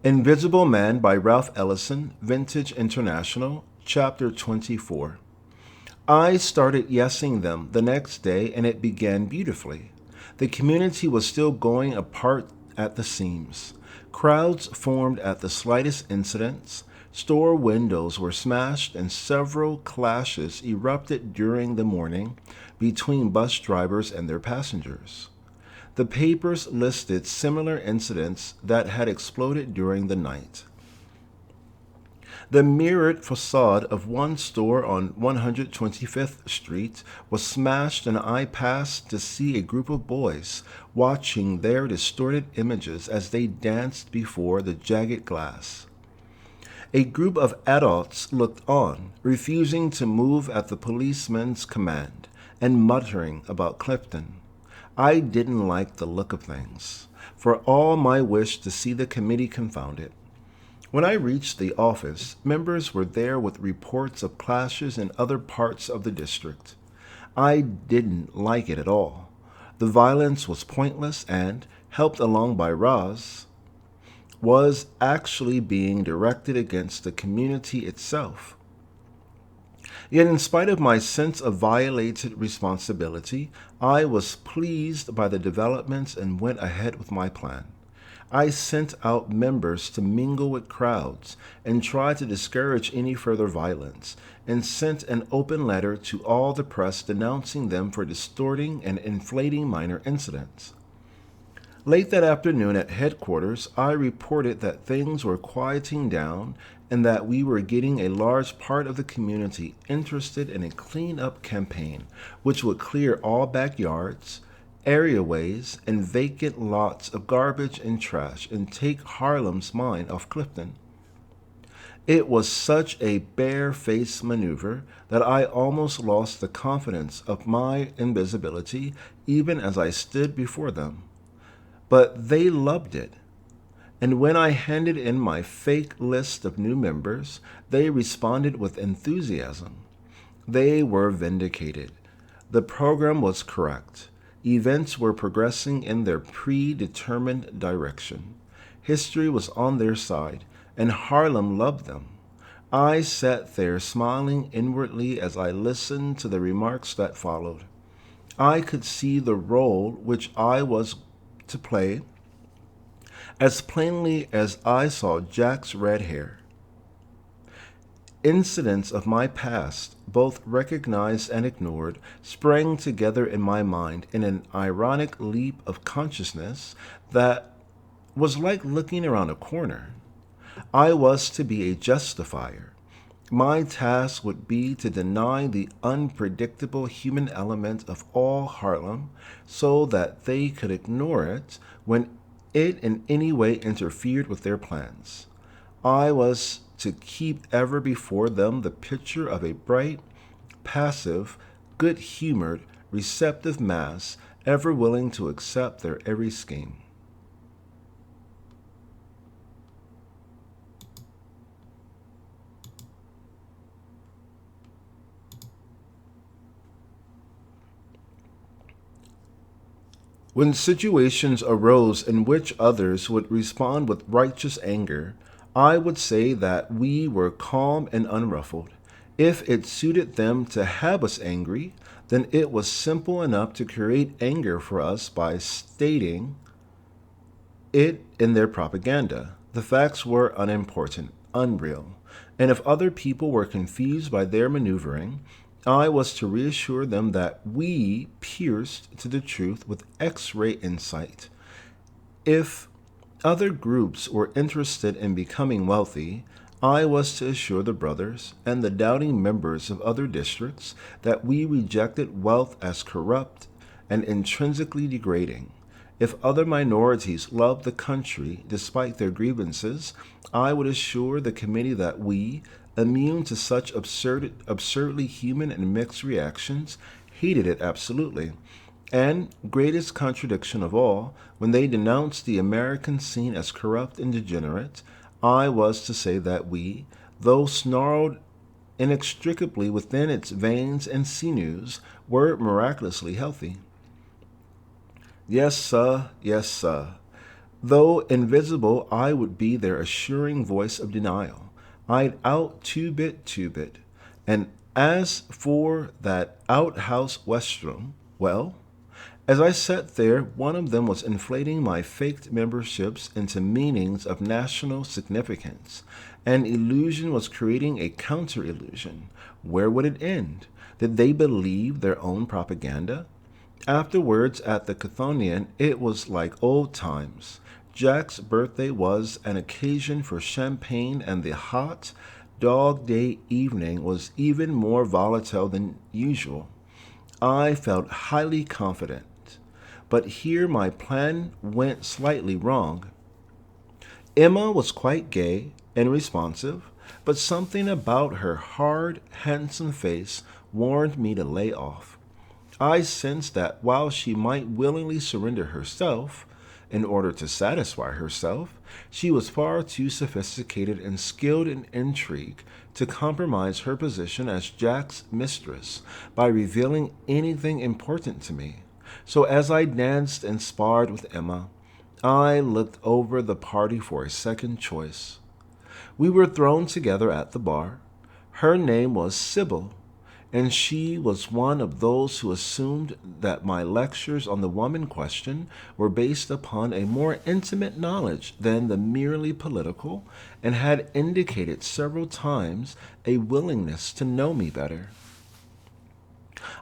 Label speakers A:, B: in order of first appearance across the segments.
A: Invisible Man by Ralph Ellison, Vintage International, Chapter 24. I started yesing them the next day, and it began beautifully. The community was still going apart at the seams. Crowds formed at the slightest incidents. Store windows were smashed, and several clashes erupted during the morning between bus drivers and their passengers. The papers listed similar incidents that had exploded during the night. The mirrored facade of one store on 125th Street was smashed, and I passed to see a group of boys watching their distorted images as they danced before the jagged glass. A group of adults looked on, refusing to move at the policeman's command and muttering about Clifton. I didn't like the look of things, for all my wish to see the committee confounded. When I reached the office, members were there with reports of clashes in other parts of the district. I didn't like it at all. The violence was pointless and, helped along by Roz, was actually being directed against the community itself. Yet in spite of my sense of violated responsibility, I was pleased by the developments and went ahead with my plan. I sent out members to mingle with crowds and try to discourage any further violence, and sent an open letter to all the press denouncing them for distorting and inflating minor incidents. Late that afternoon at headquarters, I reported that things were quieting down and that we were getting a large part of the community interested in a clean-up campaign, which would clear all backyards, areaways, and vacant lots of garbage and trash and take Harlem's mind off Clifton. It was such a bare-faced maneuver that I almost lost the confidence of my invisibility even as I stood before them. But they loved it. And when I handed in my fake list of new members, they responded with enthusiasm. They were vindicated. The program was correct. Events were progressing in their predetermined direction. History was on their side, and Harlem loved them. I sat there smiling inwardly as I listened to the remarks that followed. I could see the role which I was to play as plainly as I saw Jack's red hair. Incidents of my past, both recognized and ignored, sprang together in my mind in an ironic leap of consciousness that was like looking around a corner. I was to be a justifier. My task would be to deny the unpredictable human element of all Harlem so that they could ignore it when it in any way interfered with their plans. I was to keep ever before them the picture of a bright, passive, good-humored, receptive mass ever willing to accept their every scheme. When situations arose in which others would respond with righteous anger, I would say that we were calm and unruffled. If it suited them to have us angry, then it was simple enough to create anger for us by stating it in their propaganda. The facts were unimportant, unreal, and if other people were confused by their maneuvering, I was to reassure them that we pierced to the truth with X-ray insight. If other groups were interested in becoming wealthy, I was to assure the brothers and the doubting members of other districts that we rejected wealth as corrupt and intrinsically degrading. If other minorities loved the country despite their grievances, I would assure the committee that we, immune to such absurdly human and mixed reactions, hated it absolutely. And, greatest contradiction of all, when they denounced the American scene as corrupt and degenerate, I was to say that we, though snarled inextricably within its veins and sinews, were miraculously healthy. Yes, sir, yes, sir. Though invisible, I would be their assuring voice of denial. I'd out two-bit. And as for that outhouse Westrom, well, as I sat there, one of them was inflating my faked memberships into meanings of national significance. An illusion was creating a counter illusion. Where would it end? Did they believe their own propaganda? Afterwards, at the Chthonian, it was like old times. Jack's birthday was an occasion for champagne, and the hot, dog day evening was even more volatile than usual. I felt highly confident. But here my plan went slightly wrong. Emma was quite gay and responsive, but something about her hard, handsome face warned me to lay off. I sensed that while she might willingly surrender herself in order to satisfy herself, she was far too sophisticated and skilled in intrigue to compromise her position as Jack's mistress by revealing anything important to me. So as I danced and sparred with Emma, I looked over the party for a second choice. We were thrown together at the bar. Her name was Sybil, and she was one of those who assumed that my lectures on the woman question were based upon a more intimate knowledge than the merely political, and had indicated several times a willingness to know me better.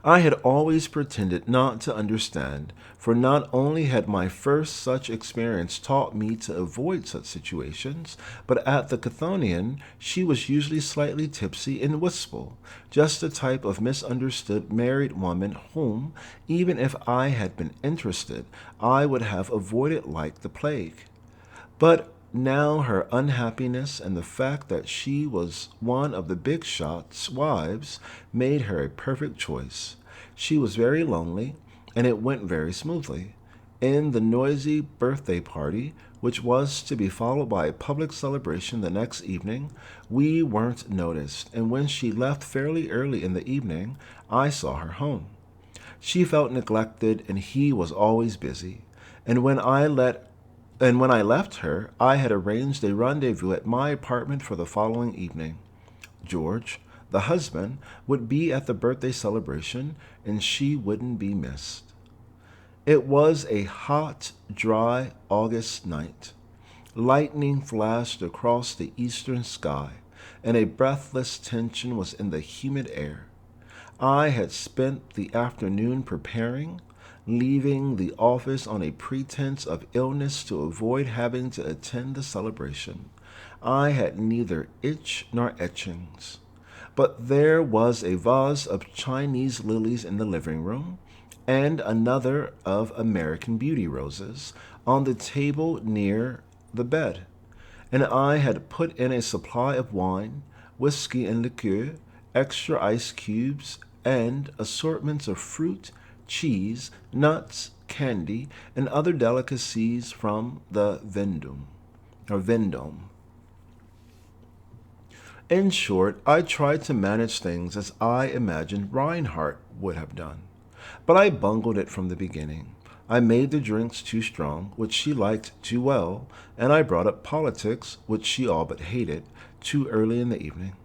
A: I had always pretended not to understand, for not only had my first such experience taught me to avoid such situations, but at the Chthonian she was usually slightly tipsy and wistful, just the type of misunderstood married woman whom, even if I had been interested, I would have avoided like the plague. But now her unhappiness and the fact that she was one of the big shots' wives made her a perfect choice. She was very lonely, and it went very smoothly. In the noisy birthday party, which was to be followed by a public celebration the next evening, we weren't noticed, and when she left fairly early in the evening, I saw her home. She felt neglected, and he was always busy. And when I left her, I had arranged a rendezvous at my apartment for the following evening. George, the husband, would be at the birthday celebration, and she wouldn't be missed. It was a hot, dry August night. Lightning flashed across the eastern sky, and a breathless tension was in the humid air. I had spent the afternoon preparing, leaving the office on a pretense of illness to avoid having to attend the celebration. I had neither itch nor etchings. But there was a vase of Chinese lilies in the living room, and another of American beauty roses on the table near the bed. And I had put in a supply of wine, whiskey and liqueur, extra ice cubes, and assortments of fruit, cheese, nuts, candy, and other delicacies from the Vendome. In short, I tried to manage things as I imagined Reinhardt would have done. But I bungled it from the beginning. I made the drinks too strong, which she liked too well, and I brought up politics, which she all but hated, too early in the evening.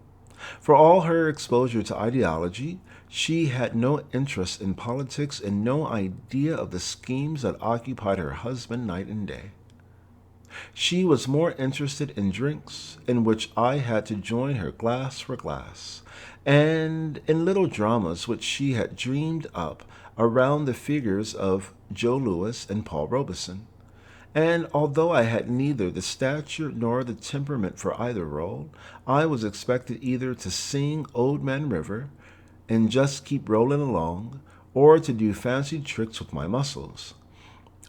A: For all her exposure to ideology, she had no interest in politics and no idea of the schemes that occupied her husband night and day. She was more interested in drinks, in which I had to join her glass for glass, and in little dramas which she had dreamed up around the figures of Joe Louis and Paul Robeson. And although I had neither the stature nor the temperament for either role, I was expected either to sing Old Man River and just keep rolling along, or to do fancy tricks with my muscles.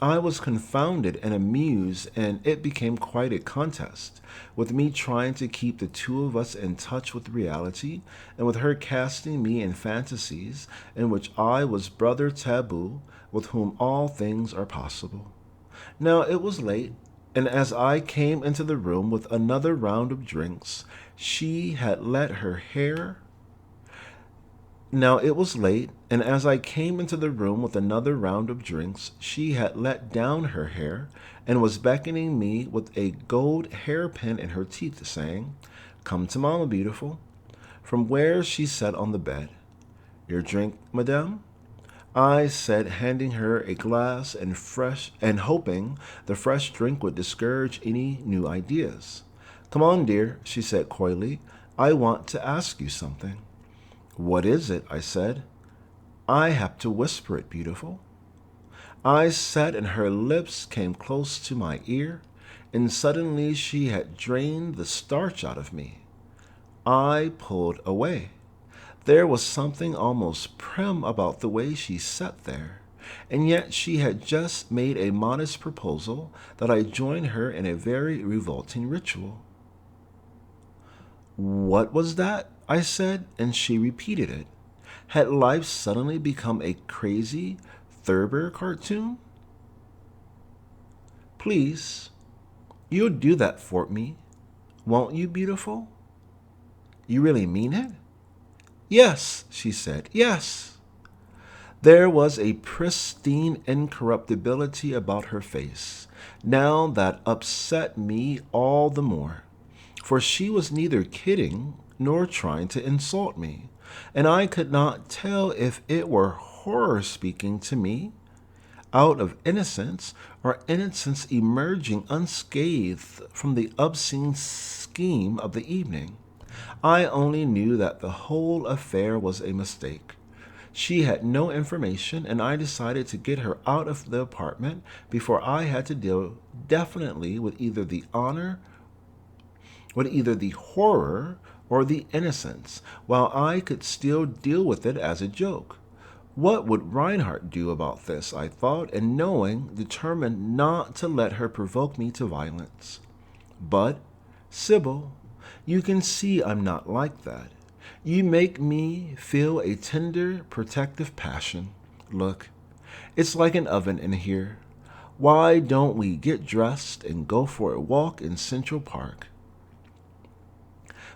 A: I was confounded and amused, and it became quite a contest, with me trying to keep the two of us in touch with reality, and with her casting me in fantasies in which I was Brother Taboo, with whom all things are possible. Now it was late, and as I came into the room with another round of drinks, she had let her hair Now it was late, and as I came into the room with another round of drinks, she had let down her hair and was beckoning me with a gold hairpin in her teeth, saying, "Come to Mama, beautiful," from where she sat on the bed. "Your drink, madame?" I said, handing her a glass and hoping the fresh drink would discourage any new ideas. "Come on, dear," she said coyly. "I want to ask you something." "What is it?" I said. "I have to whisper it, beautiful." I sat and her lips came close to my ear, and suddenly she had drained the starch out of me. I pulled away. There was something almost prim about the way she sat there, and yet she had just made a modest proposal that I join her in a very revolting ritual. "What was that?" I said, and she repeated it. Had life suddenly become a crazy Thurber cartoon? "Please, you'll do that for me, won't you, beautiful?" "You really mean it?" "Yes," she said, "yes." There was a pristine incorruptibility about her face, now that upset me all the more, for she was neither kidding nor trying to insult me, and I could not tell if it were horror speaking to me out of innocence or innocence emerging unscathed from the obscene scheme of the evening. I only knew that the whole affair was a mistake. She had no information, and I decided to get her out of the apartment before I had to deal definitely with either the horror or the innocence, while I could still deal with it as a joke. What would Reinhardt do about this, I thought, and knowing, determined not to let her provoke me to violence. But, Sybil, you can see I'm not like that. You make me feel a tender, protective passion. Look, it's like an oven in here. Why don't we get dressed and go for a walk in Central Park?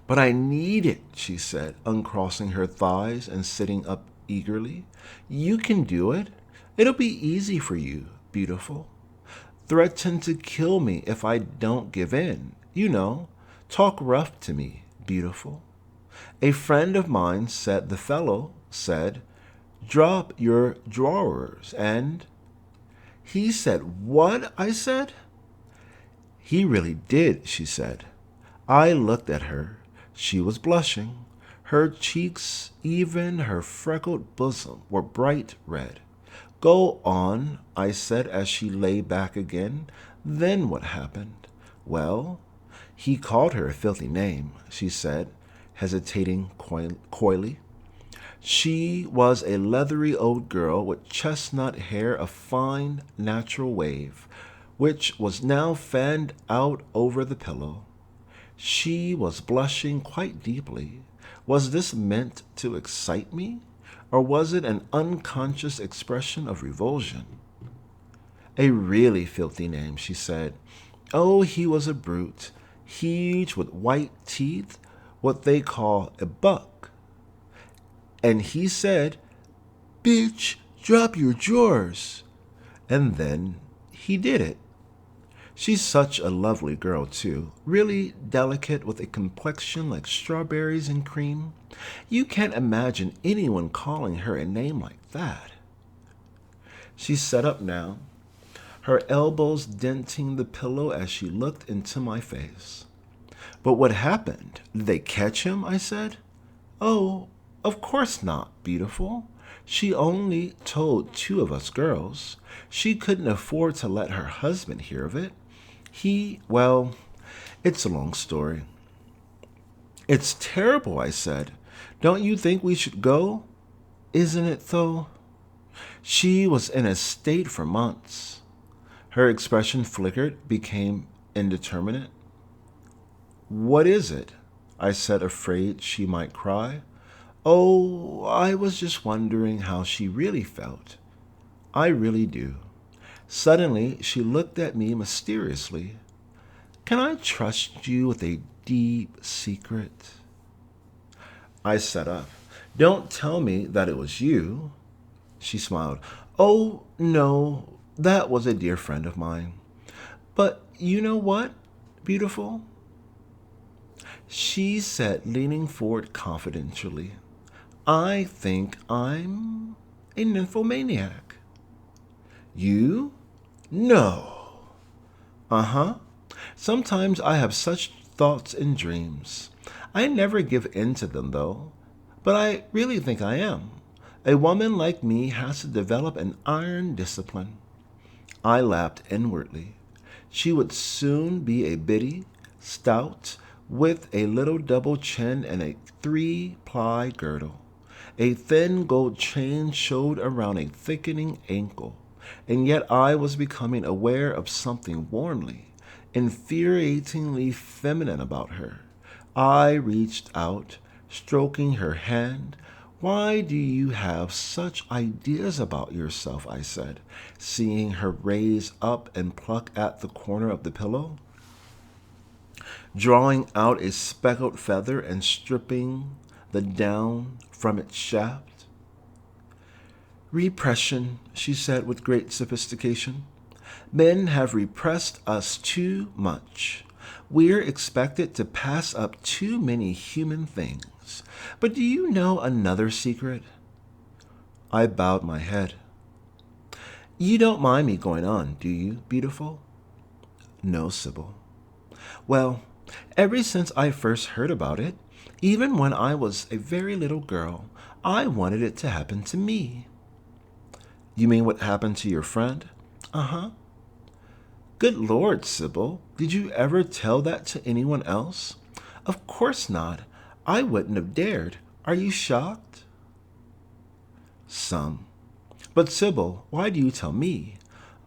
A: "But I need it," she said, uncrossing her thighs and sitting up eagerly. "You can do it. It'll be easy for you, beautiful. Threaten to kill me if I don't give in. You know, talk rough to me, beautiful." A friend of mine said the fellow said, "Drop your drawers," and he said, "What?" I said. "He really did," she said. I looked at her. She was blushing. Her cheeks, even her freckled bosom, were bright red. "Go on," I said as she lay back again. "Then what happened?" "Well, he called her a filthy name," she said, hesitating coyly. She was a leathery old girl with chestnut hair of fine, natural wave, which was now fanned out over the pillow. She was blushing quite deeply. Was this meant to excite me, or was it an unconscious expression of revulsion? "A really filthy name," she said. "Oh, he was a brute, huge with white teeth, what they call a buck. And he said, 'Bitch, drop your drawers.' And then he did it. She's such a lovely girl, too, really delicate with a complexion like strawberries and cream. You can't imagine anyone calling her a name like that." She sat up now, her elbows denting the pillow as she looked into my face. "But what happened? Did they catch him?" I said. "Oh, of course not, beautiful. She only told two of us girls. She couldn't afford to let her husband hear of it. Well, it's a long story." "It's terrible," I said. "Don't you think we should go? Isn't it, though?" She was in a state for months. Her expression flickered, became indeterminate. "What is it?" I said, afraid she might cry. "Oh, I was just wondering how she really felt. I really do." Suddenly, she looked at me mysteriously. "Can I trust you with a deep secret?" I sat up. "Don't tell me that it was you." She smiled. "Oh, no, that was a dear friend of mine. But you know what, beautiful? She said, leaning forward confidentially. I think I'm a nymphomaniac. You? No. Uh-huh. Sometimes I have such thoughts and dreams. I never give in to them, though. But I really think I am. A woman like me has to develop an iron discipline. I laughed inwardly. She would soon be a biddy, stout, with a little double chin and a three-ply girdle. A thin gold chain showed around a thickening ankle, and yet I was becoming aware of something warmly, infuriatingly feminine about her. I reached out, stroking her hand. Why do you have such ideas about yourself? I said, seeing her raise up and pluck at the corner of the pillow, drawing out a speckled feather and stripping the down from its shaft. Repression, she said with great sophistication. Men have repressed us too much. We're expected to pass up too many human things. But do you know another secret? I bowed my head. You don't mind me going on, do you, beautiful? No, Sybil. Well, ever since I first heard about it, even when I was a very little girl, I wanted it to happen to me. You mean what happened to your friend? Uh-huh. Good Lord, Sybil, did you ever tell that to anyone else? Of course not. I wouldn't have dared. Are you shocked? Some. But Sybil, why do you tell me?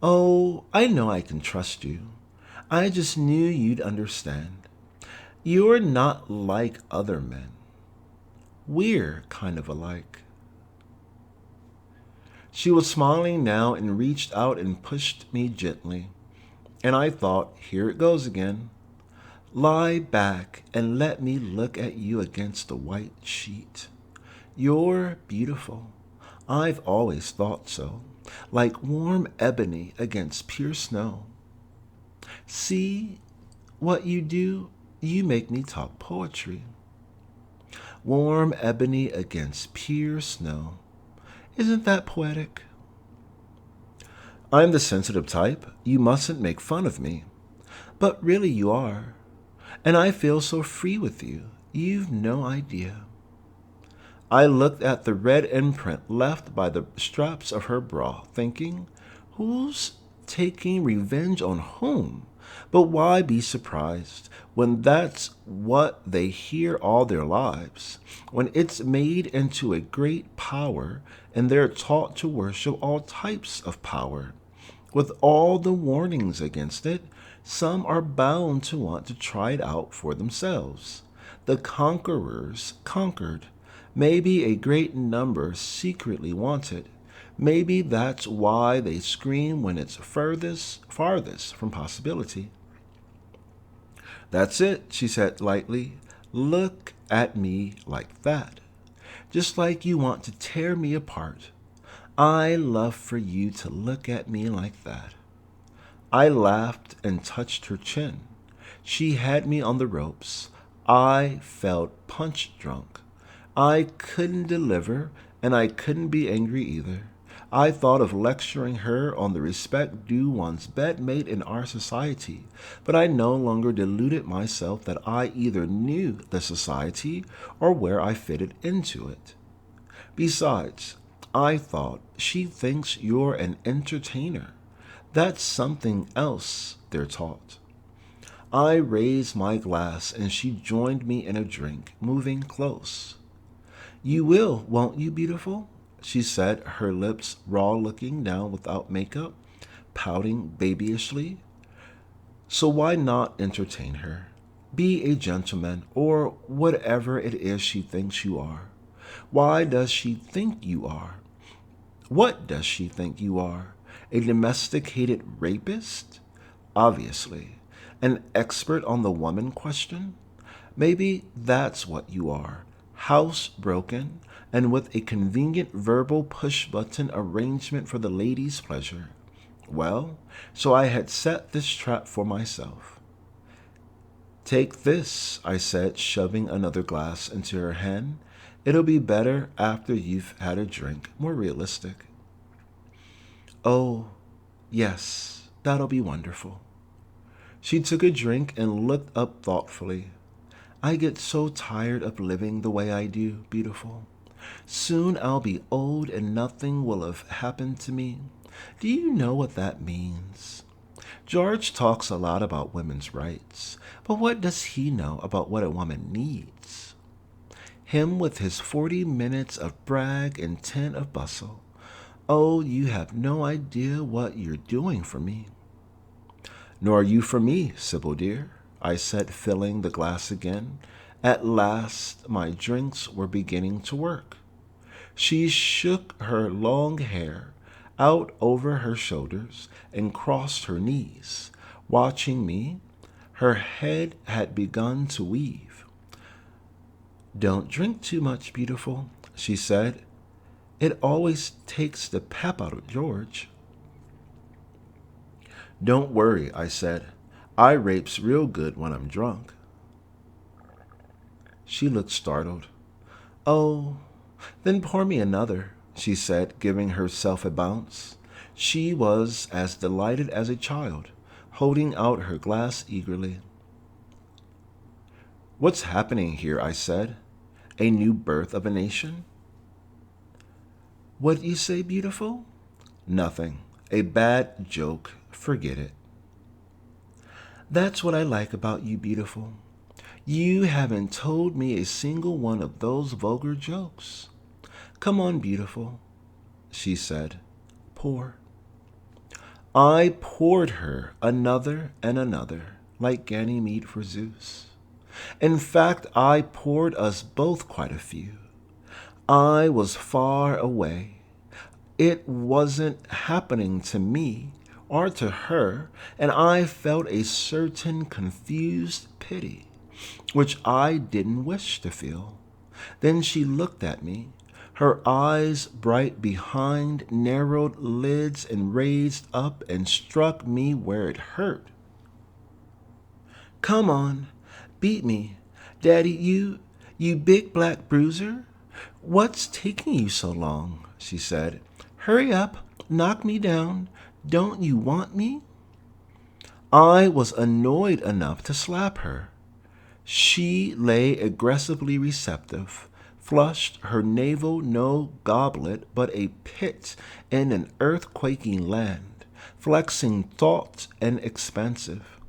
A: Oh, I know I can trust you. I just knew you'd understand. You're not like other men. We're kind of alike. She was smiling now and reached out and pushed me gently. And I thought, here it goes again. Lie back and let me look at you against the white sheet. You're beautiful. I've always thought so, like warm ebony against pure snow. See what you do? You make me talk poetry. Warm ebony against pure snow. Isn't that poetic? I'm the sensitive type. You mustn't make fun of me. But really you are. And I feel so free with you. You've no idea. I looked at the red imprint left by the straps of her bra, thinking, who's taking revenge on whom? But why be surprised when that's what they hear all their lives, when it's made into a great power and they're taught to worship all types of power? With all the warnings against it, some are bound to want to try it out for themselves. The conquerors conquered. Maybe a great number secretly want it. Maybe that's why they scream when it's farthest from possibility. That's it, she said lightly. Look at me like that. Just like you want to tear me apart. I love for you to look at me like that. I laughed and touched her chin. She had me on the ropes. I felt punch drunk. I couldn't deliver, and I couldn't be angry either. I thought of lecturing her on the respect due one's bedmate in our society, but I no longer deluded myself that I either knew the society or where I fitted into it. Besides, I thought, she thinks you're an entertainer. That's something else they're taught. I raised my glass and she joined me in a drink, moving close. You will, won't you, beautiful? She said, her lips raw-looking now without makeup, pouting babyishly. So why not entertain her? Be a gentleman, or whatever it is she thinks you are. Why does she think you are? What does she think you are? A domesticated rapist? Obviously. An expert on the woman question? Maybe that's what you are. Housebroken, and with a convenient verbal push-button arrangement for the lady's pleasure. Well, so I had set this trap for myself. Take this, I said, shoving another glass into her hand. It'll be better after you've had a drink, more realistic. Oh, yes, that'll be wonderful. She took a drink and looked up thoughtfully. I get so tired of living the way I do, beautiful. Soon I'll be old and nothing will have happened to me. Do you know what that means? George talks a lot about women's rights, but what does he know about what a woman needs? Him with his 40 minutes of brag and 10 of bustle. Oh, you have no idea what you're doing for me. Nor you for me, Sybil dear, I said, filling the glass again. At last my drinks were beginning to work. She shook her long hair out over her shoulders and crossed her knees, watching me. Her head had begun to weave. Don't drink too much, beautiful, she said. It always takes the pep out of George. Don't worry, I said. I rapes real good when I'm drunk. She looked startled. Oh, then pour me another, she said, giving herself a bounce. She was as delighted as a child, holding out her glass eagerly. What's happening here, I said. A new birth of a nation? What'd you say, beautiful? Nothing. A bad joke. Forget it. That's what I like about you, beautiful. You haven't told me a single one of those vulgar jokes. Come on, beautiful, she said. Pour. I poured her another and another, like Ganymede for Zeus. In fact, I poured us both quite a few. I was far away. It wasn't happening to me or to her, and I felt a certain confused pity, which I didn't wish to feel. Then she looked at me, her eyes bright behind narrowed lids and raised up and struck me where it hurt. Come on, beat me, Daddy, you big black bruiser. What's taking you so long? She said. Hurry up, knock me down. Don't you want me? I was annoyed enough to slap her. She lay aggressively receptive, flushed, her navel no goblet but a pit in an earthquaking land, flexing taut and expansive.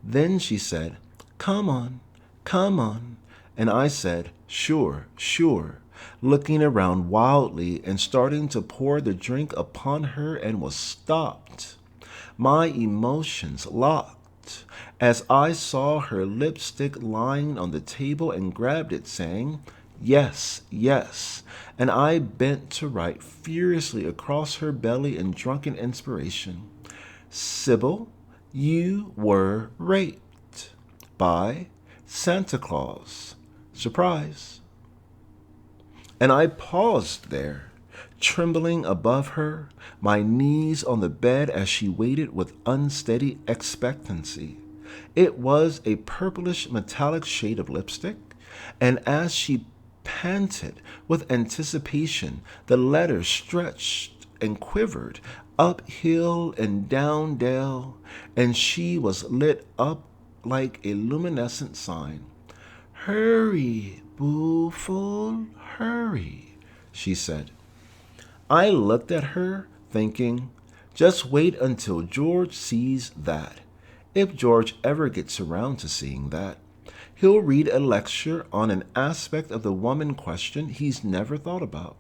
A: Then she said, come on, and I said, sure, looking around wildly and starting to pour the drink upon her and was stopped. My emotions locked as I saw her lipstick lying on the table and grabbed it, saying, yes, and I bent to write furiously across her belly in drunken inspiration. Sybil, you were raped by Santa Claus. Surprise. And I paused there, trembling above her, my knees on the bed as she waited with unsteady expectancy. It was a purplish metallic shade of lipstick, and as she panted with anticipation, the letter stretched and quivered uphill and down dale, and she was lit up like a luminescent sign. Hurry, Booful, hurry, she said. I looked at her, thinking, just wait until George sees that. If George ever gets around to seeing that, he'll read a lecture on an aspect of the woman question he's never thought about.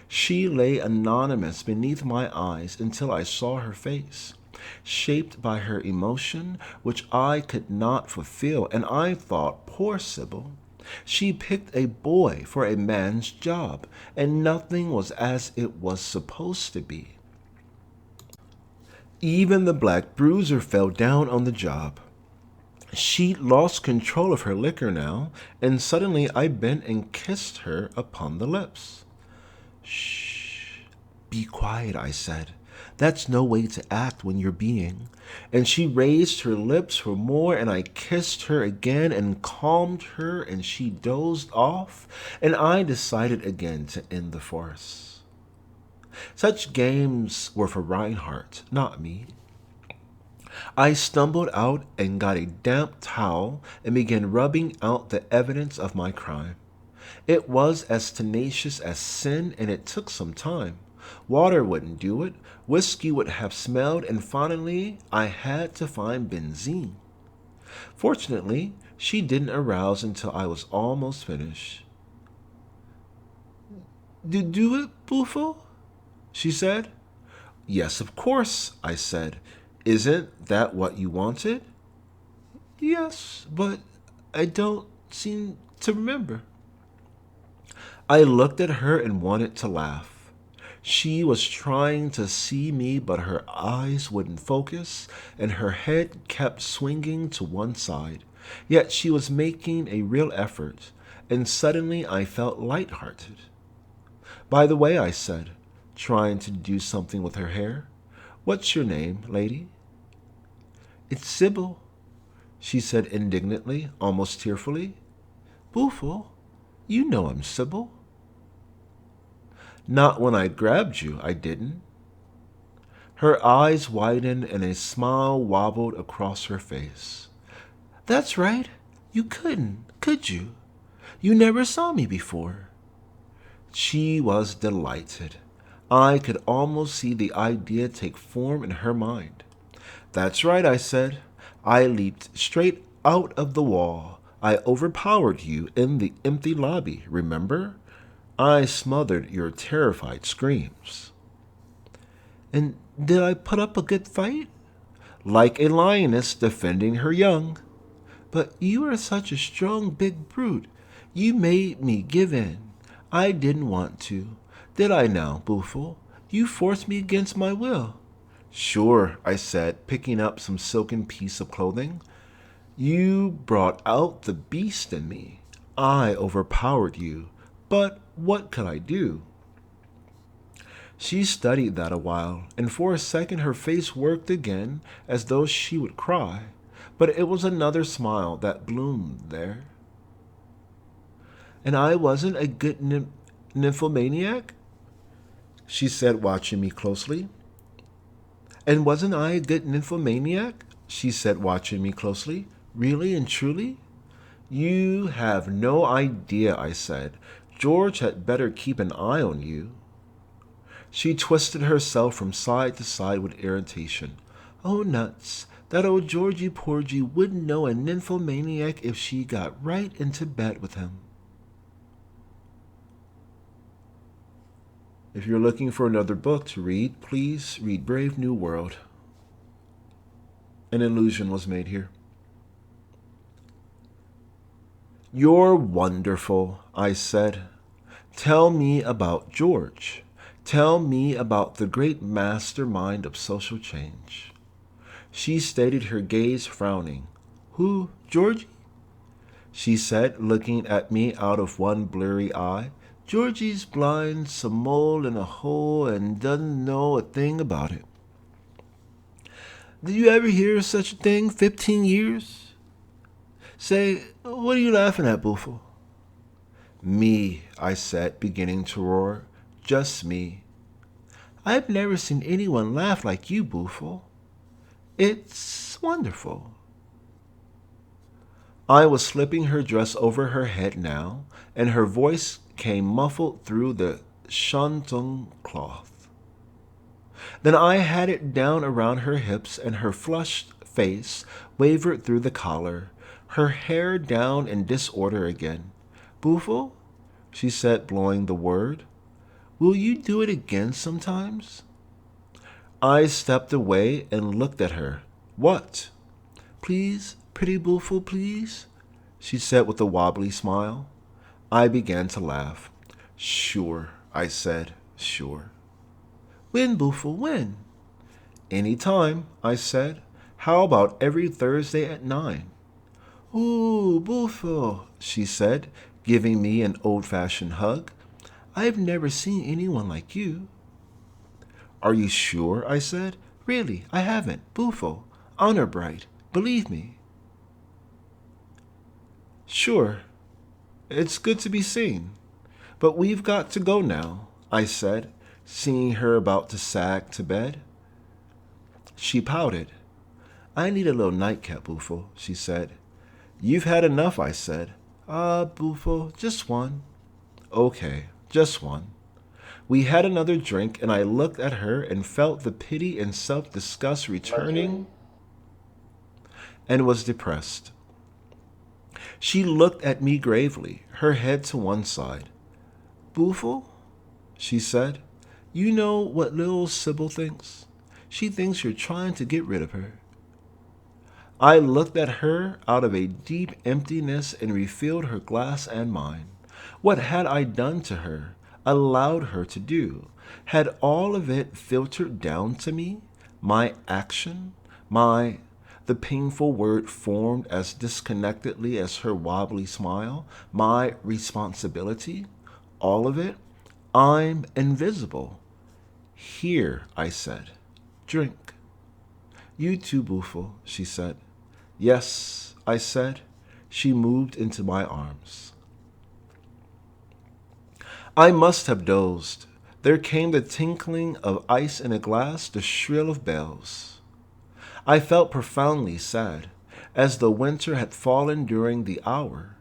A: She lay anonymous beneath my eyes until I saw her face, shaped by her emotion, which I could not fulfill, and I thought, poor Sybil. She picked a boy for a man's job, and nothing was as it was supposed to be. Even the black bruiser fell down on the job. She lost control of her liquor now, and suddenly I bent and kissed her upon the lips. Shh, be quiet, I said. That's no way to act when you're being. And she raised her lips for more, and I kissed her again and calmed her, and she dozed off, and I decided again to end the farce. Such games were for Reinhardt, not me. I stumbled out and got a damp towel and began rubbing out the evidence of my crime. It was as tenacious as sin, and it took some time. Water wouldn't do it, whiskey would have smelled, and finally I had to find benzene. Fortunately, she didn't arouse until I was almost finished. Do it, Bufo? She said. Yes, of course, I said. Isn't that what you wanted? Yes, but I don't seem to remember. I looked at her and wanted to laugh. She was trying to see me, but her eyes wouldn't focus, and her head kept swinging to one side. Yet she was making a real effort, and suddenly I felt lighthearted. By the way, I said, trying to do something with her hair, what's your name, lady? It's Sybil, she said indignantly, almost tearfully. Bufo, you know I'm Sybil. Not when I grabbed you, I didn't. Her eyes widened and a smile wobbled across her face. That's right, you couldn't, could you? You never saw me before. She was delighted. I could almost see the idea take form in her mind. That's right, I said. I leaped straight out of the wall. I overpowered you in the empty lobby, remember? I smothered your terrified screams. And did I put up a good fight? Like a lioness defending her young. But you are such a strong big brute. You made me give in. I didn't want to. Did I now, Bufo? You forced me against my will. Sure, I said, picking up some silken piece of clothing. You brought out the beast in me. I overpowered you. But what could I do? She studied that a while, and for a second her face worked again as though she would cry. But it was another smile that bloomed there. And I wasn't a good nymphomaniac? She said, watching me closely. And wasn't I a good nymphomaniac? She said, watching me closely. Really and truly? You have no idea, I said. George had better keep an eye on you. She twisted herself from side to side with irritation. Oh, nuts. That old Georgie Porgy wouldn't know a nymphomaniac if she got right into bed with him. If you're looking for another book to read, please read Brave New World. An illusion was made here. You're wonderful, I said. Tell me about George. Tell me about the great mastermind of social change. She steadied her gaze, frowning. Who, Georgie? She said, looking at me out of one blurry eye. Georgie's blind, some mole in a hole, and doesn't know a thing about it. Did you ever hear of such a thing? 15 years? Say, what are you laughing at, Bufo? Me, I said, beginning to roar. Just me. I've never seen anyone laugh like you, Bufo. It's wonderful. I was slipping her dress over her head now, and her voice came muffled through the shantung cloth. Then I had it down around her hips, and her flushed face wavered through the collar, her hair down in disorder again. Bufo, she said, blowing the word, will you do it again sometimes? I stepped away and looked at her. What? Please, pretty Bufo, please, she said with a wobbly smile. I began to laugh. Sure, I said, sure. When, Bufo, when? Any time, I said. How about every Thursday at 9? Ooh, Bufo, she said, giving me an old-fashioned hug. I've never seen anyone like you. Are you sure? I said. Really, I haven't. Bufo. Honor bright. Believe me. Sure. It's good to be seen. But we've got to go now, I said, seeing her about to sag to bed. She pouted. I need a little nightcap, Bufo, she said. You've had enough, I said. Bufo, just one. Okay, just one. We had another drink, and I looked at her and felt the pity and self-disgust returning and was depressed. She looked at me gravely, her head to one side. Bufo, she said, you know what little Sybil thinks? She thinks you're trying to get rid of her. I looked at her out of a deep emptiness and refilled her glass and mine. What had I done to her, allowed her to do? Had all of it filtered down to me? My action? The painful word formed as disconnectedly as her wobbly smile? My responsibility? All of it? I'm invisible. Here, I said. Drink. You too, Bufo, she said. Yes, I said. She moved into my arms. I must have dozed. There came the tinkling of ice in a glass, the shrill of bells. I felt profoundly sad, as though winter had fallen during the hour.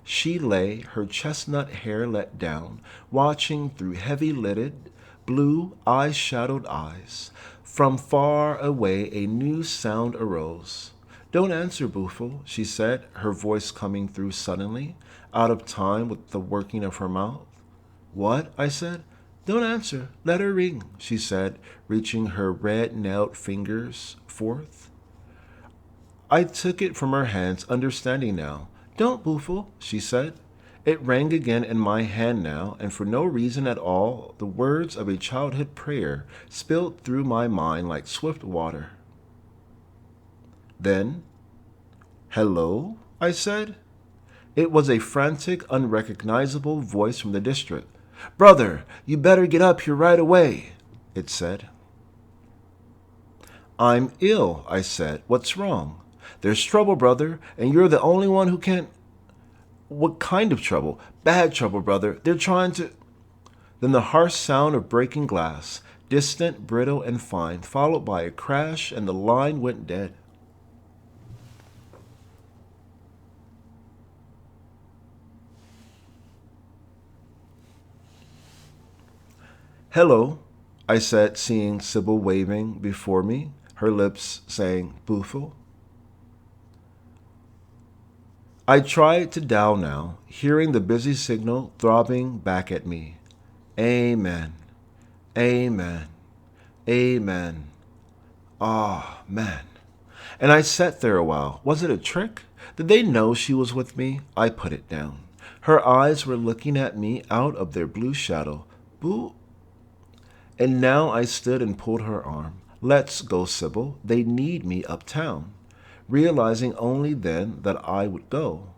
A: She lay, her chestnut hair let down, watching through heavy-lidded, blue, eye-shadowed eyes. From far away a new sound arose. Don't answer, Bufo, she said, her voice coming through suddenly, out of time with the working of her mouth. What? I said. Don't answer. Let her ring, she said, reaching her red-nailed fingers forth. I took it from her hands, understanding now. Don't, Bufo, she said. It rang again in my hand now, and for no reason at all, the words of a childhood prayer spilled through my mind like swift water. Then, hello, I said. It was a frantic, unrecognizable voice from the district. Brother, you better get up here right away, it said. I'm ill, I said. What's wrong? There's trouble, brother, and you're the only one who can... What kind of trouble? Bad trouble, brother. They're trying to... Then the harsh sound of breaking glass, distant, brittle, and fine, followed by a crash, and the line went dead. Hello, I said, seeing Sybil waving before me, her lips saying, Bufo. I tried to dial now, hearing the busy signal throbbing back at me. Amen. Amen. Amen. Ah, man. And I sat there a while. Was it a trick? Did they know she was with me? I put it down. Her eyes were looking at me out of their blue shadow. Boo. And now I stood and pulled her arm. Let's go, Sybil. They need me uptown. Realizing only then that I would go.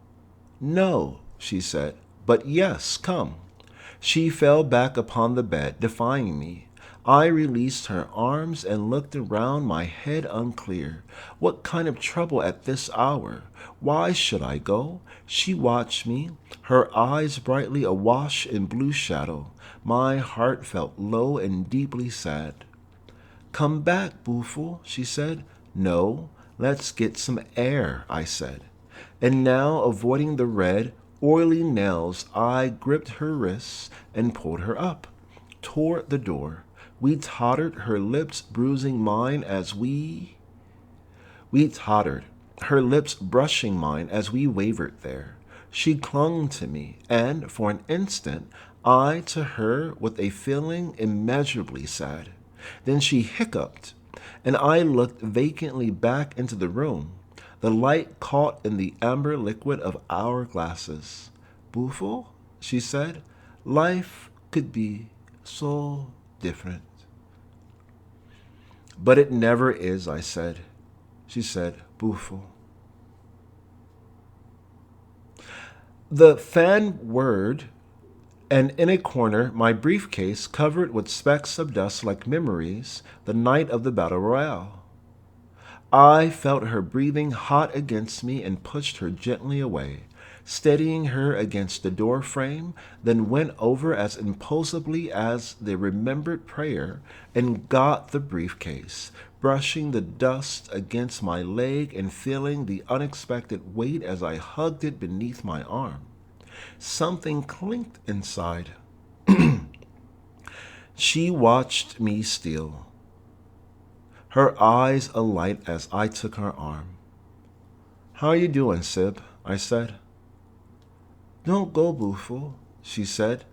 A: No, she said, but yes, come. She fell back upon the bed, defying me. I released her arms and looked around, my head unclear. What kind of trouble at this hour? Why should I go? She watched me, her eyes brightly awash in blue shadow. My heart felt low and deeply sad. Come back, Bufo, she said. No, let's get some air, I said. And now, avoiding the red, oily nails, I gripped her wrists and pulled her up toward the door. We tottered, her lips bruising mine as we tottered, her lips brushing mine as we wavered there. She clung to me, and for an instant, I to her with a feeling immeasurably sad. Then she hiccuped, and I looked vacantly back into the room. The light caught in the amber liquid of our glasses. Bufo, she said, life could be so different. But it never is, I said. She said, Bufo. The fan word And in a corner, my briefcase covered with specks of dust like memories, the night of the battle royale. I felt her breathing hot against me and pushed her gently away, steadying her against the door frame, then went over as impulsively as the remembered prayer and got the briefcase, brushing the dust against my leg and feeling the unexpected weight as I hugged it beneath my arm. Something clinked inside. She watched me steal, her eyes alight as I took her arm. "How are you doing, Sib?" I said. "Don't go, Booful," she said.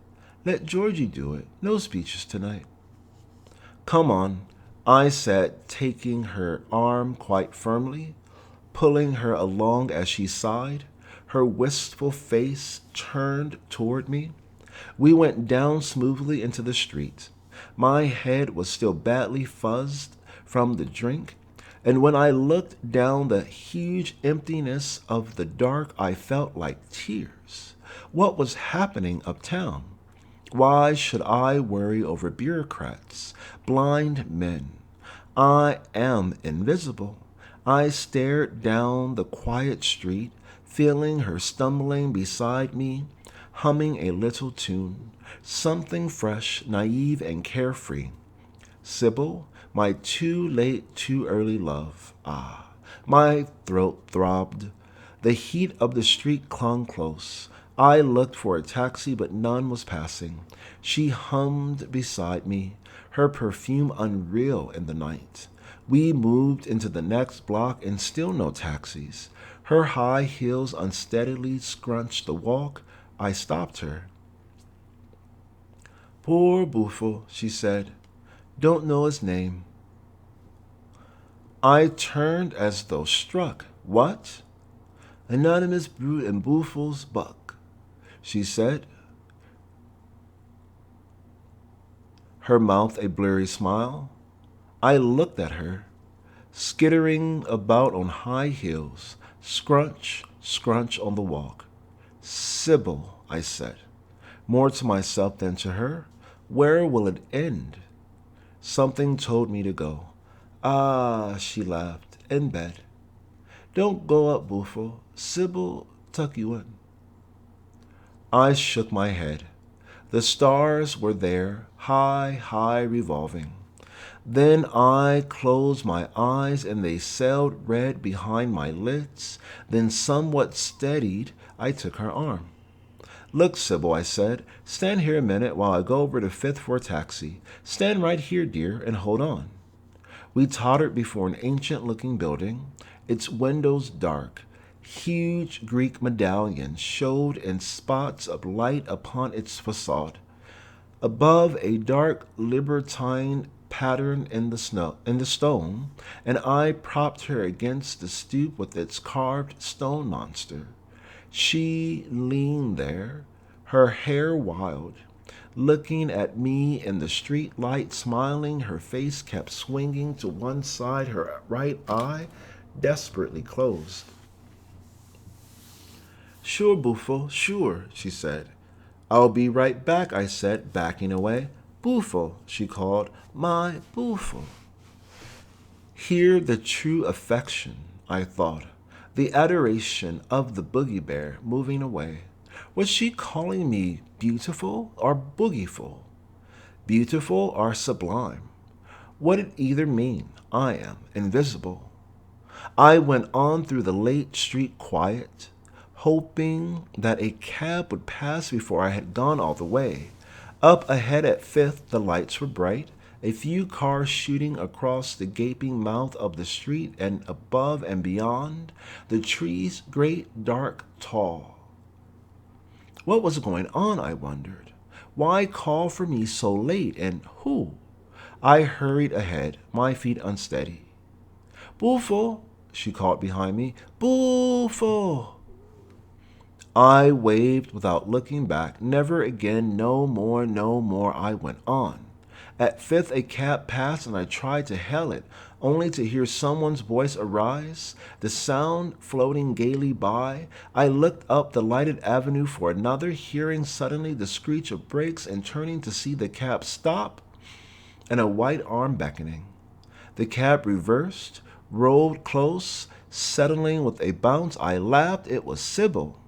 A: "Let Georgie do it. No speeches tonight." "Come on," I said, taking her arm quite firmly, pulling her along as she sighed, her wistful face turned toward me. We went down smoothly into the street. My head was still badly fuzzed from the drink, and when I looked down the huge emptiness of the dark, I felt like tears. What was happening uptown? Why should I worry over bureaucrats, blind men? I am invisible. I stared down the quiet street, feeling her stumbling beside me, humming a little tune, something fresh, naive, and carefree. Sybil, my too late, too early love. Ah, my throat throbbed. The heat of the street clung close. I looked for a taxi, but none was passing. She hummed beside me, her perfume unreal in the night. We moved into the next block and still no taxis. Her high heels unsteadily scrunched the walk. I stopped her. "Poor Booful," she said. "Don't know his name." I turned as though struck. "What?" "Anonymous brute and Booful's buck," she said, her mouth a bleary smile. I looked at her, skittering about on high heels, scrunch, scrunch on the walk. "Sybil," I said, more to myself than to her, "where will it end?" Something told me to go. "Ah," she laughed, "in bed." "Don't go up, Booful. Sybil tuck you in." I shook my head. The stars were there, high, high revolving. Then I closed my eyes and they sailed red behind my lids. Then, somewhat steadied, I took her arm. "Look, Sybil," I said, "stand here a minute while I go over to Fifth for a taxi. Stand right here, dear, and hold on." We tottered before an ancient-looking building, its windows dark. Huge Greek medallions showed in spots of light upon its facade. Above, a dark libertine pattern in the stone, and I propped her against the stoop with its carved stone monster. She leaned there, her hair wild, looking at me in the street light, smiling. Her face kept swinging to one side, her right eye desperately closed. "Sure, Booful, sure," she said. "I'll be right back," I said, backing away. "Booful," she called, "my Booful." Here the true affection, I thought, the adoration of the boogie bear moving away. Was she calling me beautiful or boogieful? Beautiful or sublime? What did either mean? I am invisible. I went on through the late street quiet, hoping that a cab would pass before I had gone all the way. Up ahead at Fifth, the lights were bright, a few cars shooting across the gaping mouth of the street, and above and beyond, the trees great, dark, tall. What was going on, I wondered? Why call for me so late, and who? I hurried ahead, my feet unsteady. "Booful," she called behind me. "Booful." I waved without looking back. "Never again, no more, no more," I went on. At Fifth, a cab passed and I tried to hail it, only to hear someone's voice arise, the sound floating gaily by. I looked up the lighted avenue for another, hearing suddenly the screech of brakes and turning to see the cab stop and a white arm beckoning. The cab reversed, rolled close, settling with a bounce. I laughed. It was Sybil.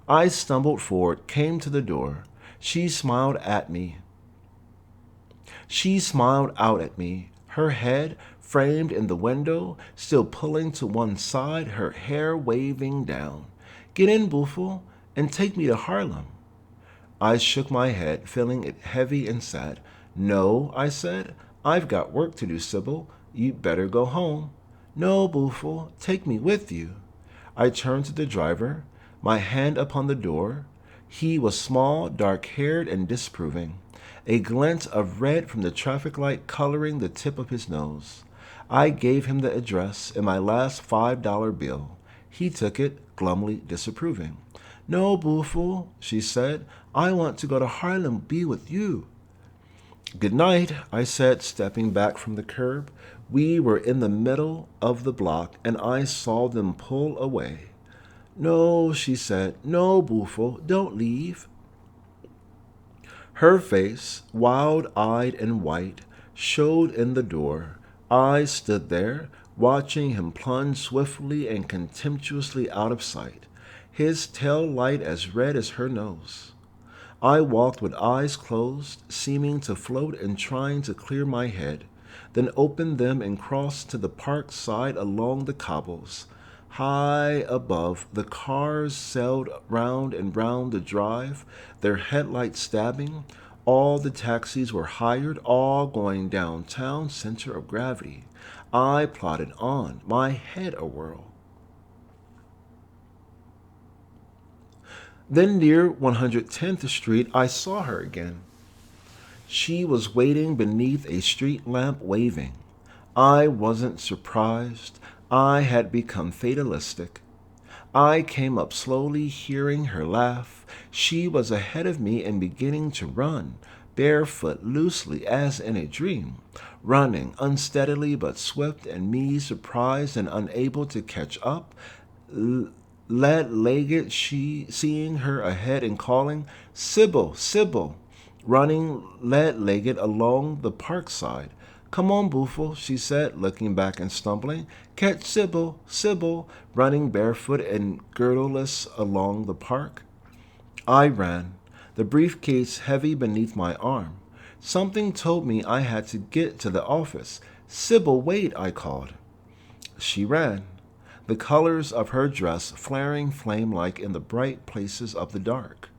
A: I stumbled forward, came to the door. She smiled at me. She smiled out at me, her head framed in the window, still pulling to one side, her hair waving down. Get in, Booffle, and take me to Harlem. I shook my head, feeling it heavy and sad. No, I said, I've got work to do, Sybil. You'd better go home. No, Booffle, take me with you. I turned to the driver, my hand upon the door. He was small, dark-haired, and disapproving, a glint of red from the traffic light coloring the tip of his nose. I gave him the address and my last $5 bill. He took it, glumly disapproving. No, Booffle, she said. I want to go to Harlem, be with you. Good night, I said, stepping back from the curb. We were in the middle of the block, and I saw them pull away. No, she said. No, Booffle, don't leave. Her face, wild-eyed and white, showed in the door. I stood there, watching him plunge swiftly and contemptuously out of sight, his tail light as red as her nose. I walked with eyes closed, seeming to float and trying to clear my head, then opened them and crossed to the park side along the cobbles. High above, the cars sailed round and round the drive, their headlights stabbing. All the taxis were hired, all going downtown, center of gravity. I plodded on, my head awhirl. Then near 110th Street, I saw her again. She was waiting beneath a street lamp waving. I wasn't surprised. I had become fatalistic. I came up slowly, hearing her laugh. She was ahead of me and beginning to run, barefoot loosely as in a dream, running unsteadily but swift, and me surprised and unable to catch up, lead-legged, she seeing her ahead and calling, Sybil, Sybil, running lead-legged along the park side. Come on, Booffle, she said, looking back and stumbling. Catch Sybil, Sybil, running barefoot and girdleless along the park. I ran, the briefcase heavy beneath my arm. Something told me I had to get to the office. Sybil, wait, I called. She ran, the colors of her dress flaring flame-like in the bright places of the dark.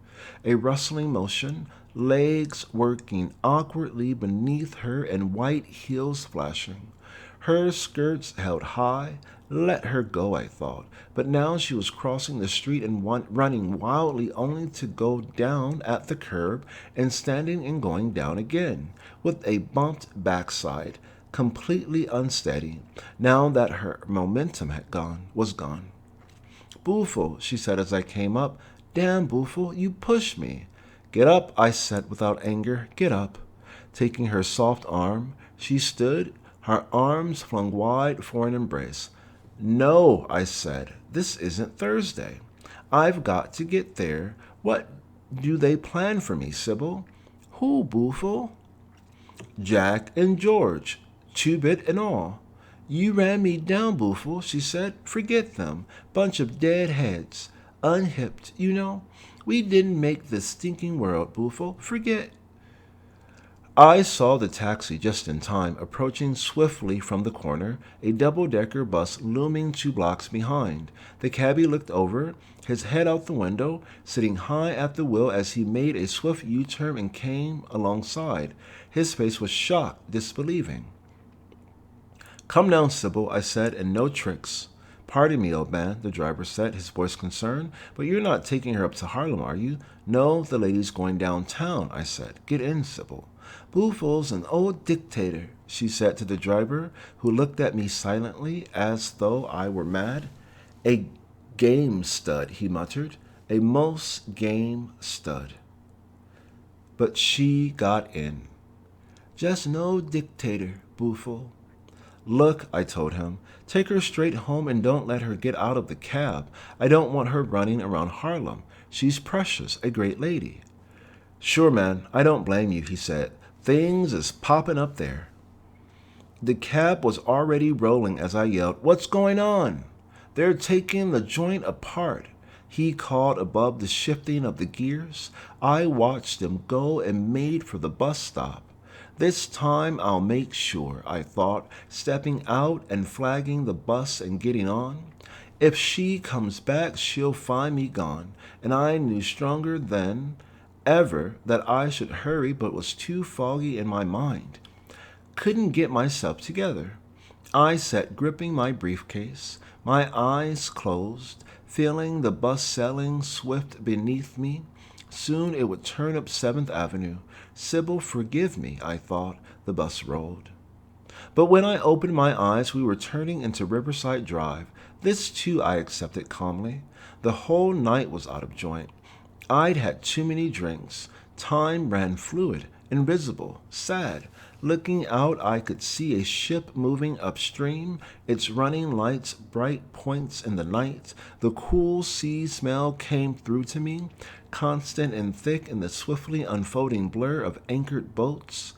A: A rustling motion, legs working awkwardly beneath her and white heels flashing. Her skirts held high. Let her go, I thought. But now she was crossing the street and running wildly, only to go down at the curb and standing and going down again, with a bumped backside, completely unsteady, now that her momentum was gone. Booffle, she said as I came up. Damn, Booffle, you pushed me. Get up, I said without anger. Get up. Taking her soft arm, she stood, her arms flung wide for an embrace. No, I said, this isn't Thursday. I've got to get there. What do they plan for me, Sybil? Who, Booffle? Jack and George, two-bit and all. You ran me down, Booffle, she said. Forget them. Bunch of dead heads. Unhipped, you know. We didn't make this stinking world, Booffle. Forget. I saw the taxi just in time, approaching swiftly from the corner, a double-decker bus looming 2 blocks behind. The cabbie looked over, his head out the window, sitting high at the wheel as he made a swift U-turn and came alongside. His face was shocked, disbelieving. Come down, Sybil, I said, and no tricks. Pardon me, old man, the driver said, his voice concerned, but you're not taking her up to Harlem, are you? No, the lady's going downtown, I said. Get in, Sybil. Booffle's an old dictator, she said to the driver, who looked at me silently as though I were mad. A game stud, he muttered. A most game stud. But she got in. Just no dictator, Buffo. Look, I told him, take her straight home and don't let her get out of the cab. I don't want her running around Harlem. She's precious, a great lady. Sure, man, I don't blame you, he said. Things is popping up there. The cab was already rolling as I yelled, What's going on? They're taking the joint apart. He called above the shifting of the gears. I watched them go and made for the bus stop. This time I'll make sure, I thought, stepping out and flagging the bus and getting on. If she comes back, she'll find me gone, and I knew stronger than ever that I should hurry, but was too foggy in my mind. Couldn't get myself together. I sat gripping my briefcase, my eyes closed, feeling the bus sailing swift beneath me. Soon it would turn up 7th Avenue. Sybil, forgive me, I thought. The bus rolled. But when I opened my eyes, we were turning into Riverside Drive. This, too, I accepted calmly. The whole night was out of joint. I'd had too many drinks. Time ran fluid, invisible, sad. Looking out, I could see a ship moving upstream, its running lights bright points in the night. The cool sea smell came through to me, constant and thick in the swiftly unfolding blur of anchored boats,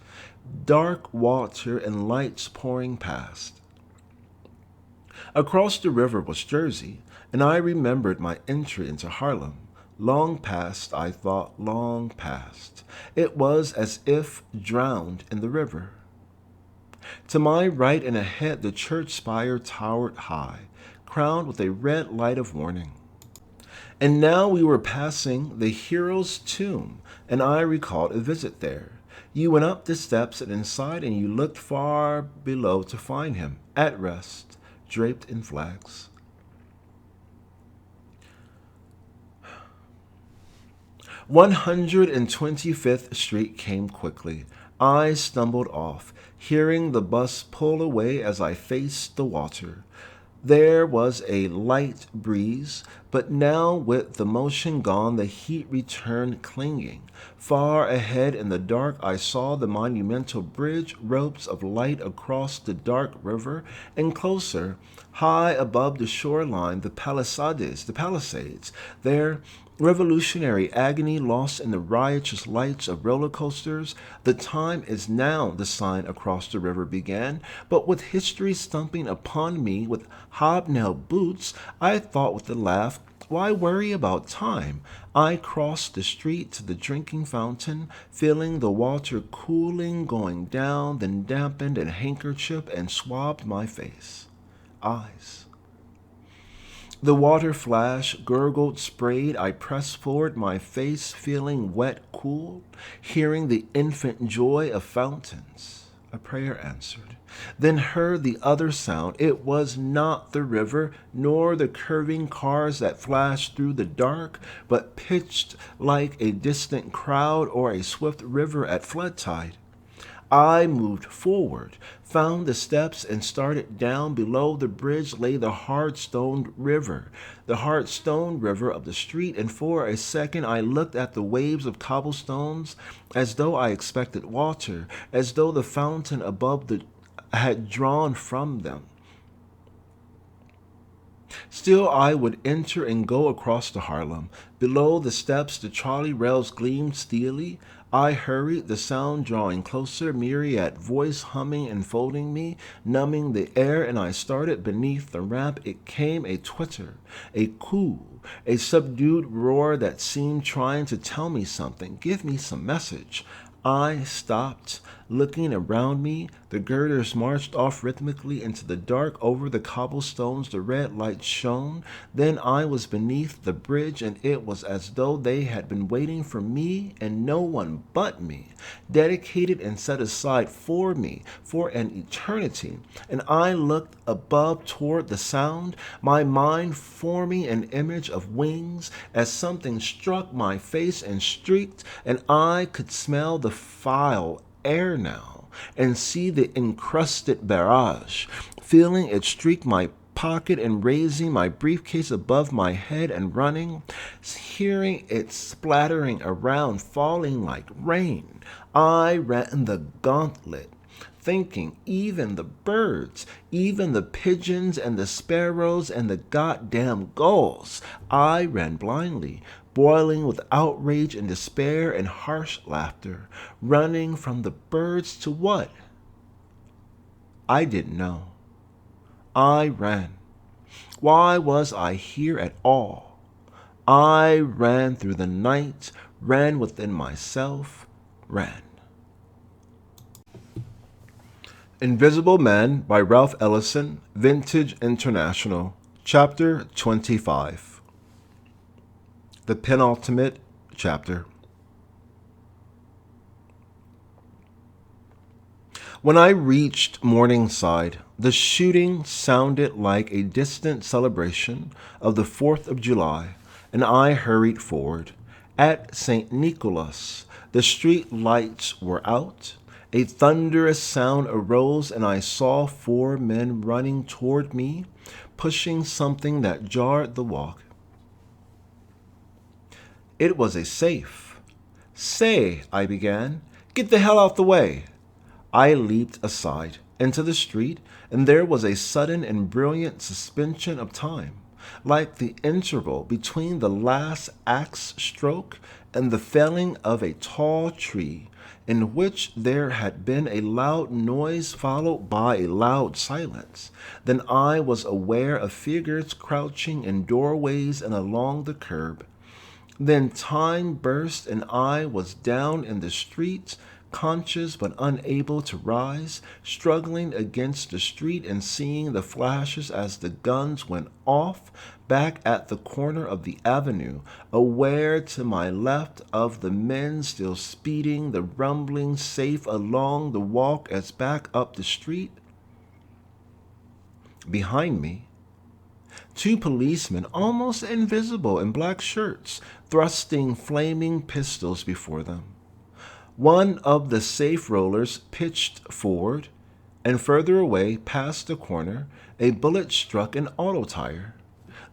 A: dark water and lights pouring past. Across the river was Jersey, and I remembered my entry into Harlem. Long past, I thought, long past. It was as if drowned in the river. To my right and ahead, the church spire towered high, crowned with a red light of warning. And now we were passing the hero's tomb, and I recalled a visit there. You went up the steps and inside, and you looked far below to find him, at rest, draped in flags. 125th Street came quickly. I stumbled off, hearing the bus pull away as I faced the water. There was a light breeze, but now with the motion gone, the heat returned clinging. Far ahead in the dark, I saw the monumental bridge, ropes of light across the dark river, and closer, high above the shoreline, the Palisades. Their revolutionary agony lost in the riotous lights of roller coasters. The time is now, the sign across the river began, but with history stumping upon me with hobnailed boots, I thought with a laugh, why worry about time? I crossed the street to the drinking fountain, feeling the water cooling, going down, then dampened a handkerchief and swabbed my face. Eyes. The water flashed, gurgled, sprayed. I pressed forward, my face feeling wet, cool, hearing the infant joy of fountains. A prayer answered. Then heard the other sound. It was not the river, nor the curving cars that flashed through the dark, but pitched like a distant crowd or a swift river at flood tide. I moved forward, found the steps, and started down. Below the bridge lay the hard-stoned river of the street, and for a second I looked at the waves of cobblestones as though I expected water, as though the fountain above had drawn from them. Still I would enter and go across to Harlem. Below the steps the trolley rails gleamed steely. I hurried, the sound drawing closer, myriad voice humming, enfolding me, numbing the air, and I started beneath the ramp. It came a twitter, a coo, a subdued roar that seemed trying to tell me something, give me some message. I stopped, looking around me. The girders marched off rhythmically into the dark. Over the cobblestones the red light shone. Then I was beneath the bridge, and it was as though they had been waiting for me and no one but me, dedicated and set aside for me for an eternity. And I looked above toward the sound, my mind forming an image of wings as something struck my face and streaked, and I could smell the foul air now and see the encrusted barrage, feeling it streak my pocket and raising my briefcase above my head and running, hearing it splattering around, falling like rain. I ran the gauntlet, thinking even the birds, even the pigeons and the sparrows and the goddamn gulls. I ran blindly, boiling with outrage and despair and harsh laughter, running from the birds to what? I didn't know. I ran. Why was I here at all? I ran through the night, ran within myself, ran. Invisible Man by Ralph Ellison, Vintage International, Chapter 25. The penultimate chapter. When I reached Morningside, the shooting sounded like a distant celebration of the 4th of July, and I hurried forward. At St. Nicholas, the street lights were out. A thunderous sound arose, and I saw 4 men running toward me, pushing something that jarred the walk. It was a safe. "Say," I began, "get the hell out the way." I leaped aside into the street, and there was a sudden and brilliant suspension of time, like the interval between the last axe stroke and the felling of a tall tree, in which there had been a loud noise followed by a loud silence. Then I was aware of figures crouching in doorways and along the curb. Then time burst, and I was down in the streets, conscious but unable to rise, struggling against the street and seeing the flashes as the guns went off back at the corner of the avenue, aware to my left of the men still speeding the rumbling safe along the walk as back up the street. Behind me, 2 policemen, almost invisible in black shirts, thrusting flaming pistols before them. One of the safe rollers pitched forward, and further away, past the corner, a bullet struck an auto tire,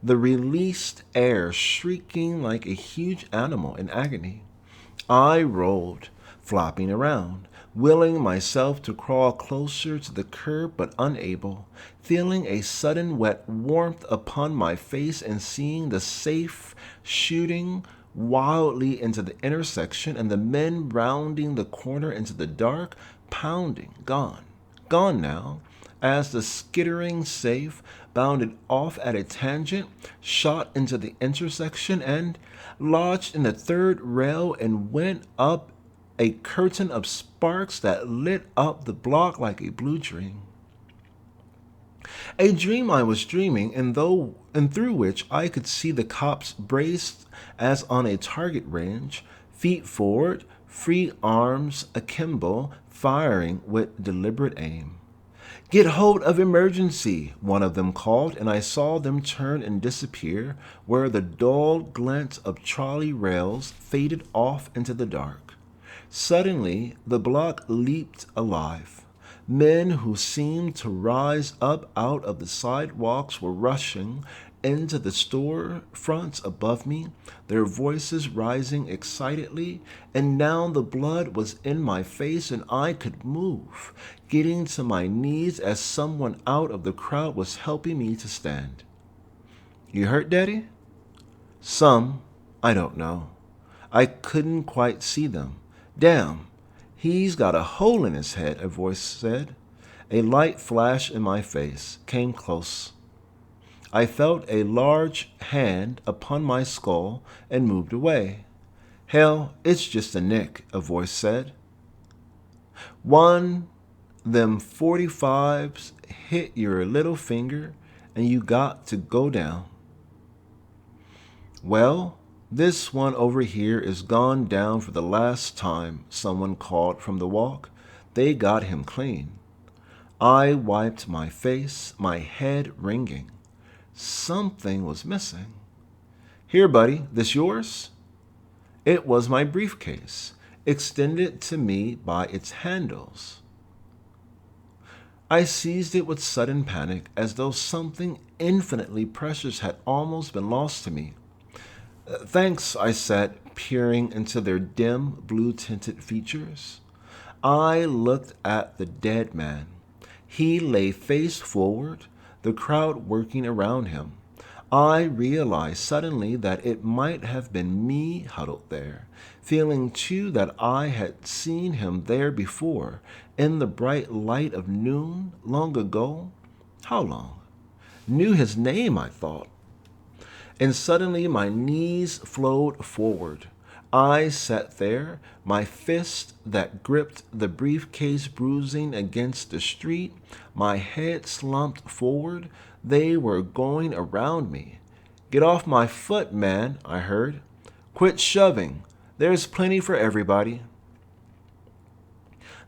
A: the released air shrieking like a huge animal in agony. I rolled, flopping around, willing myself to crawl closer to the curb but unable, feeling a sudden wet warmth upon my face and seeing the safe shooting wildly into the intersection and the men rounding the corner into the dark, pounding, gone now, as the skittering safe bounded off at a tangent, shot into the intersection and lodged in the 3rd rail and went up a curtain of sparks that lit up the block like a blue dream. A dream I was dreaming, and through which I could see the cops braced as on a target range, feet forward, free arms akimbo, firing with deliberate aim. "Get hold of emergency," one of them called, and I saw them turn and disappear where the dull glint of trolley rails faded off into the dark. Suddenly, the block leaped alive. Men who seemed to rise up out of the sidewalks were rushing into the store fronts above me, their voices rising excitedly, and now the blood was in my face and I could move, getting to my knees as someone out of the crowd was helping me to stand. "You hurt, Daddy?" "Some. I don't know. I couldn't quite see them. Damn. He's got a hole in his head," a voice said. A light flashed in my face, came close. I felt a large hand upon my skull and moved away. "Hell, it's just a nick," a voice said. "One, them 45s hit your little finger and you got to go down." "Well, this one over here is gone down for the last time," someone called from the walk. "They got him clean." I wiped my face, my head ringing. Something was missing. "Here, buddy, this yours?" It was my briefcase, extended to me by its handles. I seized it with sudden panic, as though something infinitely precious had almost been lost to me. Thanks, I said, peering into their dim, blue-tinted features. I looked at the dead man. He lay face forward, the crowd working around him. I realized suddenly that it might have been me huddled there, feeling too that I had seen him there before, in the bright light of noon, long ago. How long? Knew his name, I thought. And suddenly my knees flowed forward. I sat there, my fist that gripped the briefcase bruising against the street, my head slumped forward. They were going around me. Get off my foot, man, I heard. Quit shoving. There's plenty for everybody.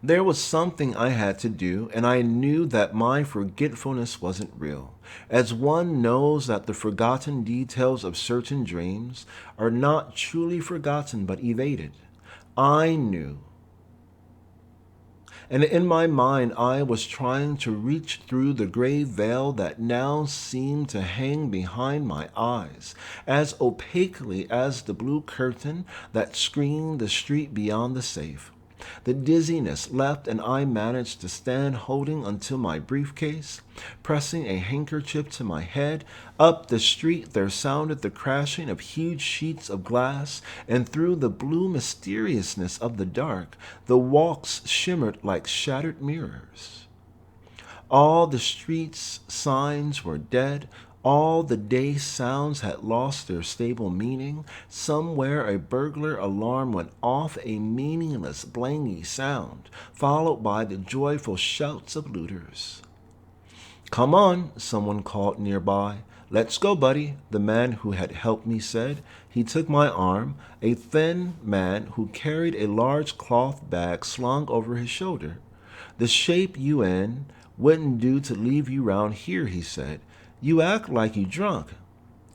A: There was something I had to do, and I knew that my forgetfulness wasn't real, as one knows that the forgotten details of certain dreams are not truly forgotten but evaded. I knew. And in my mind, I was trying to reach through the gray veil that now seemed to hang behind my eyes, as opaquely as the blue curtain that screened the street beyond the safe. The dizziness left, and I managed to stand holding onto my briefcase, pressing a handkerchief to my head. Up the street there sounded the crashing of huge sheets of glass, and through the blue mysteriousness of the dark, the walks shimmered like shattered mirrors. All the street's signs were dead. All the day sounds had lost their stable meaning. Somewhere a burglar alarm went off, a meaningless, blangy sound, followed by the joyful shouts of looters. Come on, someone called nearby. Let's go, buddy, the man who had helped me said. He took my arm, a thin man who carried a large cloth bag slung over his shoulder. The shape you in wouldn't do to leave you round here, he said. You act like you drunk.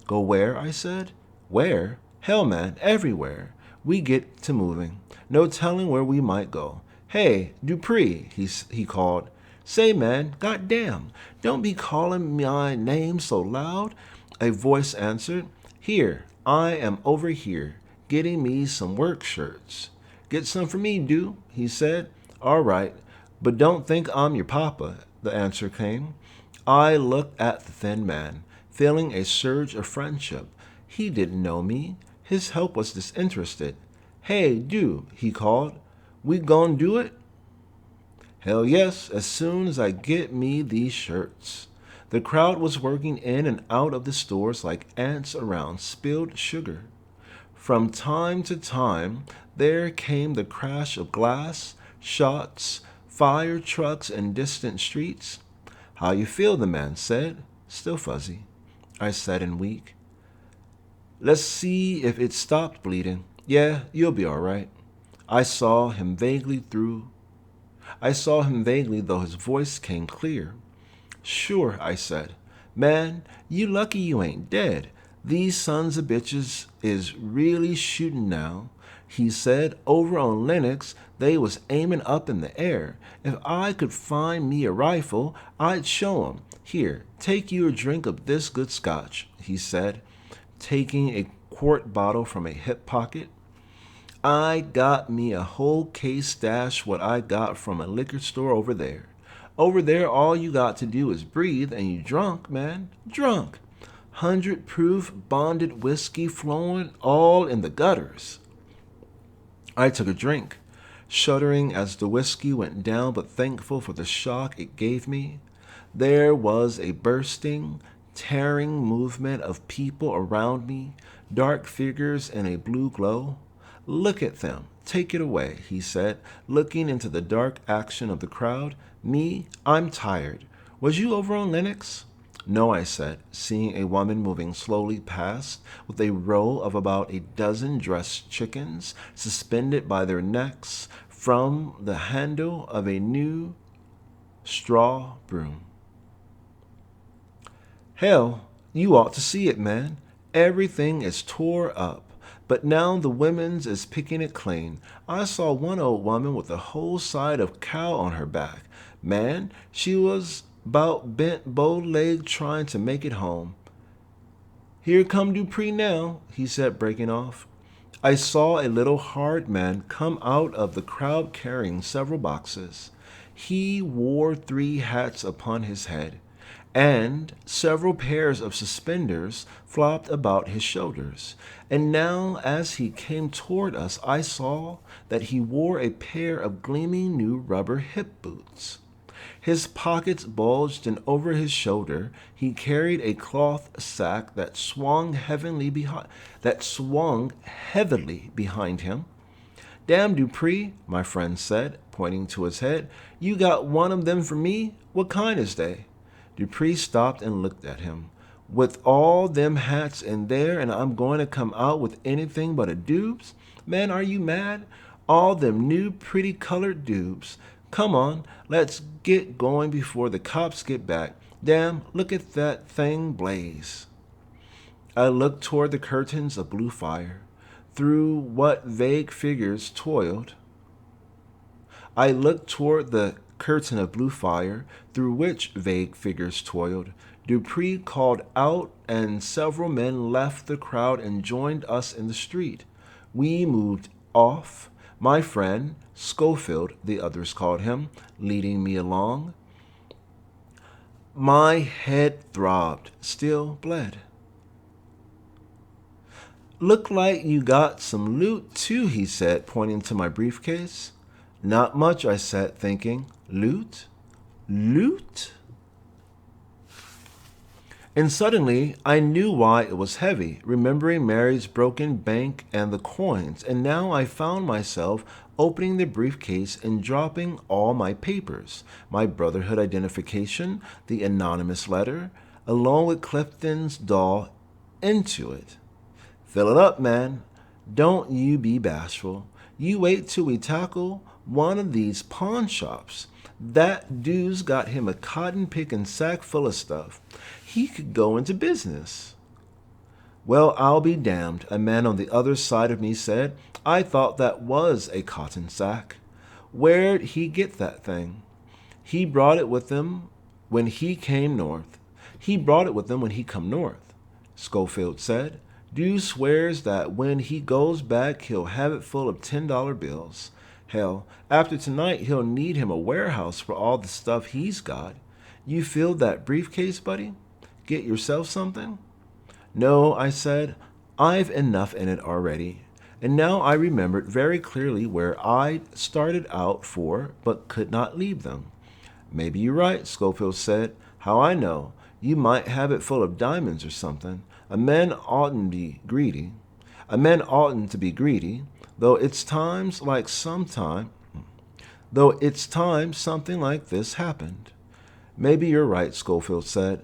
A: Go where? I said. Where? Hell, man, everywhere. We get to moving. No telling where we might go. Hey, Dupree, he called. Say, man, goddamn, don't be calling my name so loud. A voice answered. Here, I am over here, getting me some work shirts. Get some for me, do, he said. All right, but don't think I'm your papa, the answer came. I looked at the thin man, feeling a surge of friendship. He didn't know me. His help was disinterested. Hey, do, he called. We gon' do it? Hell yes, as soon as I get me these shirts. The crowd was working in and out of the stores like ants around spilled sugar. From time to time, there came the crash of glass, shots, fire trucks in distant streets. How you feel, the man said, still fuzzy. I said in weak. Let's see if it stopped bleeding. Yeah, you'll be all right. I saw him vaguely, though his voice came clear. Sure, I said. Man, you lucky you ain't dead. These sons of bitches is really shooting now. He said over on Linux they was aiming up in the air. If I could find me a rifle, I'd show 'em. Here, take you a drink of this good scotch, he said, taking a quart bottle from a hip pocket. I got me a whole case stash what I got from a liquor store over there. Over there, all you got to do is breathe and you drunk, man. Drunk. 100 proof bonded whiskey flowing all in the gutters. I took a drink, shuddering as the whiskey went down, but thankful for the shock it gave me. There was a bursting, tearing movement of people around me, dark figures in a blue glow. Look at them. Take it away, he said, looking into the dark action of the crowd. Me, I'm tired. Was you over on Linux? No, I said, seeing a woman moving slowly past with a row of about a dozen dressed chickens suspended by their necks from the handle of a new straw broom. Hell, you ought to see it, man. Everything is tore up. But now the women's is picking it clean. I saw one old woman with a whole side of cow on her back. Man, she was about bent bow-legged trying to make it home. Here come Dupree now, he said, breaking off. I saw a little hard man come out of the crowd carrying several boxes. He wore 3 hats upon his head, and several pairs of suspenders flopped about his shoulders. And now, as he came toward us, I saw that he wore a pair of gleaming new rubber hip boots. His pockets bulged, and over his shoulder he carried a cloth sack that swung heavily behind him. Damn, Dupree, my friend said, pointing to his head. You got one of them for me? What kind is they? Dupree stopped and looked at him. With all them hats in there, and I'm going to come out with anything but a dubs? Man, are you mad? All them new pretty colored dubs. Come on, let's get going before the cops get back. Damn, look at that thing blaze. I looked toward the curtains of blue fire, through what vague figures toiled. I looked toward the curtain of blue fire, through which vague figures toiled. Dupree called out, and several men left the crowd and joined us in the street. We moved off. My friend, Schofield, the others called him, leading me along. My head throbbed, still bled. Look like you got some loot too, he said, pointing to my briefcase. Not much, I said, thinking. Loot? Loot? And suddenly, I knew why it was heavy, remembering Mary's broken bank and the coins, and now I found myself opening the briefcase and dropping all my papers, my Brotherhood identification, the anonymous letter, along with Clifton's doll, into it. Fill it up, man. Don't you be bashful. You wait till we tackle one of these pawn shops. That dude's got him a cotton-picking sack full of stuff. He could go into business. Well, I'll be damned, a man on the other side of me said. I thought that was a cotton sack. Where'd he get that thing? He brought it with him when he came north. He brought it with him when he come north, Schofield said. Dude swears that when he goes back, he'll have it full of $10 bills. Hell, after tonight, he'll need him a warehouse for all the stuff he's got. You filled that briefcase, buddy? Get yourself something? No, I said. I've enough in it already. And now I remembered very clearly where I'd started out for, but could not leave them. Maybe you're right, Schofield said. How I know? You might have it full of diamonds or something. A man oughtn't be greedy. Though it's times something like this happened. Maybe you're right, Schofield said.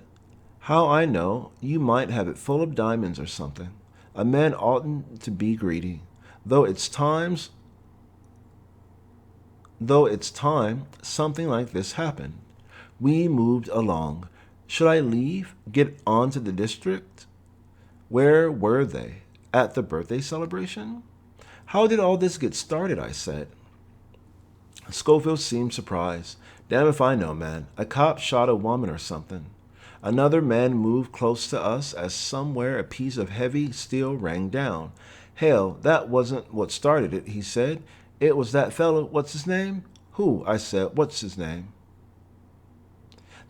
A: How I know? You might have it full of diamonds or something. A man oughtn't to be greedy. Though it's time something like this happened. We moved along. Should I leave? Get on to the district? Where were they? At the birthday celebration? How did all this get started? I said. Schofield seemed surprised. Damn if I know, man. A cop shot a woman or something. Another man moved close to us as somewhere a piece of heavy steel rang down. Hell, that wasn't what started it, he said. It was that fellow, what's his name? Who? I said, what's his name?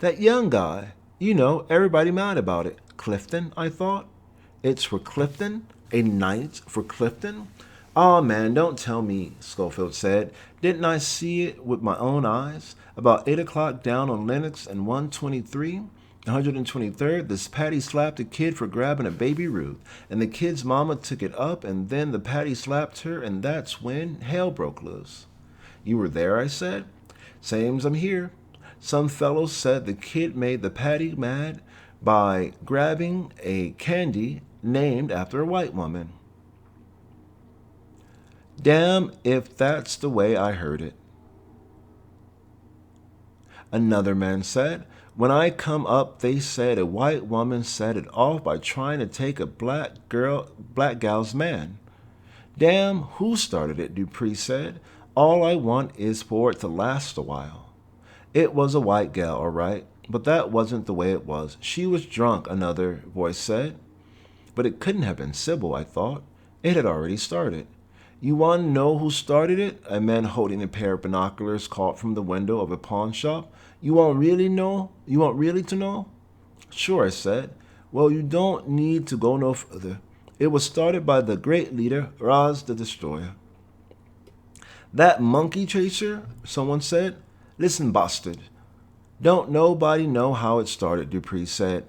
A: That young guy. You know, everybody mad about it. Clifton, I thought. It's for Clifton? A night for Clifton? Aw, man, don't tell me, Schofield said. Didn't I see it with my own eyes? About 8 o'clock down on Lennox and 123rd, this Patty slapped a kid for grabbing a baby Ruth, and the kid's mama took it up, and then the Patty slapped her, and that's when hell broke loose. You were there, I said. Same's I'm here. Some fellows said the kid made the Patty mad by grabbing a candy named after a white woman. Damn if that's the way I heard it. Another man said, when I come up, they said a white woman set it off by trying to take a black gal's man. Damn, who started it, Dupree said. All I want is for it to last a while. It was a white gal, all right, but that wasn't the way it was. She was drunk, another voice said. But it couldn't have been Sybil, I thought. It had already started. You want to know who started it? A man holding a pair of binoculars called from the window of a pawn shop. You want really know? You want really to know? Sure, I said. Well, you don't need to go no further. It was started by the great leader, Raz the Destroyer. That monkey chaser, someone said. Listen, bastard. Don't nobody know how it started, Dupree said.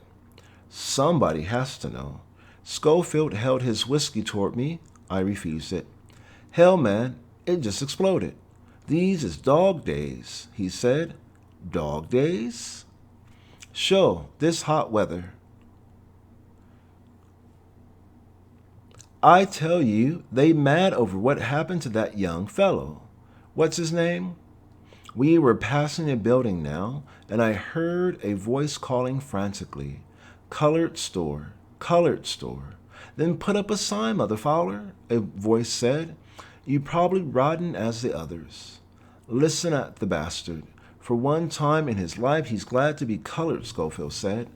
A: Somebody has to know. Schofield held his whiskey toward me. I refused it. Hell, man, it just exploded. These is dog days, he said. Dog days? Sure, this hot weather. I tell you, they mad over what happened to that young fellow. What's his name? We were passing a building now, and I heard a voice calling frantically, Colored store, colored store. Then put up a sign, Mother Fowler, a voice said. You probably rotten as the others. Listen at the bastard. For one time in his life, he's glad to be colored, Schofield said.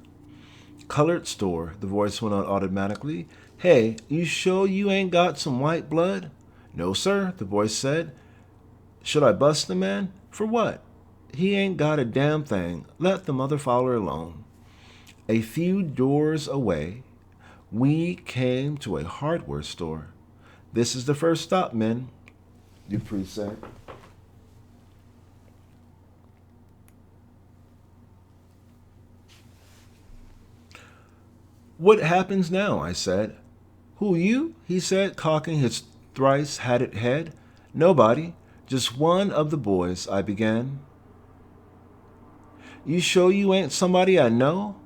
A: Colored store, the voice went on automatically. Hey, you sure you ain't got some white blood? No, sir, the voice said. Should I bust the man? For what? He ain't got a damn thing. Let the Mother Fowler alone. A few doors away, we came to a hardware store. This is the first stop, men, Dupree said. What happens now? I said. Who, you? He said, cocking his thrice-hatted head. Nobody. Just one of the boys, I began. You sure you ain't somebody I know?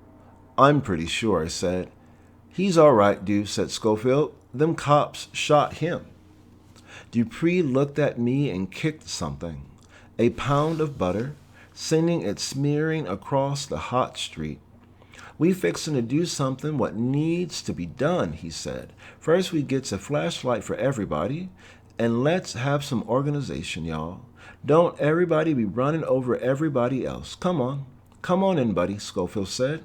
A: I'm pretty sure, I said. He's all right, dude, said Schofield. Them cops shot him. Dupree looked at me and kicked something. A pound of butter, sending it smearing across the hot street. We fixin' to do something what needs to be done, he said. First we gets a flashlight for everybody, and let's have some organization, y'all. Don't everybody be running over everybody else. Come on in, buddy, Schofield said.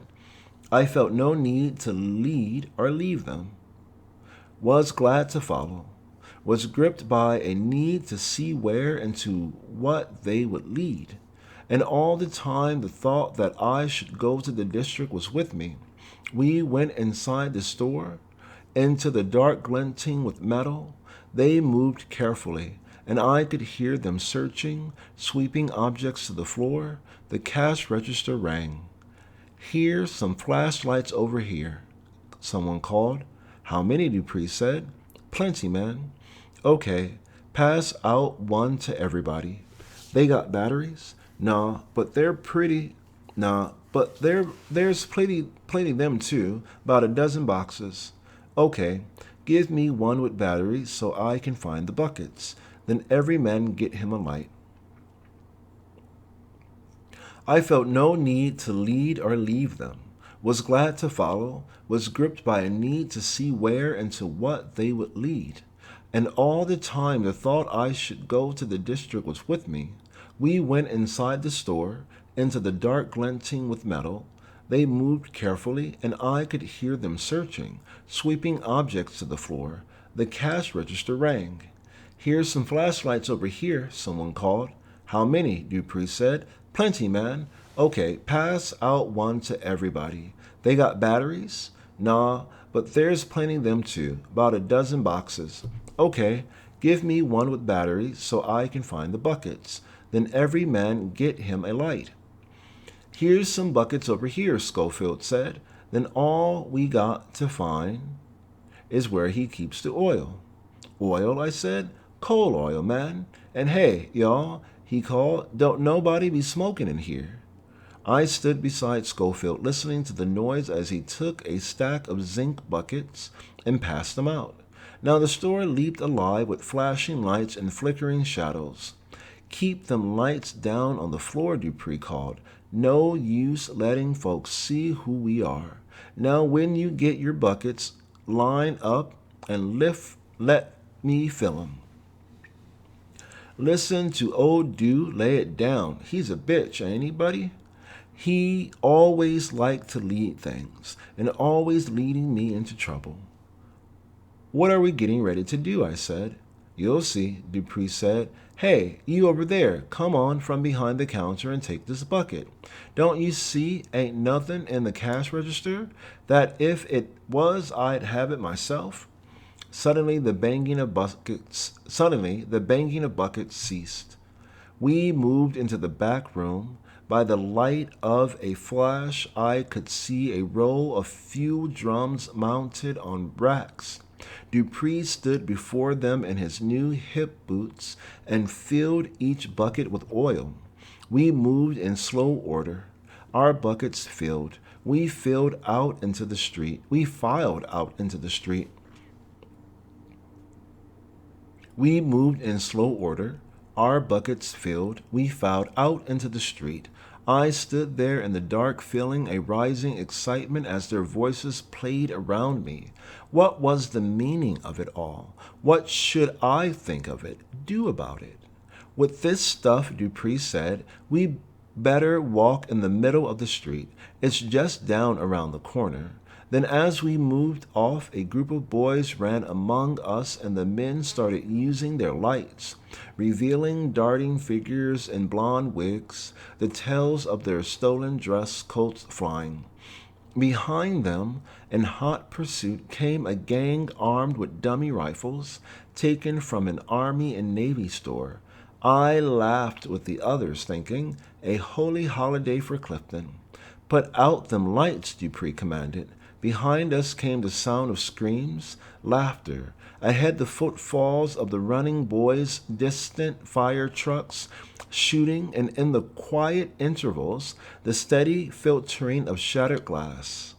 A: I felt no need to lead or leave them. Was glad to follow. Was gripped by a need to see where and to what they would lead. And all the time the thought that I should go to the district was with me. We went inside the store, into the dark glinting with metal. They moved carefully, and I could hear them searching, sweeping objects to the floor. The cash register rang. Here's some flashlights over here, someone called. How many, Dupree said. Plenty, man. Okay, pass out one to everybody. They got batteries? Nah, but there's plenty of them too, about a dozen boxes. Okay, give me one with batteries so I can find the buckets. Then every man get him a light. I felt no need to lead or leave them, was glad to follow, was gripped by a need to see where and to what they would lead. And all the time the thought I should go to the district was with me. We went inside the store, into the dark glinting with metal. They moved carefully, and I could hear them searching, sweeping objects to the floor. The cash register rang. Here's some flashlights over here, someone called. How many? Dupree said. Plenty, man. Okay, pass out one to everybody. They got batteries? Nah, but there's plenty of them too, about a dozen boxes. Okay, give me one with batteries so I can find the buckets. Then every man get him a light. Here's some buckets over here, Schofield said. Then all we got to find is where he keeps the oil. Oil, I said. Coal oil, man. And hey, y'all, he called, don't nobody be smoking in here. I stood beside Schofield, listening to the noise as he took a stack of zinc buckets and passed them out. Now the store leaped alive with flashing lights and flickering shadows. Keep them lights down on the floor, Dupree called. No use letting folks see who we are. Now when you get your buckets, line up and let me fill 'em. Listen to old dude lay it down. He's a bitch, ain't he, buddy? He always liked to lead things, and always leading me into trouble. What are we getting ready to do? I said. You'll see, Dupree said. Hey, you over there, come on from behind the counter and take this bucket. Don't you see ain't nothing in the cash register? That if it was, I'd have it myself. Suddenly the banging of buckets ceased. We moved into the back room. By the light of a flash, I could see a row of fuel drums mounted on racks. Dupree stood before them in his new hip boots and filled each bucket with oil. We moved in slow order. Our buckets filled. We filed out into the street. We moved in slow order. Our buckets filled. We filed out into the street. I stood there in the dark, feeling a rising excitement as their voices played around me. What was the meaning of it all? What should I think of it, do about it? With this stuff, Dupree said, we better walk in the middle of the street. It's just down around the corner. Then as we moved off, a group of boys ran among us and the men started using their lights, revealing darting figures in blonde wigs, the tails of their stolen dress coats flying. Behind them, in hot pursuit, came a gang armed with dummy rifles taken from an Army and Navy store. I laughed with the others, thinking, a holy holiday for Clifton. Put out them lights, Dupree commanded. Behind us came the sound of screams, laughter. Ahead the footfalls of the running boys, distant fire trucks shooting, and in the quiet intervals, the steady filtering of shattered glass.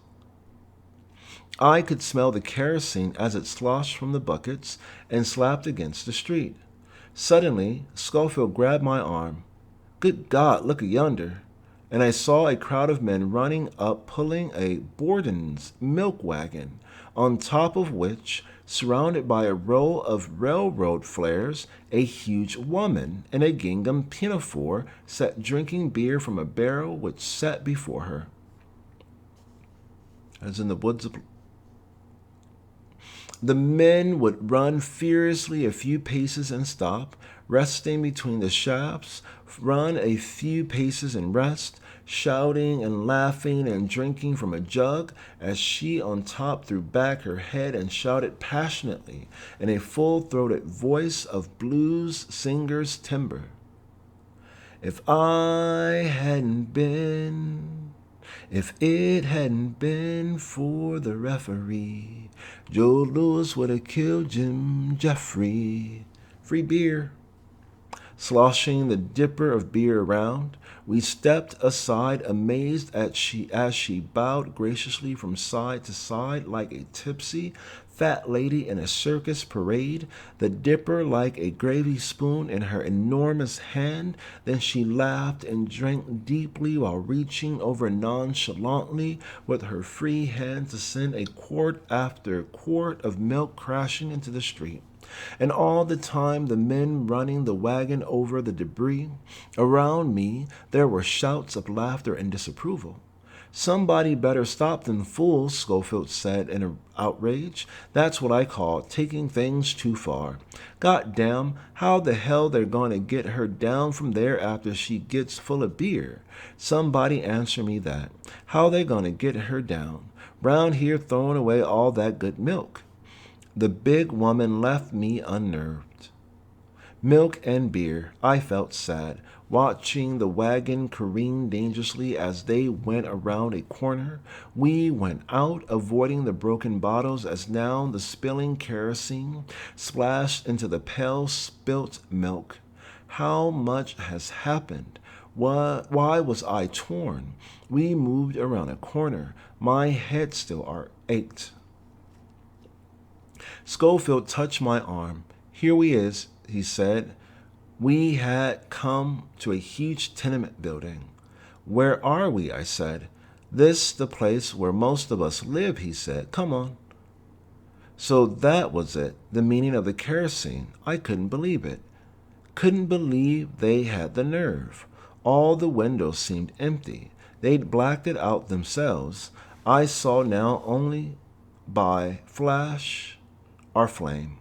A: I could smell the kerosene as it sloshed from the buckets and slapped against the street. Suddenly, Schofield grabbed my arm. Good God, look yonder. And I saw a crowd of men running up, pulling a Borden's milk wagon, on top of which, surrounded by a row of railroad flares, a huge woman in a gingham pinafore sat drinking beer from a barrel which sat before her. As in the woods of... The men would run furiously a few paces and stop, resting between the shafts, run a few paces and rest, shouting and laughing and drinking from a jug, as she on top threw back her head and shouted passionately in a full-throated voice of blues singer's timbre. If it hadn't been for the referee, Joe Louis would have killed Jim Jeffrey. Free beer. Sloshing the dipper of beer around, we stepped aside, amazed as she bowed graciously from side to side like a tipsy fat lady in a circus parade, the dipper like a gravy spoon in her enormous hand. Then she laughed and drank deeply while reaching over nonchalantly with her free hand to send a quart after quart of milk crashing into the street. And all the time the men running the wagon over the debris around me, there were shouts of laughter and disapproval. Somebody better stop them fools, Schofield said in outrage. That's what I call taking things too far. Goddamn, how the hell they're going to get her down from there after she gets full of beer? Somebody answer me that. How they going to get her down? Round here throwing away all that good milk. The big woman left me unnerved. Milk and beer, I felt sad, watching the wagon careen dangerously as they went around a corner. We went out, avoiding the broken bottles as now the spilling kerosene splashed into the pale spilt milk. How much has happened? Why was I torn? We moved around a corner. My head still ached. Schofield touched my arm. Here we is, he said. We had come to a huge tenement building. Where are we? I said. This the place where most of us live, he said. Come on. So that was it, the meaning of the kerosene. I couldn't believe it. Couldn't believe they had the nerve. All the windows seemed empty. They'd blacked it out themselves. I saw now only by flash or flame.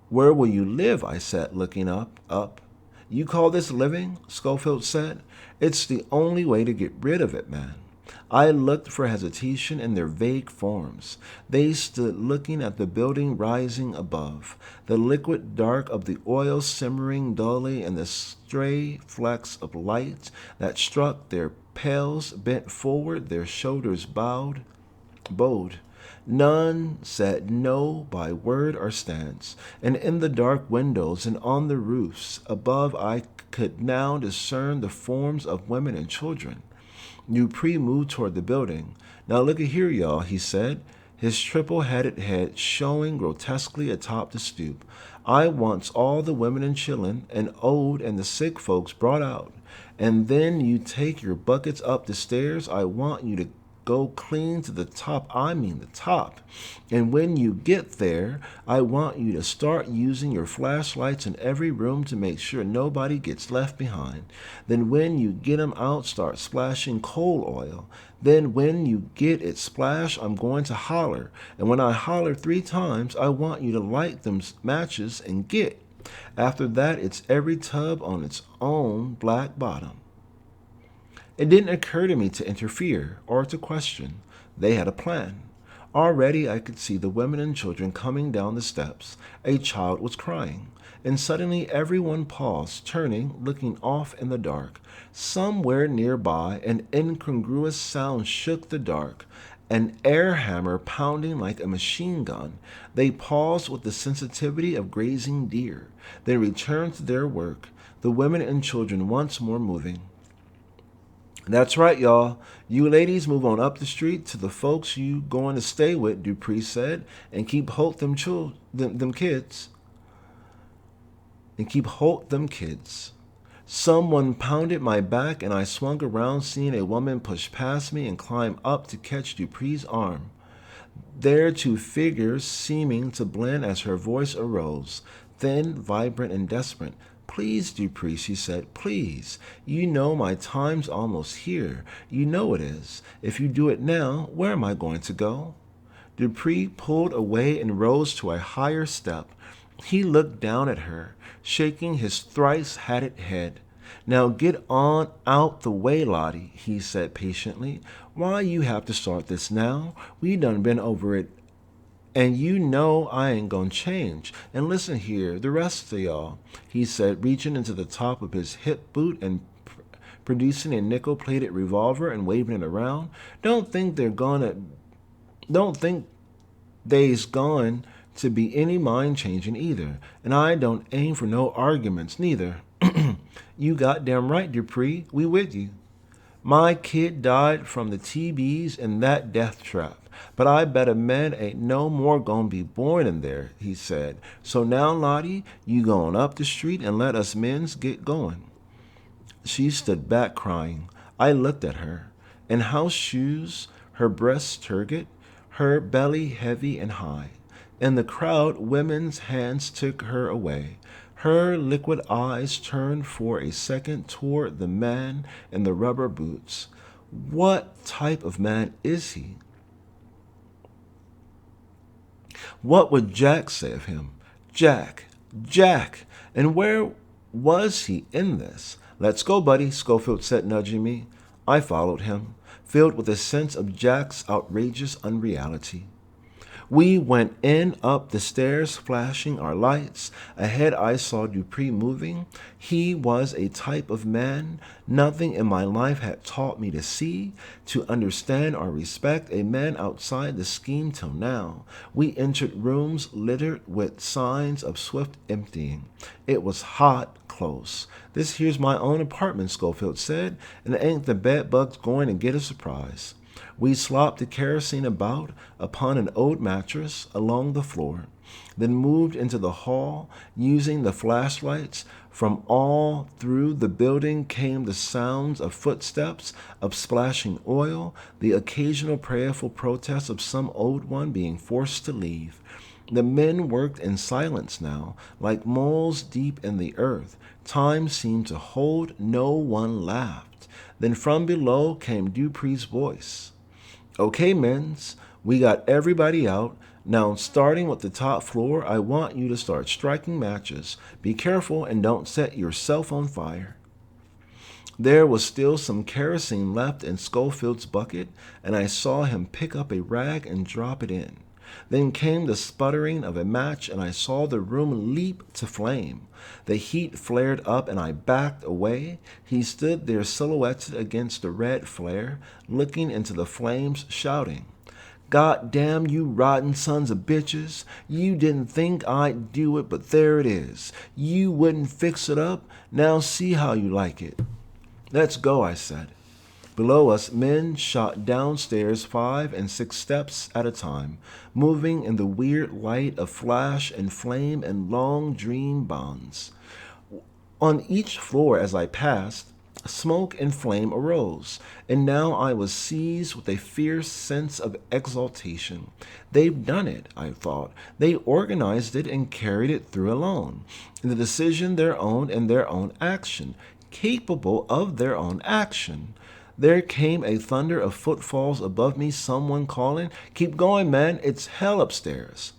A: Where will you live? I said, looking up. You call this living? Schofield said. It's the only way to get rid of it, man. I looked for hesitation in their vague forms. They stood looking at the building rising above, the liquid dark of the oil simmering dully in the stray flecks of light that struck their pails bent forward, their shoulders bowed. None said no by word or stance, and in the dark windows and on the roofs above I could now discern the forms of women and children. Dupree moved toward the building. Now look at here, y'all, he said, his triple-headed head showing grotesquely atop the stoop. I wants all the women and chillin' and old and the sick folks brought out. And then you take your buckets up the stairs. I want you to go clean to the top. I mean the top. And when you get there, I want you to start using your flashlights in every room to make sure nobody gets left behind. Then when you get 'em out, start splashing coal oil. Then when you get it splashed, I'm going to holler. And when I holler 3 times, I want you to light them matches and get. After that, it's every tub on its own black bottom. It didn't occur to me to interfere or to question. They had a plan. Already I could see the women and children coming down the steps. A child was crying. And suddenly everyone paused, turning, looking off in the dark. Somewhere nearby, an incongruous sound shook the dark. An air hammer pounding like a machine gun. They paused with the sensitivity of grazing deer. They returned to their work, the women and children once more moving. That's right, y'all. You ladies move on up the street to the folks you going to stay with, Dupree said, and keep holt them kids. And keep holt them kids. Someone pounded my back, and I swung around, seeing a woman push past me and climb up to catch Dupree's arm. Their 2 figures seeming to blend as her voice arose, thin, vibrant, and desperate. Please, Dupree, she said, please. You know my time's almost here. You know it is. If you do it now, where am I going to go? Dupree pulled away and rose to a higher step. He looked down at her, shaking his thrice-hatted head. Now get on out the way, Lottie, he said patiently. Why you have to start this now? We done been over it. And you know I ain't gonna change. And listen here, the rest of y'all, he said, reaching into the top of his hip boot and producing a nickel-plated revolver and waving it around. Don't think they's going to be any mind changing either. And I don't aim for no arguments neither. You goddamn right, Dupree. We with you. My kid died from the TBs in that death trap. But I bet a man ain't no more gonna be born in there, he said. So now, Lottie, you going up the street and let us men's get going. She stood back crying. I looked at her. In house shoes, her breasts turgid, her belly heavy and high. In the crowd, women's hands took her away. Her liquid eyes turned for a second toward the man in the rubber boots. What type of man is he? What would Jack say of him? Jack! And where was he in this? Let's go, buddy, Schofield said, nudging me. I followed him, filled with a sense of Jack's outrageous unreality. We went in up the stairs, flashing our lights. Ahead I saw Dupree moving. He was a type of man nothing in my life had taught me to see, to understand or respect, a man outside the scheme till now. We entered rooms littered with signs of swift emptying. It was hot, close. This here's my own apartment, Schofield said, and ain't the bed bugs going to get a surprise. We slopped the kerosene about upon an old mattress along the floor, then moved into the hall using the flashlights. From all through the building came the sounds of footsteps, of splashing oil, the occasional prayerful protest of some old one being forced to leave. The men worked in silence now, like moles deep in the earth. Time seemed to hold. No one laughed. Then from below came Dupree's voice. Okay, mens, we got everybody out. Now, starting with the top floor, I want you to start striking matches. Be careful and don't set yourself on fire. There was still some kerosene left in Schofield's bucket, and I saw him pick up a rag and drop it in. Then came the sputtering of a match, and I saw the room leap to flame. The heat flared up, and I backed away. He stood there silhouetted against the red flare, looking into the flames, shouting, God damn you rotten sons of bitches. You didn't think I'd do it, but there it is. You wouldn't fix it up. Now see how you like it. Let's go, I said. Below us, men shot downstairs 5 and 6 steps at a time, moving in the weird light of flash and flame and long dream bonds. On each floor as I passed, smoke and flame arose, and now I was seized with a fierce sense of exaltation. They've done it, I thought. They organized it and carried it through alone. And the decision their own and their own action, capable of their own action. There came a thunder of footfalls above me, someone calling, Keep going, man, it's hell upstairs.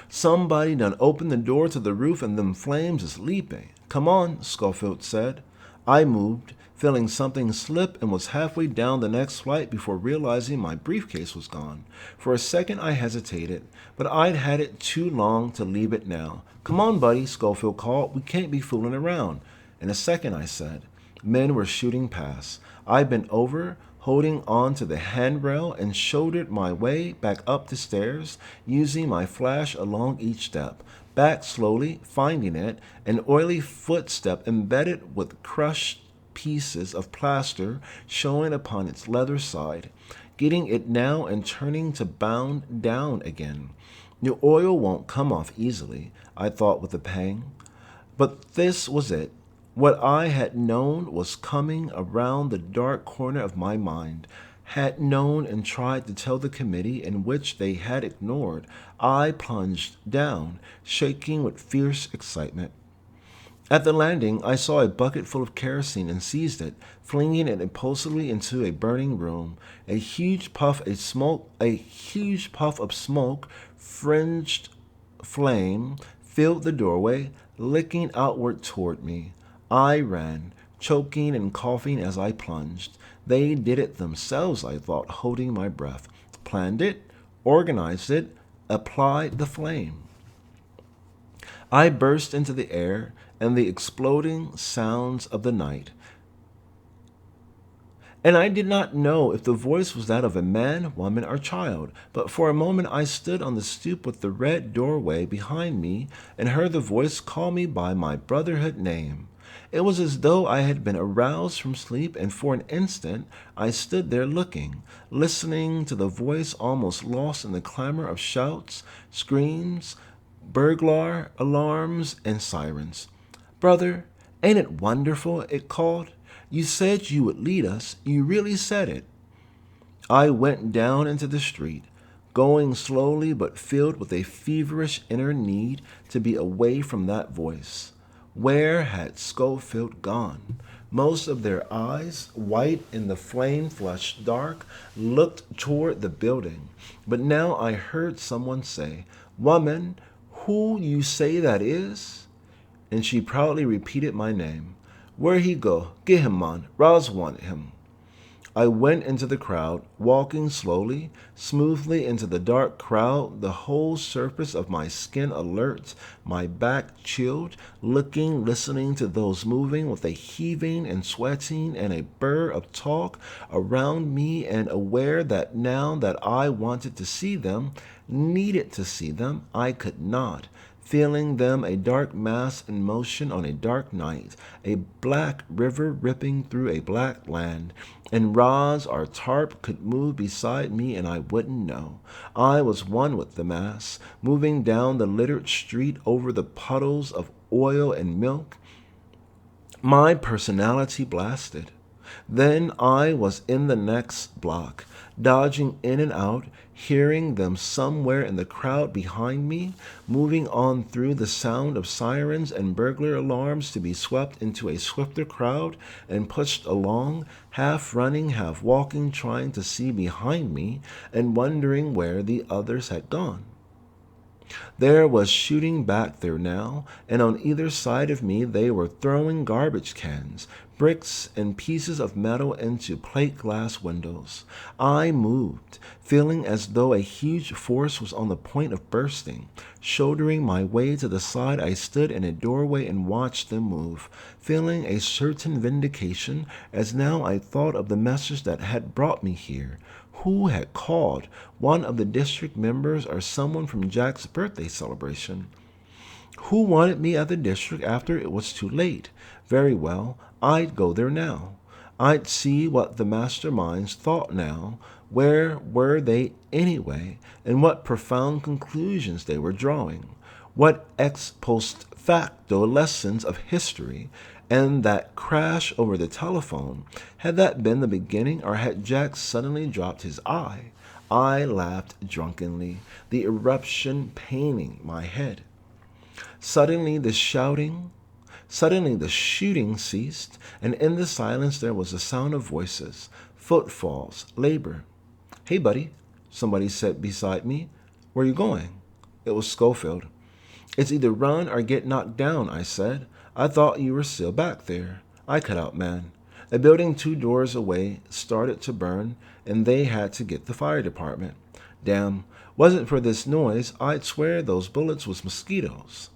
A: Somebody done opened the door to the roof and them flames is leaping. Come on, Schofield said. I moved, feeling something slip, and was halfway down the next flight before realizing my briefcase was gone. For a second I hesitated, but I'd had it too long to leave it now. Come on, buddy, Schofield called. We can't be fooling around. In a second, I said. Men were shooting past. I bent over, holding on to the handrail, and shouldered my way back up the stairs, using my flash along each step. Back slowly, finding it, an oily footstep embedded with crushed pieces of plaster showing upon its leather side, getting it now and turning to bound down again. The oil won't come off easily, I thought with a pang. But this was it. What I had known was coming around the dark corner of my mind, had known and tried to tell the committee, in which they had ignored. I plunged down, shaking with fierce excitement. At the landing, I saw a bucket full of kerosene and seized it, flinging it impulsively into a burning room. A huge puff of smoke, fringed flame, filled the doorway, licking outward toward me. I ran, choking and coughing as I plunged. They did it themselves, I thought, holding my breath. Planned it, organized it, applied the flame. I burst into the air and the exploding sounds of the night. And I did not know if the voice was that of a man, woman, or child, but for a moment I stood on the stoop with the red doorway behind me and heard the voice call me by my brotherhood name. It was as though I had been aroused from sleep, and for an instant I stood there looking, listening to the voice, almost lost in the clamor of shouts, screams, burglar alarms, and sirens. Brother, ain't it wonderful? It called. You said you would lead us. You really said it. I went down into the street, going slowly but filled with a feverish inner need to be away from that voice. Where had Schofield gone? Most of their eyes, white in the flame-flushed dark, looked toward the building. But now I heard someone say, Woman, who you say that is? And she proudly repeated my name. Where he go? Get him, man. Roz wanted him. I went into the crowd, walking slowly, smoothly into the dark crowd, the whole surface of my skin alert, my back chilled, looking, listening to those moving with a heaving and sweating and a burr of talk around me, and aware that now that I wanted to see them, needed to see them, I could not. Feeling them a dark mass in motion on a dark night, a black river ripping through a black land, and Roz or Tarp could move beside me and I wouldn't know. I was one with the mass, moving down the littered street over the puddles of oil and milk, my personality blasted. Then I was in the next block, dodging in and out, hearing them somewhere in the crowd behind me, moving on through the sound of sirens and burglar alarms to be swept into a swifter crowd and pushed along, half running, half walking, trying to see behind me and wondering where the others had gone. There was shooting back there now, and on either side of me they were throwing garbage cans, bricks, and pieces of metal into plate glass windows. I moved, feeling as though a huge force was on the point of bursting. Shouldering my way to the side, I stood in a doorway and watched them move, feeling a certain vindication as now I thought of the message that had brought me here. Who had called? One of the district members or someone from Jack's birthday celebration? Who wanted me at the district after it was too late? Very well, I'd go there now. I'd see what the masterminds thought now. Where were they anyway, and what profound conclusions they were drawing? What ex post facto lessons of history? And that crash over the telephone, had that been the beginning, or had Jack suddenly dropped his eye? I laughed drunkenly, the eruption paining my head. Suddenly the shooting ceased, and in the silence there was a sound of voices, footfalls, labor. "Hey, buddy," somebody said beside me. "Where you going?" It was Schofield. "It's either run or get knocked down," I said. "I thought you were still back there." I cut out, man. A building 2 doors away started to burn, and they had to get the fire department. Damn, wasn't for this noise, I'd swear those bullets was mosquitoes.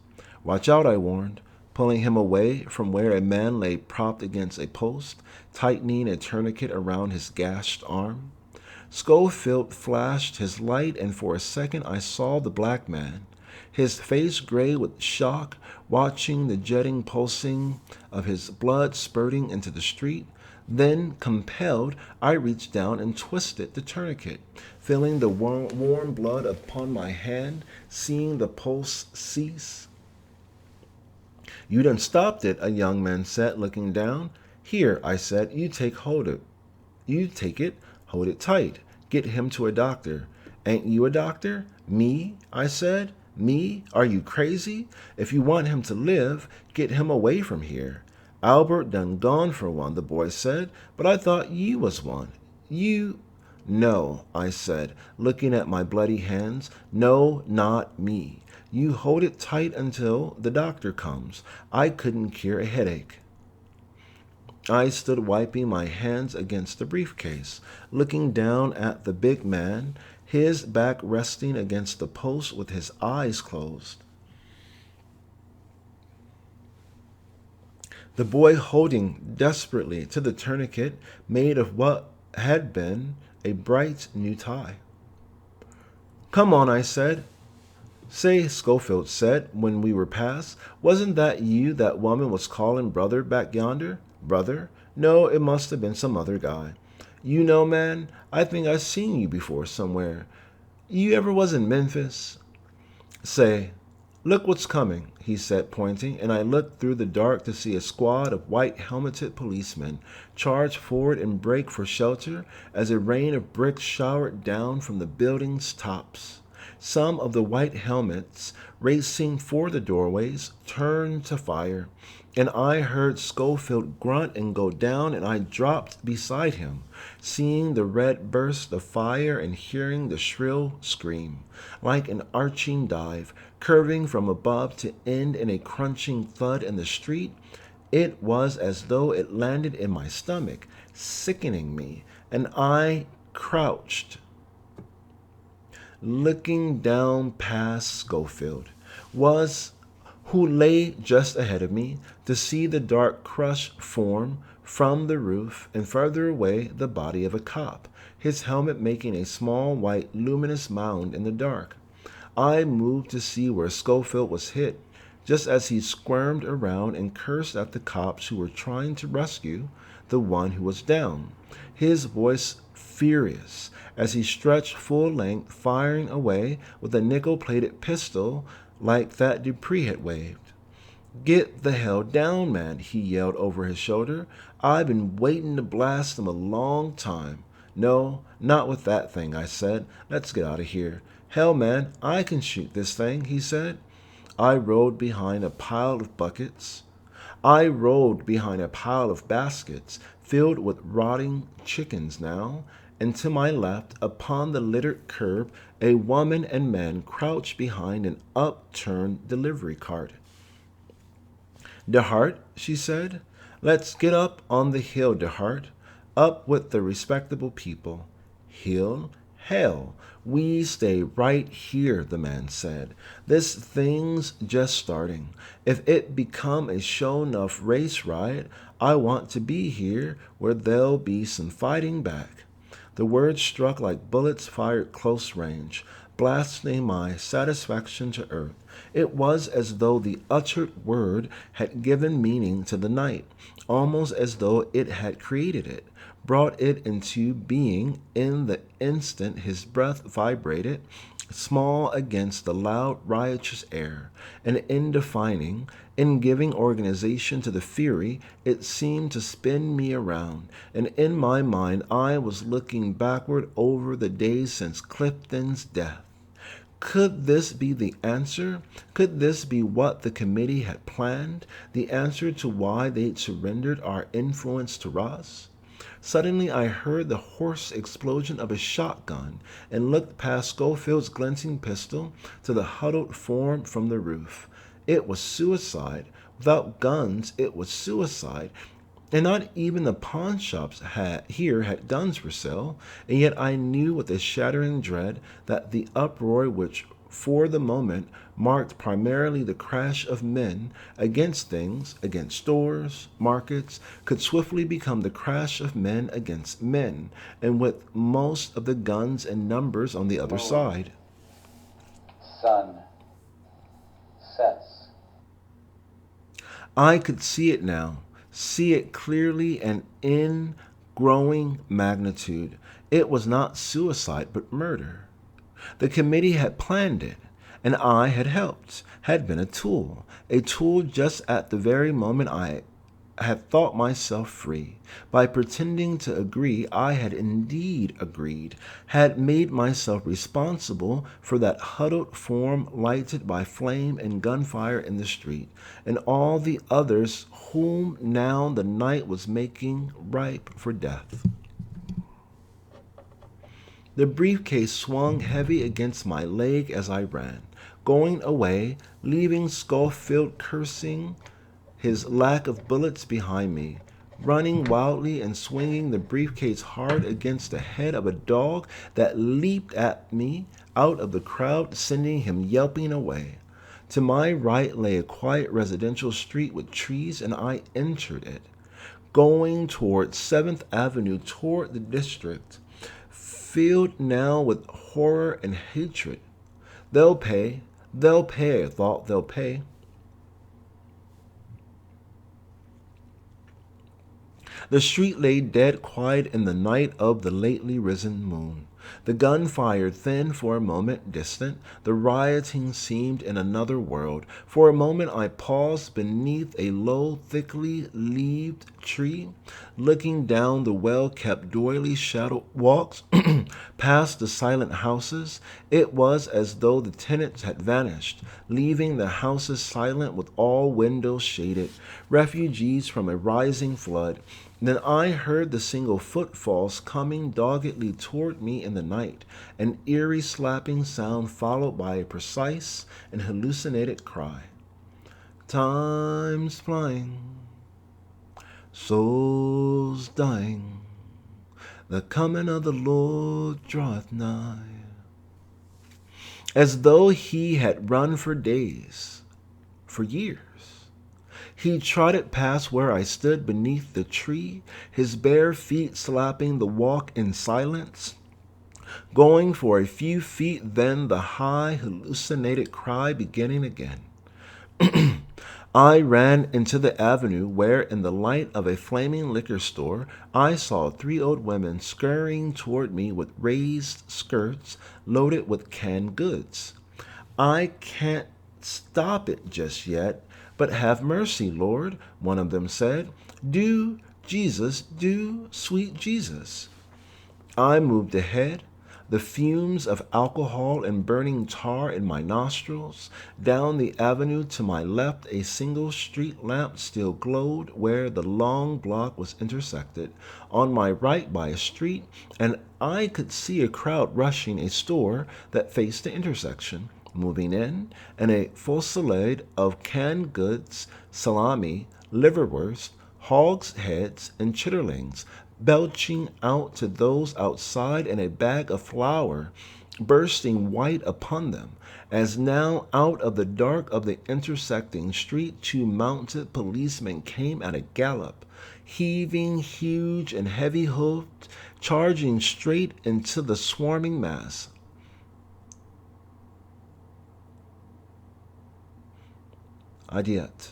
A: "Watch out," I warned, pulling him away from where a man lay propped against a post, tightening a tourniquet around his gashed arm. Schofield flashed his light, and for a second I saw the black man, his face gray with shock, watching the jetting pulsing of his blood spurting into the street. Then, compelled, I reached down and twisted the tourniquet, feeling the warm blood upon my hand, seeing the pulse cease. "You done stopped it," a young man said, looking down. "Here," I said, You take it, hold it tight. Get him to a doctor." "Ain't you a doctor?" "Me?" I said. "Me? Are you crazy? If you want him to live, get him away from here." "Albert done gone for one," the boy said, "but I thought you was one. You—" "No," I said, looking at my bloody hands. "No, not me. You hold it tight until the doctor comes. I couldn't cure a headache." I stood wiping my hands against the briefcase, looking down at the big man, his back resting against the post with his eyes closed. The boy holding desperately to the tourniquet made of what had been a bright new tie. "Come on," I said. "Say," Schofield said when we were past, "wasn't that you that woman was calling brother back yonder?" "Brother? No, it must have been some other guy." "You know, man, I think I've seen you before somewhere. You ever was in Memphis?" "Say, look what's coming," he said, pointing, and I looked through the dark to see a squad of white-helmeted policemen charge forward and break for shelter as a rain of bricks showered down from the building's tops. Some of the white helmets, racing for the doorways, turned to fire, and I heard Schofield grunt and go down, and I dropped beside him, seeing the red burst of fire and hearing the shrill scream, like an arching dive, curving from above to end in a crunching thud in the street. It was as though it landed in my stomach, sickening me, and I crouched, looking down past Schofield, who lay just ahead of me, to see the dark crush form from the roof, and further away the body of a cop, his helmet making a small white luminous mound in the dark. I moved to see where Schofield was hit, just as he squirmed around and cursed at the cops who were trying to rescue the one who was down, his voice furious as he stretched full length, firing away with a nickel-plated pistol like that Dupree had waved. "Get the hell down, man," he yelled over his shoulder. "I've been waiting to blast them a long time. No, not with that thing, I said. Let's get out of here. Hell, man, I can shoot this thing, he said. I rode behind a pile of buckets. I rode behind a pile of baskets filled with rotting chickens now, and to my left, upon the littered curb, a woman and man crouched behind an upturned delivery cart. DeHart, she said, let's get up on the hill, DeHart, up with the respectable people. Hill? Hell, we stay right here, the man said. This thing's just starting. If it become a show-enough race ride, I want to be here where there'll be some fighting back. The words struck like bullets fired close range, blasting my satisfaction to earth. It was as though the uttered word had given meaning to the night, almost as though it had created it, brought it into being in the instant his breath vibrated, small against the loud, riotous air, and in defining, in giving organization to the fury, it seemed to spin me around, and in my mind I was looking backward over the days since Clifton's death. Could this be the answer? Could this be what the committee had planned? The answer to why they'd surrendered our influence to Ross? Suddenly I heard the hoarse explosion of a shotgun and looked past Schofield's glinting pistol to the huddled form from the roof. It was suicide. Without guns, it was suicide. And not even the pawn shops had guns for sale, and yet I knew with a shattering dread that the uproar which, for the moment, marked primarily the crash of men against things, against stores, markets, could swiftly become the crash of men against men, and with most of the guns and numbers on the other side.
B: Sun sets.
A: I could see it now. See it clearly and in growing magnitude. It was not suicide, but murder. The committee had planned it, and I had helped, had been a tool just at the very moment I had thought myself free. By pretending to agree, I had indeed agreed, had made myself responsible for that huddled form lighted by flame and gunfire in the street, and all the others whom now the night was making ripe for death. The briefcase swung heavy against my leg as I ran, going away, leaving Schofield cursing his lack of bullets behind me, running wildly and swinging the briefcase hard against the head of a dog that leaped at me out of the crowd, sending him yelping away. To my right lay a quiet residential street with trees, and I entered it, going toward 7th Avenue, toward the district, filled now with horror and hatred. They'll pay, I thought, they'll pay. The street lay dead quiet in the night of the lately risen moon. The gun fired thin for a moment, distant. The rioting seemed in another world. For a moment I paused beneath a low, thickly leaved tree, looking down the well-kept doily shadowed walks, past the silent houses. It was as though the tenants had vanished, leaving the houses silent with all windows shaded, refugees from a rising flood. Then I heard the single footfalls coming doggedly toward me in the night, an eerie slapping sound followed by a precise and hallucinated cry. Time's flying, souls dying, the coming of the Lord draweth nigh. As though he had run for days, for years. He trotted past where I stood beneath the tree, his bare feet slapping the walk in silence, going for a few feet, then the high, hallucinated cry beginning again. I ran into the avenue where, in the light of a flaming liquor store, I saw 3 old women scurrying toward me with raised skirts loaded with canned goods. I can't stop it just yet, but have mercy, Lord, one of them said. Do, Jesus, do, sweet Jesus. I moved ahead, the fumes of alcohol and burning tar in my nostrils. Down the avenue to my left, a single street lamp still glowed where the long block was intersected. On my right, by a street, and I could see a crowd rushing a store that faced the intersection, moving in, and a fusillade of canned goods, salami, liverwurst, hogs' heads, and chitterlings, belching out to those outside, and a bag of flour bursting white upon them, as now out of the dark of the intersecting street 2 mounted policemen came at a gallop, heaving huge and heavy hoofed, charging straight into the swarming mass. Adiet.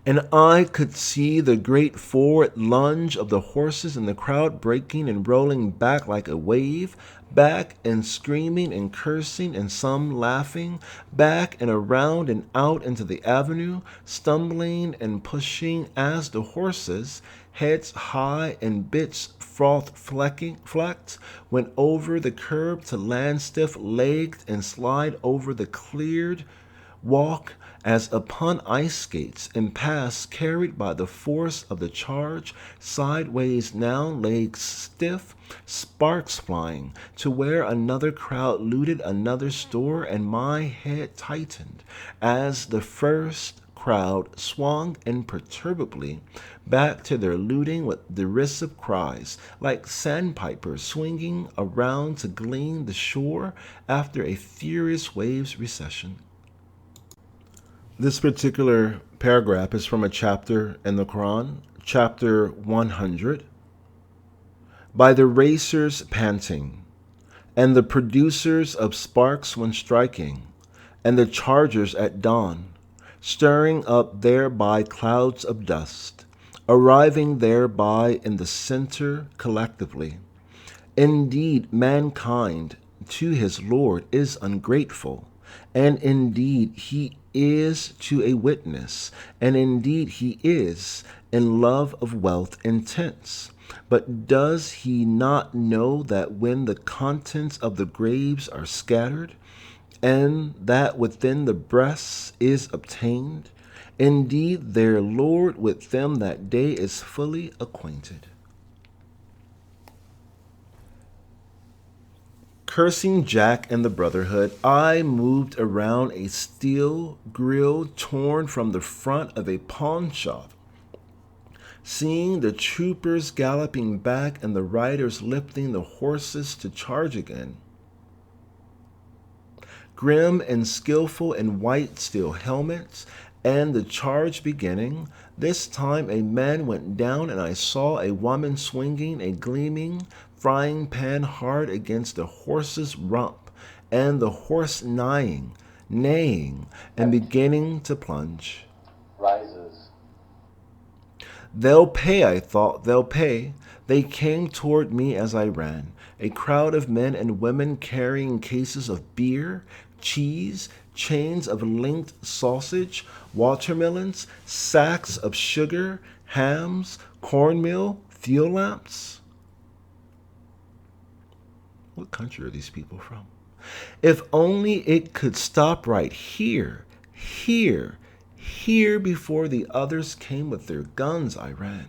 A: And I could see the great forward lunge of the horses and the crowd breaking and rolling back like a wave, back and screaming and cursing and some laughing, back and around and out into the avenue, stumbling and pushing as the horses, heads high and bits froth-flecked, went over the curb to land stiff-legged and slide over the cleared walk as upon ice skates, and pass carried by the force of the charge, sideways now, legs stiff, sparks flying, to where another crowd looted another store, and my head tightened as the first crowd swung imperturbably back to their looting with derisive cries, like sandpipers swinging around to glean the shore after a furious wave's recession. This particular paragraph is from a chapter in the Quran, chapter 100. By the racers panting, and the producers of sparks when striking, and the chargers at dawn, stirring up thereby clouds of dust, arriving thereby in the center collectively. Indeed, mankind to his Lord is ungrateful, and indeed he is to a witness, and indeed he is in love of wealth intense. But does he not know that when the contents of the graves are scattered, and that within the breasts is obtained, indeed their Lord with them that day is fully acquainted? Cursing Jack and the Brotherhood, I moved around a steel grill torn from the front of a pawn shop, seeing the troopers galloping back and the riders lifting the horses to charge again. Grim and skillful in white steel helmets, and the charge beginning. This time a man went down, and I saw a woman swinging a gleaming frying pan hard against the horse's rump, and the horse neighing, and beginning to plunge.
B: Rises.
A: They'll pay, I thought, they'll pay. They came toward me as I ran, a crowd of men and women carrying cases of beer, cheese, chains of linked sausage, watermelons, sacks of sugar, hams, cornmeal, fuel lamps. What country are these people from? If only it could stop right here before the others came with their guns, I ran.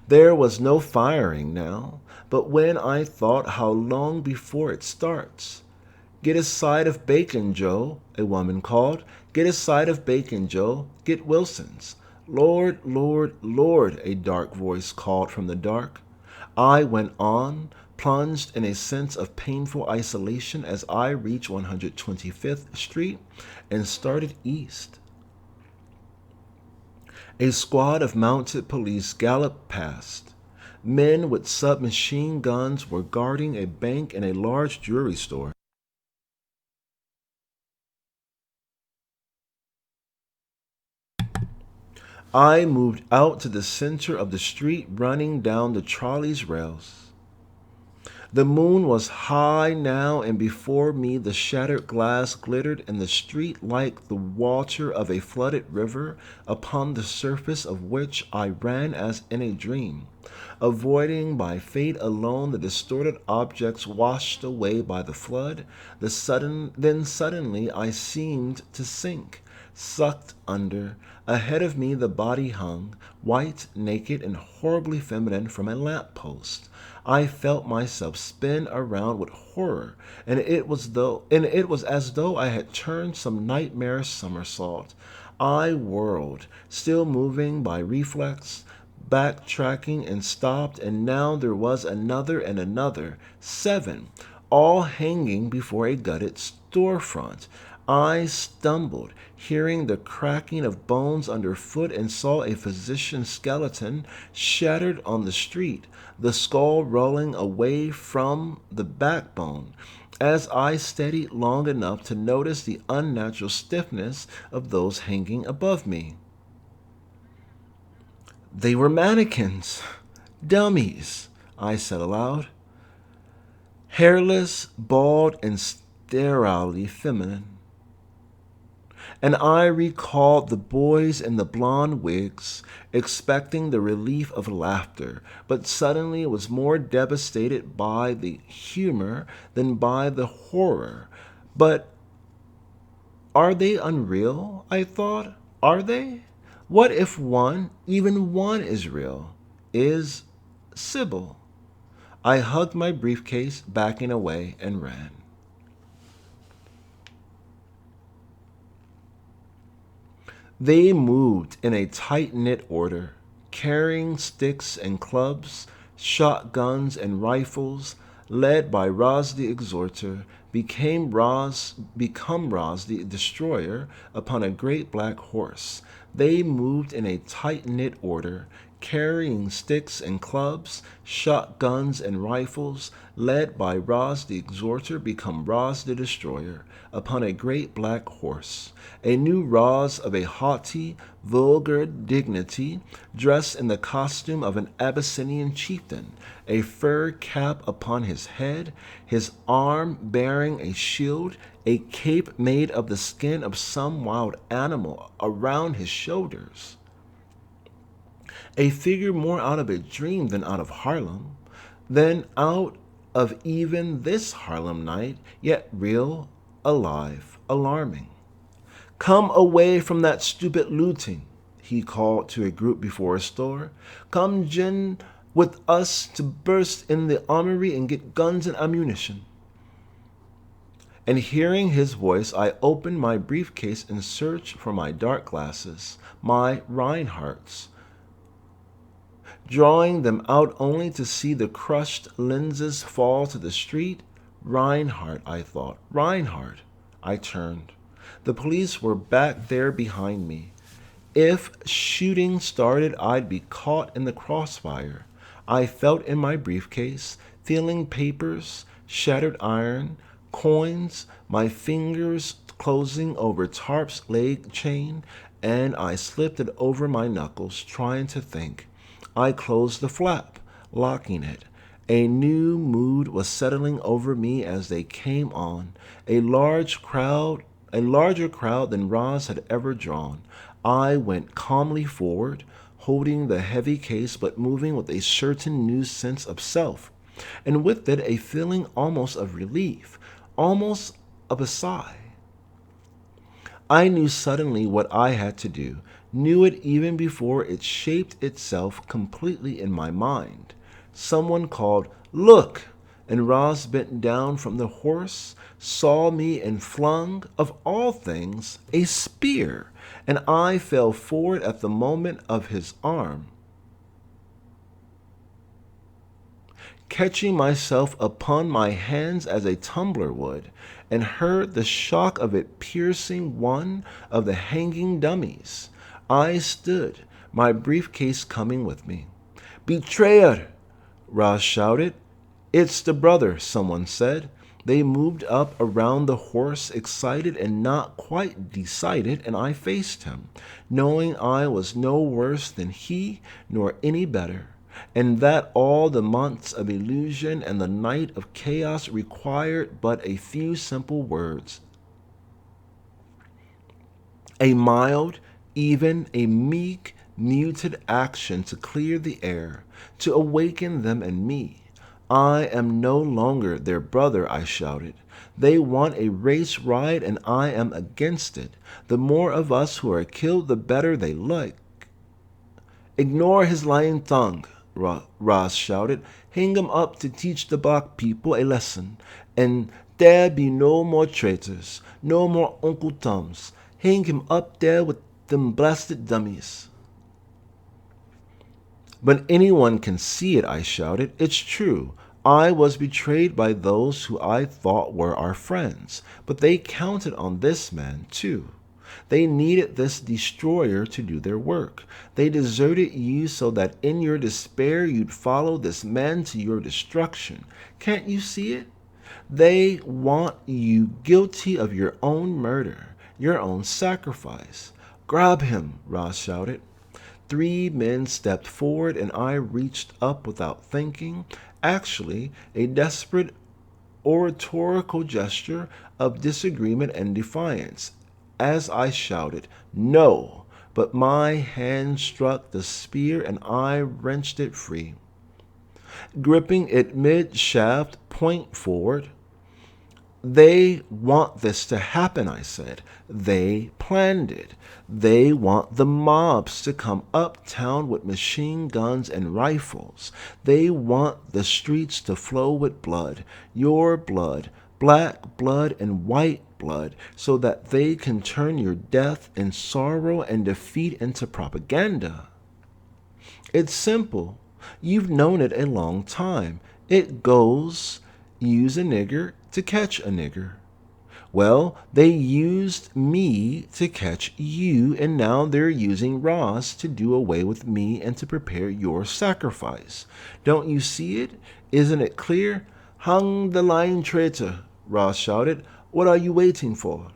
A: There was no firing now, but when I thought how long before it starts. Get a side of bacon, Joe, a woman called. Get a side of bacon, Joe. Get Wilson's. Lord, Lord, Lord, a dark voice called from the dark. I went on, plunged in a sense of painful isolation as I reached 125th Street and started east. A squad of mounted police galloped past. Men with submachine guns were guarding a bank and a large jewelry store. I moved out to the center of the street, running down the trolley's rails. The moon was high now, and before me the shattered glass glittered in the street like the water of a flooded river, upon the surface of which I ran as in a dream, avoiding by fate alone the distorted objects washed away by the flood. Then suddenly I seemed to sink, sucked under. Ahead of me the body hung, white, naked, and horribly feminine, from a lamp post. I felt myself spin around with horror, and it was as though I had turned some nightmare somersault. I whirled, still moving by reflex, backtracking, and stopped, and now there was another and another, 7, all hanging before a gutted storefront. I stumbled, hearing the cracking of bones underfoot, and saw a physician's skeleton shattered on the street, the skull rolling away from the backbone, as I steadied long enough to notice the unnatural stiffness of those hanging above me. They were mannequins, dummies, I said aloud. Hairless, bald, and sterilely feminine. And I recalled the boys in the blonde wigs, expecting the relief of laughter, but suddenly was more devastated by the humor than by the horror. But are they unreal? I thought. Are they? What if one, even one, is real? Is Sybil? I hugged my briefcase, backing away, and ran. They moved in a tight-knit order, carrying sticks and clubs, shotguns and rifles, led by Raz the Exhorter, become Raz the Destroyer upon a great black horse. They moved in a tight-knit order, carrying sticks and clubs, shotguns and rifles, led by Raz the Exhorter, become Raz the Destroyer, upon a great black horse. A new Raz of a haughty, vulgar dignity, dressed in the costume of an Abyssinian chieftain, a fur cap upon his head, his arm bearing a shield, a cape made of the skin of some wild animal around his shoulders. A figure more out of a dream than out of Harlem, than out of even this Harlem night, yet real, alive, alarming. Come away from that stupid looting, he called to a group before a store. Come gin with us to burst in the armory and get guns and ammunition. And hearing his voice, I opened my briefcase and searched for my dark glasses, my Reinhardts, drawing them out only to see the crushed lenses fall to the street. Reinhardt, I thought. Reinhardt. I turned. The police were back there behind me. If shooting started, I'd be caught in the crossfire. I felt in my briefcase, feeling papers, shattered iron, coins, my fingers closing over Tarp's leg chain, and I slipped it over my knuckles, trying to think. I closed the flap, locking it. A new mood was settling over me as they came on, a larger crowd than Roz had ever drawn. I went calmly forward, holding the heavy case but moving with a certain new sense of self, and with it a feeling almost of relief, almost of a sigh. I knew suddenly what I had to do, knew it even before it shaped itself completely in my mind. Someone called, "Look!" and Roz bent down from the horse, saw me, and flung, of all things, a spear, and I fell forward at the moment of his arm, catching myself upon my hands as a tumbler would, and heard the shock of it piercing one of the hanging dummies. I stood, my briefcase coming with me. "Betrayer!" Roz shouted. "It's the brother," someone said. They moved up around the horse, excited and not quite decided, and I faced him, knowing I was no worse than he, nor any better. and that all the months of illusion and the night of chaos required but a few simple words. A mild, even a meek, muted action to clear the air, to awaken them and me. I am no longer their brother, I shouted. They want a race ride and I am against it. The more of us who are killed, the better they like. Ignore his lying tongue, Ross shouted. Hang him up to teach the black people a lesson. And there be no more traitors, no more Uncle Toms. Hang him up there with them blasted dummies. But anyone can see it, I shouted. It's true. I was betrayed by those who I thought were our friends, but they counted on this man, too. They needed this destroyer to do their work. They deserted you so that in your despair you'd follow this man to your destruction. Can't you see it? They want you guilty of your own murder, your own sacrifice. Grab him, Ross shouted. 3 men stepped forward and I reached up without thinking, actually a desperate oratorical gesture of disagreement and defiance, as I shouted, "No!" But my hand struck the spear and I wrenched it free. Gripping it mid-shaft, point forward. They want this to happen, I said. They planned it. They want the mobs to come uptown with machine guns and rifles. They want the streets to flow with blood, your blood, black blood and white blood, so that they can turn your death and sorrow and defeat into propaganda. It's simple. You've known it a long time. It goes, use a nigger to catch a nigger. Well, they used me to catch you, and now they're using Ross to do away with me and to prepare your sacrifice. Don't you see it? Isn't it clear? Hang the lying traitor, Ross shouted. What are you waiting for?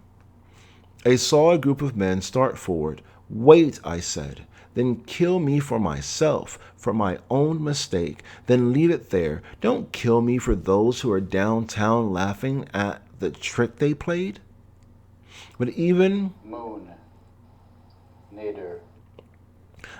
A: I saw a group of men start forward. Wait, I said. Then kill me for myself, for my own mistake. Then leave it there. Don't kill me for those who are downtown laughing at the trick they played. But even
B: Moon. Nader.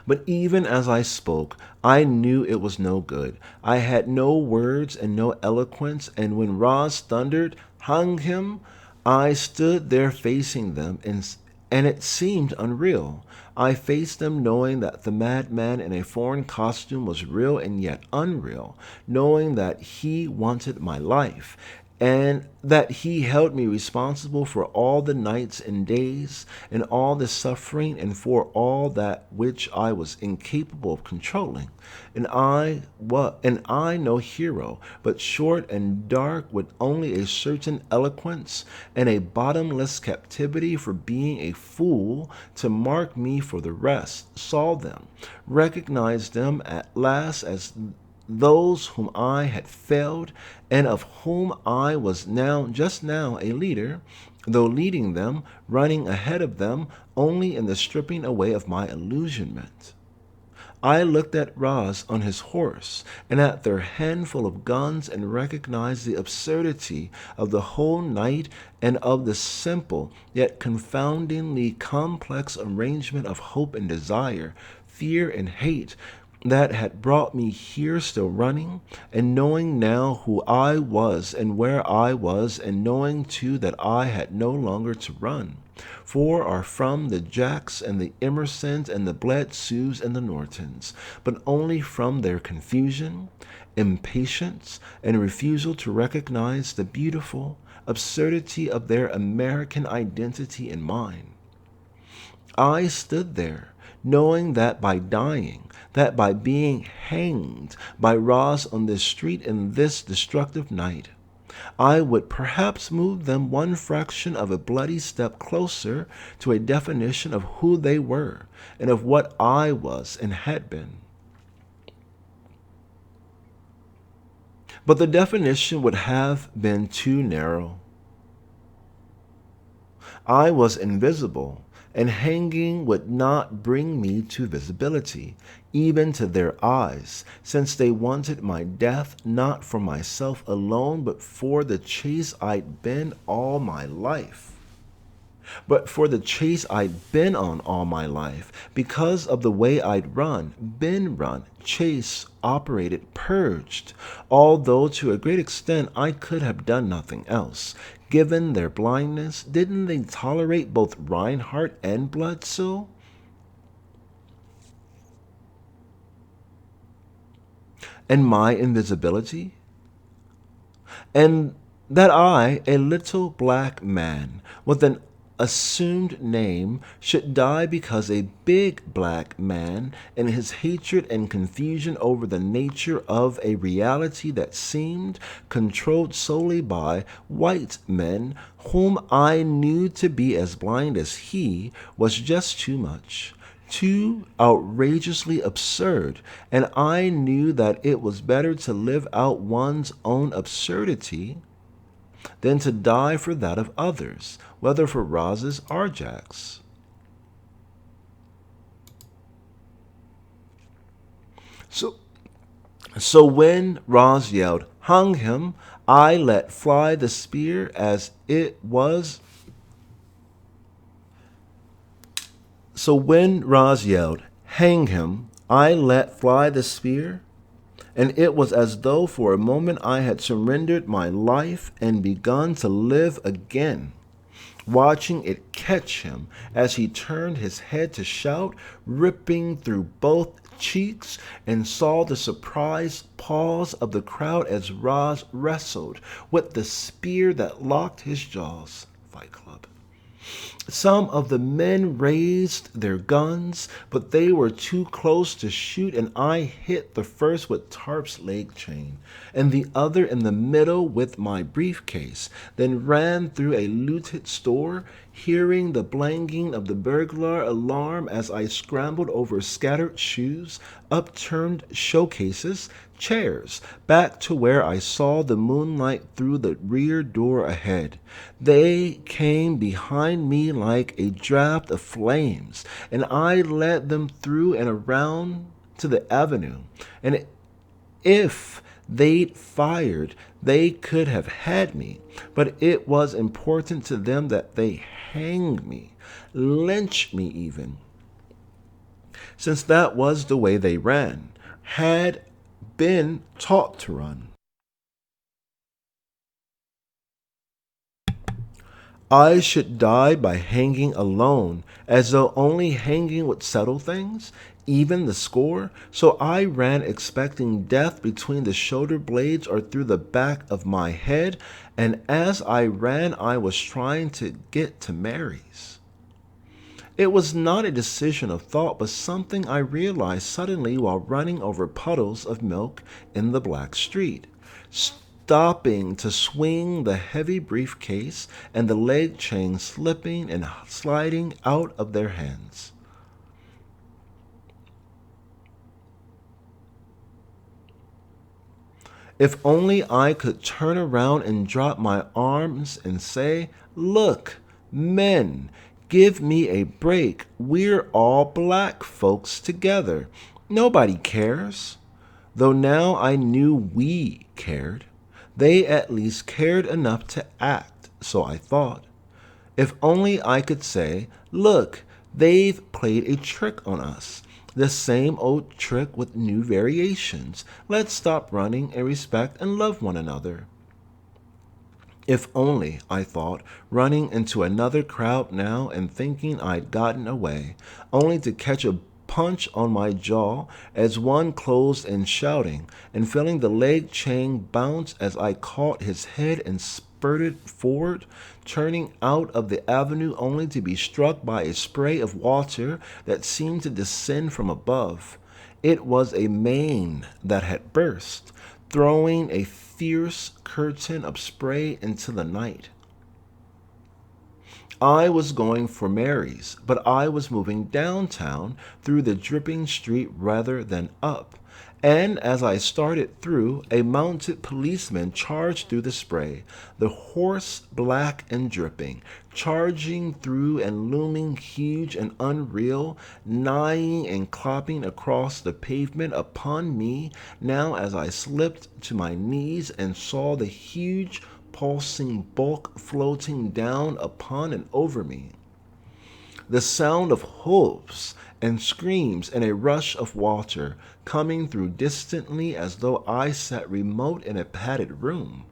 A: But even as I spoke, I knew it was no good. I had no words and no eloquence, and when Ross thundered, hung him, I stood there facing them, and it seemed unreal. I faced them knowing that the madman in a foreign costume was real and yet unreal, knowing that he wanted my life, and that he held me responsible for all the nights and days and all the suffering and for all that which I was incapable of controlling. And I no hero, but short and dark with only a certain eloquence and a bottomless captivity for being a fool to mark me for the rest, saw them, recognized them at last as those whom I had failed, and of whom I was just now a leader, though leading them, running ahead of them, only in the stripping away of my illusionment. I looked at Ross on his horse and at their handful of guns and recognized the absurdity of the whole night and of the simple yet confoundingly complex arrangement of hope and desire, fear and hate, that had brought me here still running, and knowing now who I was and where I was, and knowing too that I had no longer to run. For are from the Jacks and the Emersons and the Bledsoes and the Nortons, but only from their confusion, impatience, and refusal to recognize the beautiful absurdity of their American identity and mine. I stood there, knowing that by dying, that by being hanged by Ross on this street in this destructive night, I would perhaps move them one fraction of a bloody step closer to a definition of who they were and of what I was and had been. But the definition would have been too narrow. I was invisible, and hanging would not bring me to visibility, even to their eyes, since they wanted my death not for myself alone, but for the chase I'd been all my life. But for the chase I'd been on all my life, because of the way I'd been run, chased, operated, purged, although to a great extent I could have done nothing else. Given their blindness, didn't they tolerate both Reinhardt and Bledsoe? And my invisibility? And that I, a little black man with an assumed name, should die because a big black man, in his hatred and confusion over the nature of a reality that seemed controlled solely by white men, whom I knew to be as blind as he, was just too much. Too outrageously absurd, and I knew that it was better to live out one's own absurdity than to die for that of others, whether for Roz's or Jack's. So when Roz yelled, "Hung him," I let fly the spear as it was. So when Roz yelled, "Hang him," I let fly the spear, and it was as though for a moment I had surrendered my life and begun to live again, watching it catch him as he turned his head to shout, ripping through both cheeks, and saw the surprised pause of the crowd as Roz wrestled with the spear that locked his jaws. Fight Club. Some of the men raised their guns, but they were too close to shoot, and I hit the first with Tarp's leg chain, and the other in the middle with my briefcase, then ran through a looted store, hearing the blanging of the burglar alarm as I scrambled over scattered shoes, upturned showcases, chairs, back to where I saw the moonlight through the rear door ahead. They came behind me like a draft of flames, and I led them through and around to the avenue. And if they'd fired, they could have had me, but it was important to them that they hang me, lynch me even, since that was the way they ran, had been taught to run. I should die by hanging alone, as though only hanging would settle things, even the score. So I ran expecting death between the shoulder blades or through the back of my head, and as I ran I was trying to get to Mary's. It was not a decision of thought, but something I realized suddenly while running over puddles of milk in the black street, stopping to swing the heavy briefcase and the leg chain slipping and sliding out of their hands. If only I could turn around and drop my arms and say, "Look, men, give me a break. We're all black folks together. Nobody cares." Though now I knew we cared. They at least cared enough to act, so I thought. If only I could say, "Look, they've played a trick on us. The same old trick with new variations. Let's stop running and respect and love one another." If only, I thought, running into another crowd now and thinking I'd gotten away, only to catch a punch on my jaw as one closed in shouting, and feeling the leg chain bounce as I caught his head and spurted forward, turning out of the avenue only to be struck by a spray of water that seemed to descend from above. It was a mane that had burst, throwing a fierce curtain of spray into the night. I was going for Mary's, but I was moving downtown through the dripping street rather than up. And as I started through, a mounted policeman charged through the spray, the horse black and dripping, charging through and looming huge and unreal, nigh and clopping across the pavement upon me now as I slipped to my knees and saw the huge pulsing bulk floating down upon and over me. The sound of hoofs and screams and a rush of water coming through distantly as though I sat remote in a padded room.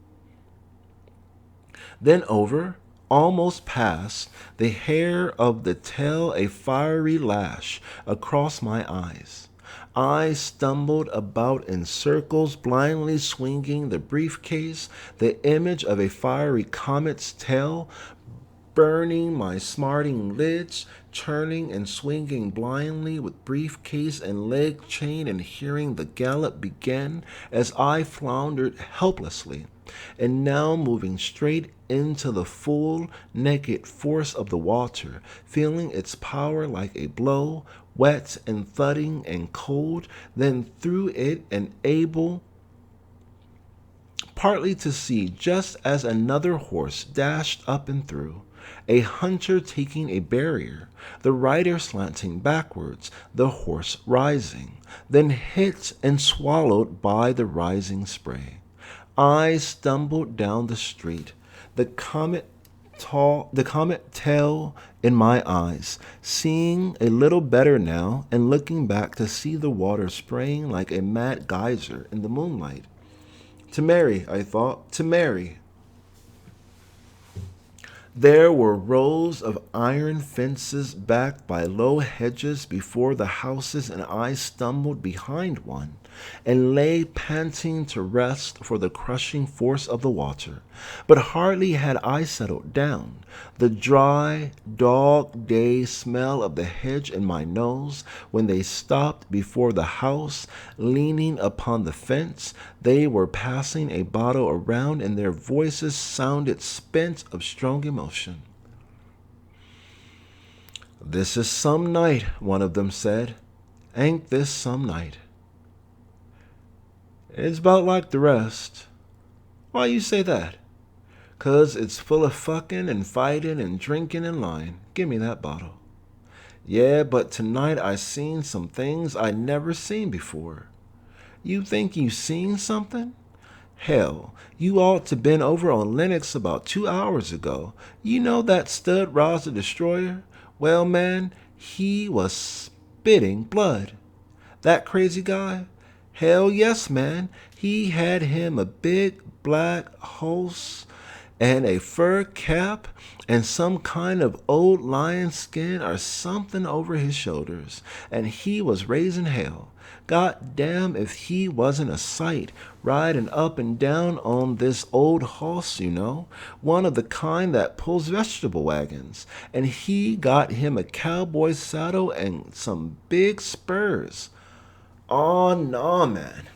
A: Then over, almost past, the hair of the tail a fiery lash across my eyes. I stumbled about in circles, blindly swinging the briefcase, the image of a fiery comet's tail, burning my smarting lids, turning and swinging blindly with briefcase and leg chain and hearing the gallop begin as I floundered helplessly, and now moving straight into the full, naked force of the water, feeling its power like a blow, wet and thudding and cold, then through it and able partly to see just as another horse dashed up and through, a hunter taking a barrier, the rider slanting backwards, the horse rising, then hit and swallowed by the rising spray. I stumbled down the street, the comet tail in my eyes, seeing a little better now and looking back to see the water spraying like a mad geyser in the moonlight. To Mary, I thought, to Mary. There were rows of iron fences backed by low hedges before the houses, and I stumbled behind one and lay panting to rest for the crushing force of the water. But hardly had I settled down, the dry, dog-day smell of the hedge in my nose, when they stopped before the house, leaning upon the fence. They were passing a bottle around, and their voices sounded spent of strong emotion. "This is some night," one of them said. "Ain't this some night?" "It's about like the rest." "Why you say that?" "'Cause it's full of fucking and fighting and drinking and lying. Give me that bottle." "Yeah, but tonight I seen some things I never seen before." "You think you seen something?" "Hell, you ought to been over on Lennox about 2 hours ago. You know that stud Roz the Destroyer? Well, man, he was spitting blood." "That crazy guy?" "Hell yes, man. He had him a big black horse and a fur cap and some kind of old lion skin or something over his shoulders, and he was raising hell. God damn if he wasn't a sight, riding up and down on this old horse, you know, one of the kind that pulls vegetable wagons, and he got him a cowboy saddle and some big spurs. Oh, no, man.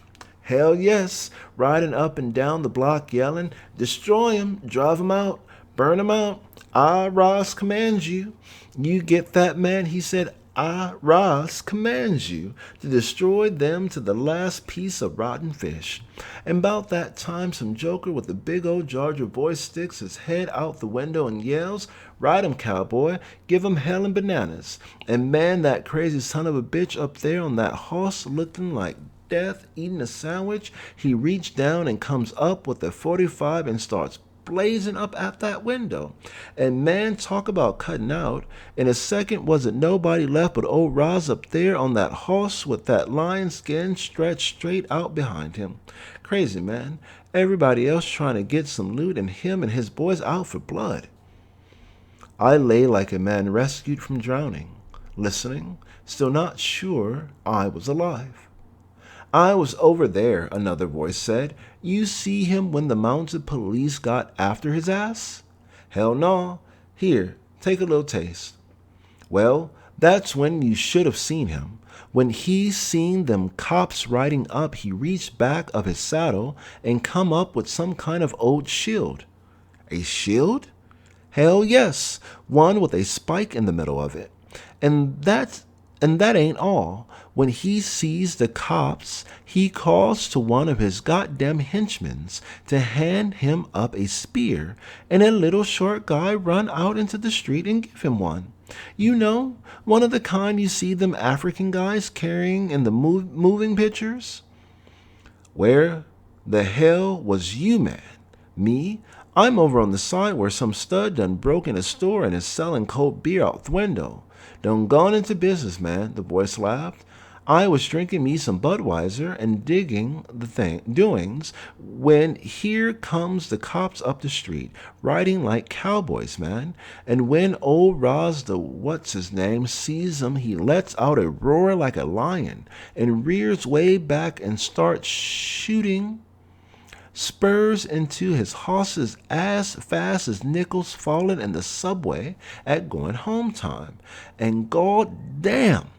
A: Hell yes, riding up and down the block yelling, 'Destroy him, drive him out, burn him out. I, Roz, commands you.' You get that, man?" He said, "I, Roz, commands you to destroy them to the last piece of rotten fish." And about that time, some joker with a big old Georgia voice sticks his head out the window and yells, "Ride 'em, cowboy, give 'em hell and bananas." And man, that crazy son of a bitch up there on that horse looking like death eating a sandwich, he reached down and comes up with a 45 and starts blazing up at that window. And man, talk about cutting out. In a second wasn't nobody left but old Roz up there on that horse with that lion skin stretched straight out behind him. Crazy, man. Everybody else trying to get some loot and him and his boys out for blood. I lay like a man rescued from drowning, listening, still not sure I was alive. "I was over there," another voice said. "You see him when the mounted police got after his ass?" "Hell no. Here, take a little taste." "Well, that's when you should have seen him. When he seen them cops riding up, he reached back of his saddle and come up with some kind of old shield." "A shield?" "Hell yes, one with a spike in the middle of it. And that's And that ain't all. When he sees the cops, he calls to one of his goddamn henchmen to hand him up a spear, and a little short guy run out into the street and give him one. You know, one of the kind you see them African guys carrying in the moving pictures. Where the hell was you, man? Me? I'm over on the side where some stud done broke in a store and is selling cold beer out the window. Done gone into business, man, the voice laughed. I was drinking me some Budweiser and digging the doings when here comes the cops up the street, riding like cowboys, man. And when old Roz the what's-his-name sees 'em, he lets out a roar like a lion and rears way back and starts shooting spurs into his horse's ass fast as nickels falling in the subway at going home time. And god damn,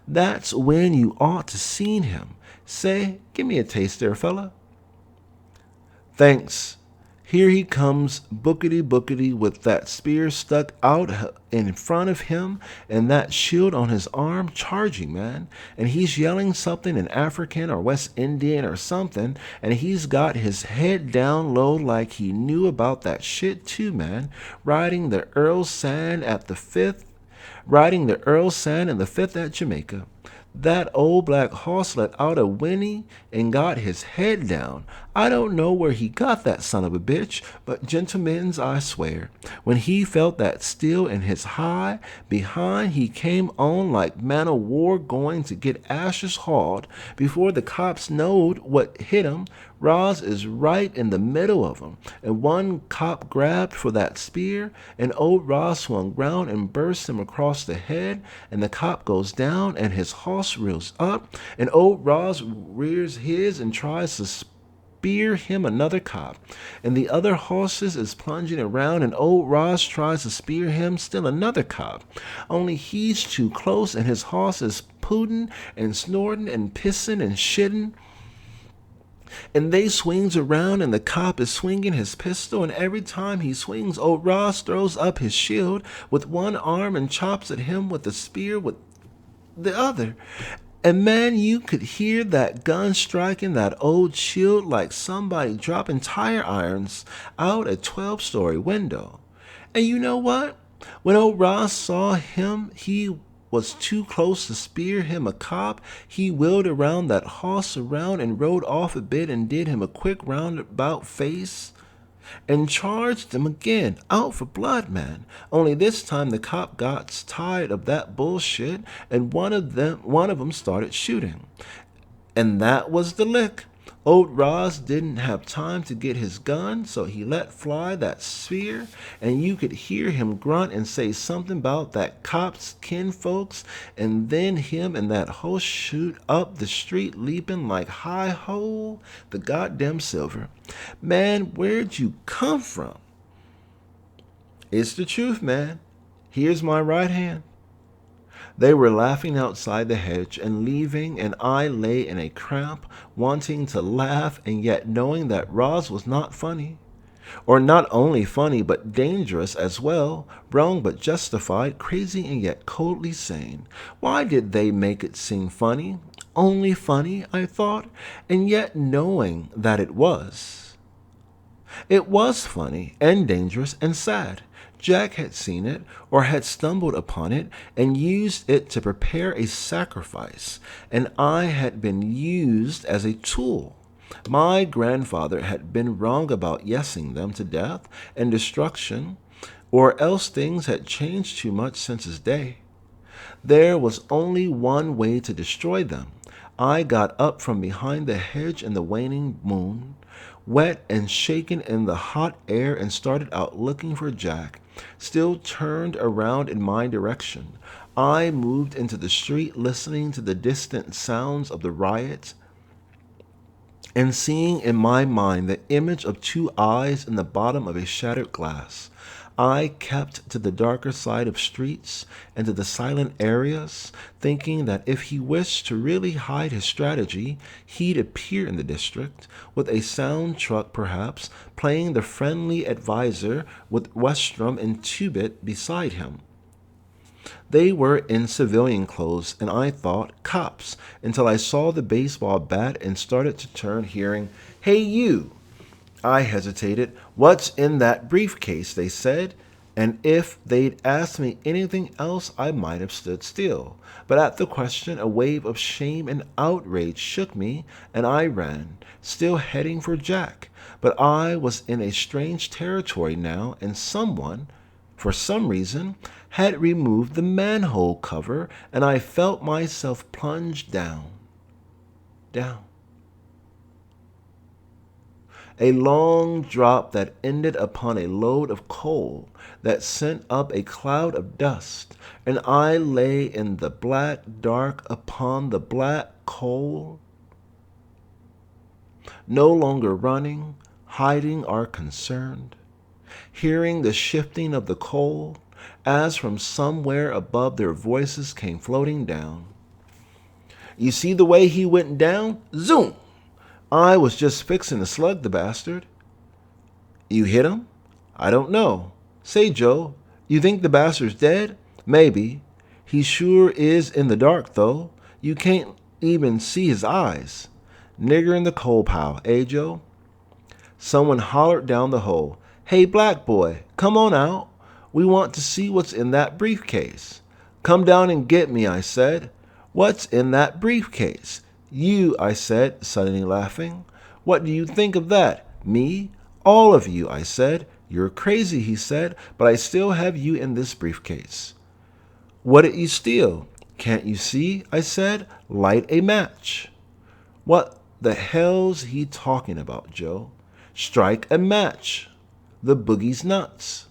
A: that's when you ought to seen him. Say, give me a taste there, fella. Thanks. Here he comes, bookety with that spear stuck out in front of him and that shield on his arm, charging, man. And he's yelling something in African or West Indian or something, and he's got his head down low like he knew about that shit too, man. Riding the Earl Sand in the fifth at Jamaica. That old black horse let out a whinny and got his head down. I don't know where he got that son of a bitch, but gentlemen's I swear, when he felt that steel in his high behind, he came on like man o' war going to get ashes hauled before the cops knowed what hit him. Roz is right in the middle of 'em, and one cop grabbed for that spear, and old Roz swung round and burst him across the head, and the cop goes down, and his horse reels up, and old Roz rears his and tries to spear him another cop, and the other horses is plunging around, and old Roz tries to spear him still another cop, only he's too close, and his horse is pootin' and snorting and pissing and shitting. And they swings around, and the cop is swinging his pistol, and every time he swings, old Roz throws up his shield with one arm and chops at him with the spear with the other. And man, you could hear that gun striking that old shield like somebody dropping tire irons out a 12-story window. And you know what? When old Roz saw him, he was too close to spear him a cop. He wheeled around that horse around and rode off a bit and did him a quick roundabout face and charged him again, out for blood, man. Only this time the cop got tired of that bullshit, and one of them started shooting. And that was the lick. Old Roz didn't have time to get his gun, so he let fly that spear, and you could hear him grunt and say something about that cop's kinfolks, and then him and that horse shoot up the street leaping like hi-ho, the goddamn silver. Man, where'd you come from? It's the truth, man. Here's my right hand. They were laughing outside the hedge and leaving, and I lay in a cramp, wanting to laugh and yet knowing that Roz was not funny. Or not only funny, but dangerous as well, wrong but justified, crazy and yet coldly sane. Why did they make it seem funny? Only funny, I thought, and yet knowing that it was. It was funny and dangerous and sad. Jack had seen it, or had stumbled upon it, and used it to prepare a sacrifice, and I had been used as a tool. My grandfather had been wrong about yesing them to death and destruction, or else things had changed too much since his day. There was only one way to destroy them. I got up from behind the hedge in the waning moon, wet and shaken in the hot air, and started out looking for Jack, still turned around in my direction. I moved into the street, listening to the distant sounds of the riot, and seeing in my mind the image of two eyes in the bottom of a shattered glass. I kept to the darker side of streets and to the silent areas, thinking that if he wished to really hide his strategy, he'd appear in the district, with a sound truck perhaps, playing the friendly advisor with Westrom and Tubit beside him. They were in civilian clothes, and I thought cops, until I saw the baseball bat and started to turn, hearing, "Hey, you!" I hesitated. "What's in that briefcase?" they said, and if they'd asked me anything else, I might have stood still. But at the question, a wave of shame and outrage shook me, and I ran, still heading for Jack. But I was in a strange territory now, and someone, for some reason, had removed the manhole cover, and I felt myself plunge down, down. A long drop that ended upon a load of coal that sent up a cloud of dust, and I lay in the black dark upon the black coal, no longer running, hiding, or concerned, hearing the shifting of the coal, as from somewhere above their voices came floating down. "You see the way he went down? Zoom! I was just fixing to slug the bastard." "You hit him?" "I don't know. Say, Joe, you think the bastard's dead?" "Maybe. He sure is in the dark, though. You can't even see his eyes. Nigger in the coal pile, eh, Joe?" Someone hollered down the hole, "Hey, black boy, come on out. We want to see what's in that briefcase." "Come down and get me," I said. "What's in that briefcase?" "You," I said, suddenly laughing. "What do you think of that?" "Me? All of you," I said. "You're crazy," he said, "but I still have you in this briefcase." "What did you steal?" "Can't you see?" I said. "Light a match." "What the hell's he talking about, Joe?" "Strike a match. The boogie's nuts."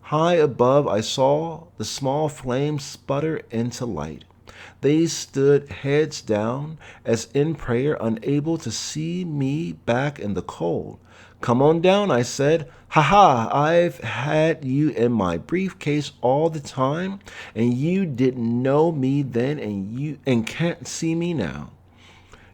A: High above, I saw the small flames sputter into light. They stood heads down, as in prayer, unable to see me back in the cold. "Come on down," I said. "Ha ha, I've had you in my briefcase all the time, and you didn't know me then, and can't see me now."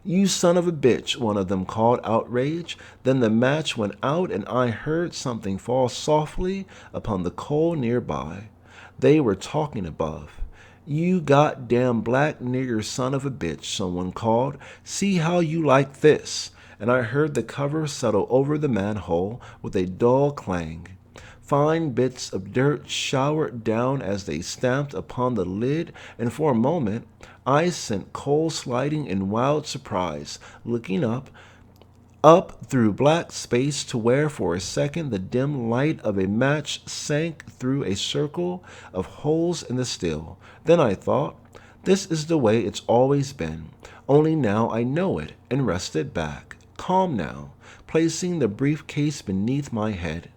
A: "You son of a bitch," one of them called, outraged. Then the match went out, and I heard something fall softly upon the coal nearby. They were talking above. "You goddamn black nigger son of a bitch," someone called. "See how you like this." And I heard the cover settle over the manhole with a dull clang. Fine bits of dirt showered down as they stamped upon the lid, and for a moment I sent coal sliding in wild surprise, looking up through black space to where for a second the dim light of a match sank through a circle of holes in the still. Then I thought, this is the way it's always been, only now I know it, and rested back, calm now, placing the briefcase beneath my head.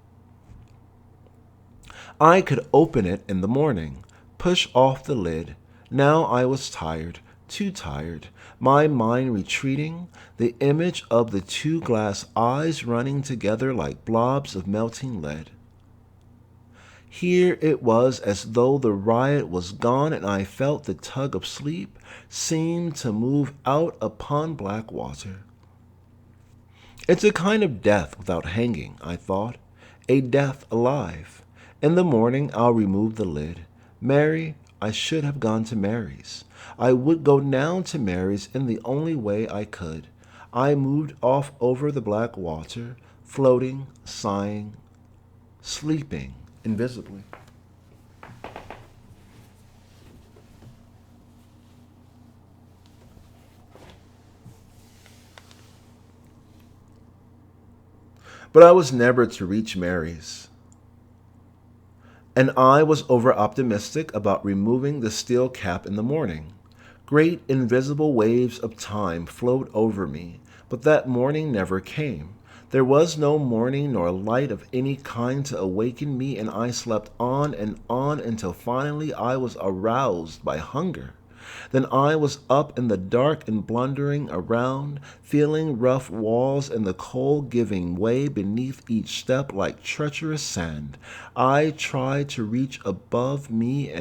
A: I could open it in the morning, push off the lid. Now I was tired, too tired, my mind retreating, the image of the two glass eyes running together like blobs of melting lead. Here it was as though the riot was gone, and I felt the tug of sleep seem to move out upon black water. It's a kind of death without hanging, I thought, a death alive. In the morning I'll remove the lid. Mary, I should have gone to Mary's. I would go now to Mary's in the only way I could. I moved off over the black water, floating, sighing, sleeping invisibly. But I was never to reach Mary's. And I was over-optimistic about removing the steel cap in the morning. Great invisible waves of time flowed over me, but that morning never came. There was no morning nor light of any kind to awaken me, and I slept on until finally I was aroused by hunger. Then I was up in the dark and blundering around, feeling rough walls and the cold giving way beneath each step like treacherous sand. I tried to reach above me,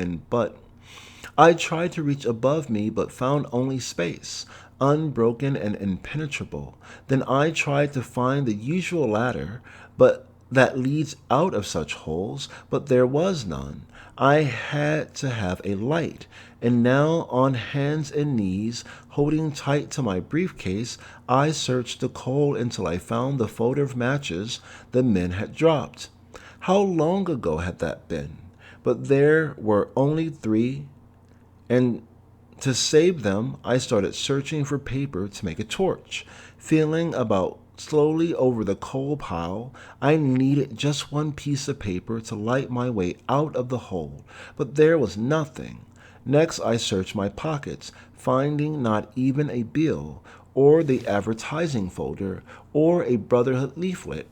A: but found only space, unbroken and impenetrable. Then I tried to find the usual ladder, but that leads out of such holes, but there was none. I had to have a light, and now on hands and knees, holding tight to my briefcase, I searched the coal until I found the folder of matches the men had dropped. How long ago had that been? But there were only 3, and to save them, I started searching for paper to make a torch. Feeling about slowly over the coal pile, I needed just one piece of paper to light my way out of the hole, but there was nothing. Next, I searched my pockets, finding not even a bill, or the advertising folder, or a Brotherhood leaflet.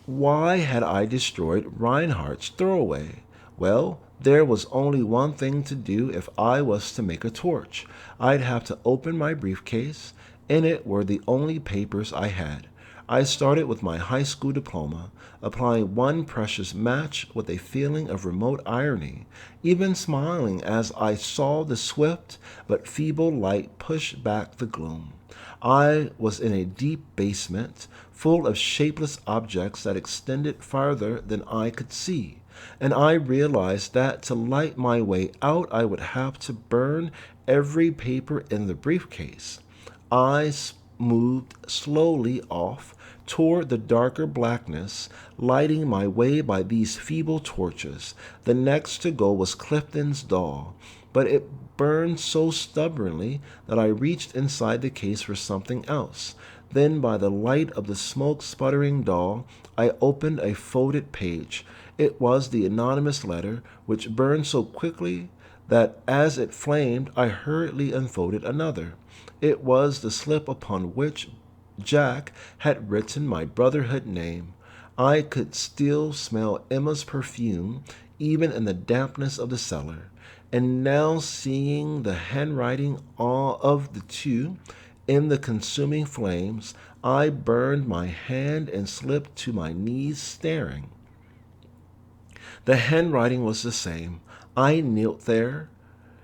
A: Why had I destroyed Reinhardt's throwaway? Well, there was only one thing to do if I was to make a torch. I'd have to open my briefcase. In it were the only papers I had. I started with my high school diploma, applying one precious match with a feeling of remote irony, even smiling as I saw the swift but feeble light push back the gloom. I was in a deep basement, full of shapeless objects that extended farther than I could see, and I realized that to light my way out I would have to burn every paper in the briefcase. I moved slowly off toward the darker blackness, lighting my way by these feeble torches. The next to go was Clifton's doll, but it burned so stubbornly that I reached inside the case for something else. Then, by the light of the smoke-sputtering doll, I opened a folded page. It was the anonymous letter, which burned so quickly that as it flamed, I hurriedly unfolded another. It was the slip upon which Jack had written my Brotherhood name. I could still smell Emma's perfume, even in the dampness of the cellar. And now, seeing the handwriting of the two in the consuming flames, I burned my hand and slipped to my knees, staring. The handwriting was the same. I knelt there,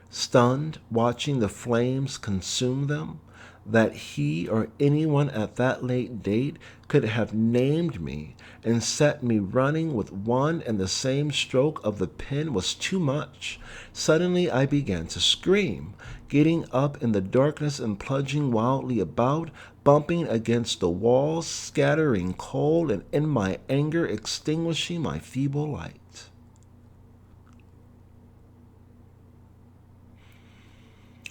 A: stunned, watching the flames consume them. That he or anyone at that late date could have named me and set me running with one and the same stroke of the pen was too much. Suddenly I began to scream, getting up in the darkness and plunging wildly about, bumping against the walls, scattering coal, and in my anger extinguishing my feeble light.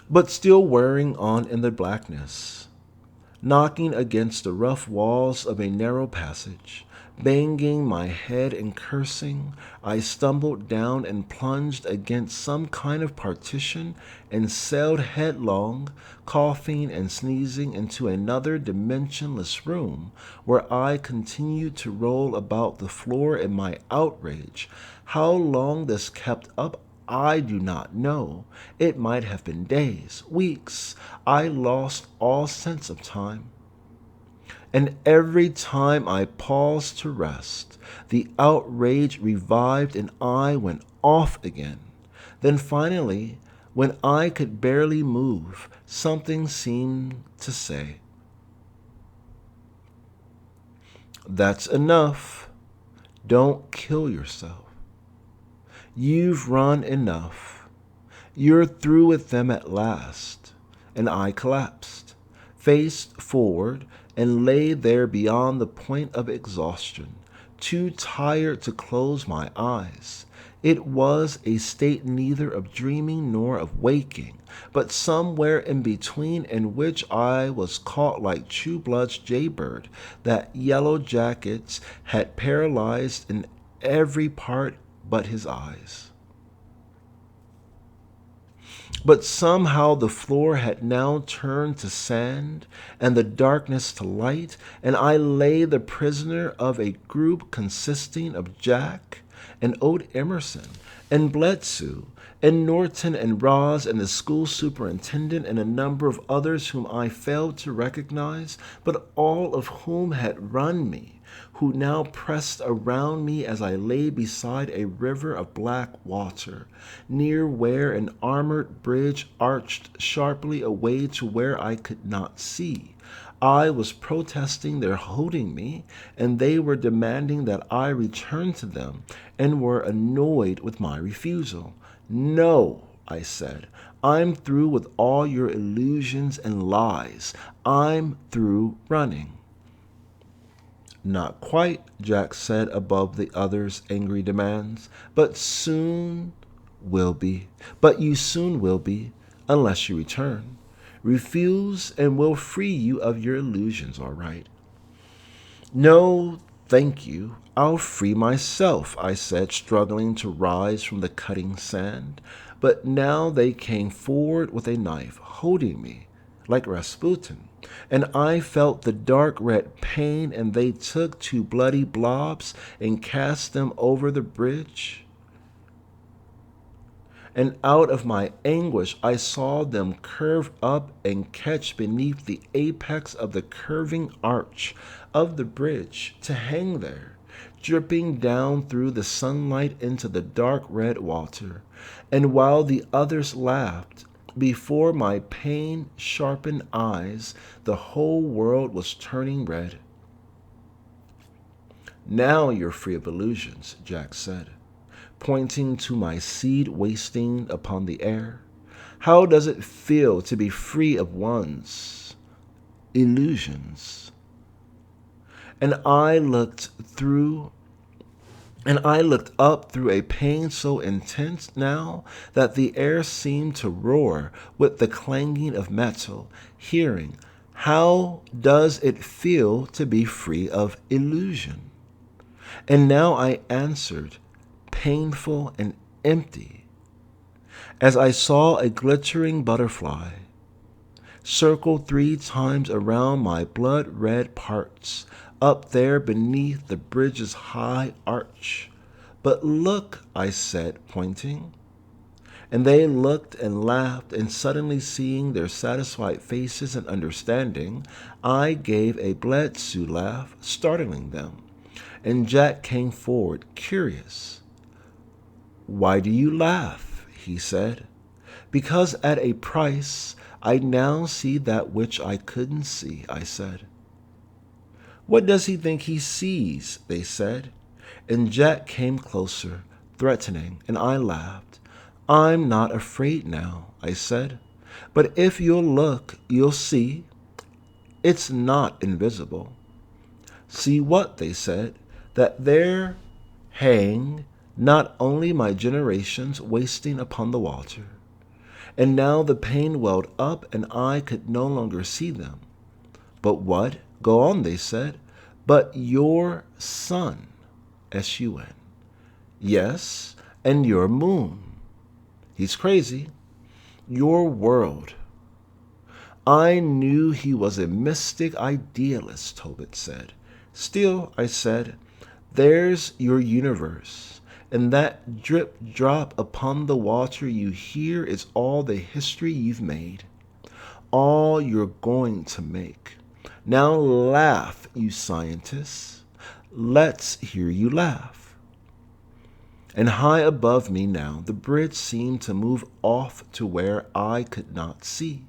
A: But still whirring on in the blackness, knocking against the rough walls of a narrow passage, banging my head and cursing, I stumbled down and plunged against some kind of partition and sailed headlong, coughing and sneezing, into another dimensionless room, where I continued to roll about the floor in my outrage. How long this kept up, I do not know. It might have been days, weeks. I lost all sense of time. And every time I paused to rest, the outrage revived and I went off again. Then finally, when I could barely move, something seemed to say, "That's enough. Don't kill yourself. You've run enough. You're through with them at last." And I collapsed, faced forward, and lay there beyond the point of exhaustion, too tired to close my eyes. It was a state neither of dreaming nor of waking, but somewhere in between, in which I was caught like True Blood's jaybird that Yellow Jackets had paralyzed in every part but his eyes. But somehow the floor had now turned to sand and the darkness to light, and I lay the prisoner of a group consisting of Jack and old Emerson and Bledsoe and Norton and Roz and the school superintendent and a number of others whom I failed to recognize, but all of whom had run me, who now pressed around me as I lay beside a river of black water, near where an armored bridge arched sharply away to where I could not see. I was protesting their holding me, and they were demanding that I return to them and were annoyed with my refusal. No, I said. I'm through with all your illusions and lies. I'm through running. Not quite, Jack said above the other's angry demands, but soon will be. But you soon will be, unless you return. Refuse, and we'll free you of your illusions, all right? No, thank you. I'll free myself, I said, struggling to rise from the cutting sand. But now they came forward with a knife, holding me, like Rasputin, and I felt the dark red pain, and they took two bloody blobs and cast them over the bridge. And out of my anguish I saw them curve up and catch beneath the apex of the curving arch of the bridge to hang there, dripping down through the sunlight into the dark red water. And while the others laughed, before my pain-sharpened eyes, the whole world was turning red. Now you're free of illusions, Jack said, pointing to my seed wasting upon the air. How does it feel to be free of one's illusions? And I looked up through a pain so intense now that the air seemed to roar with the clanging of metal, hearing, how does it feel to be free of illusion? And now I answered, painful and empty, as I saw a glittering butterfly circle 3 times around my blood-red parts, up there beneath the bridge's high arch. But look, I said, pointing. And they looked and laughed, and suddenly seeing their satisfied faces and understanding, I gave a Bledsoe laugh, startling them. And Jack came forward, curious. Why do you laugh? He said. Because at a price I now see that which I couldn't see, I said. What does he think he sees? They said. And Jack came closer, threatening, and I laughed. I'm not afraid now, I said. But if you'll look, you'll see. It's not invisible. See what? They said. That there hang not only my generations wasting upon the water. And now the pain welled up, and I could no longer see them. But what? Go on, they said. But your sun, S-U-N. Yes, and your moon. He's crazy. Your world. I knew he was a mystic idealist, Tobit said. Still, I said, there's your universe, and that drip drop upon the water you hear is all the history you've made, all you're going to make. Now laugh, you scientists. Let's hear you laugh. And high above me now, the bridge seemed to move off to where I could not see,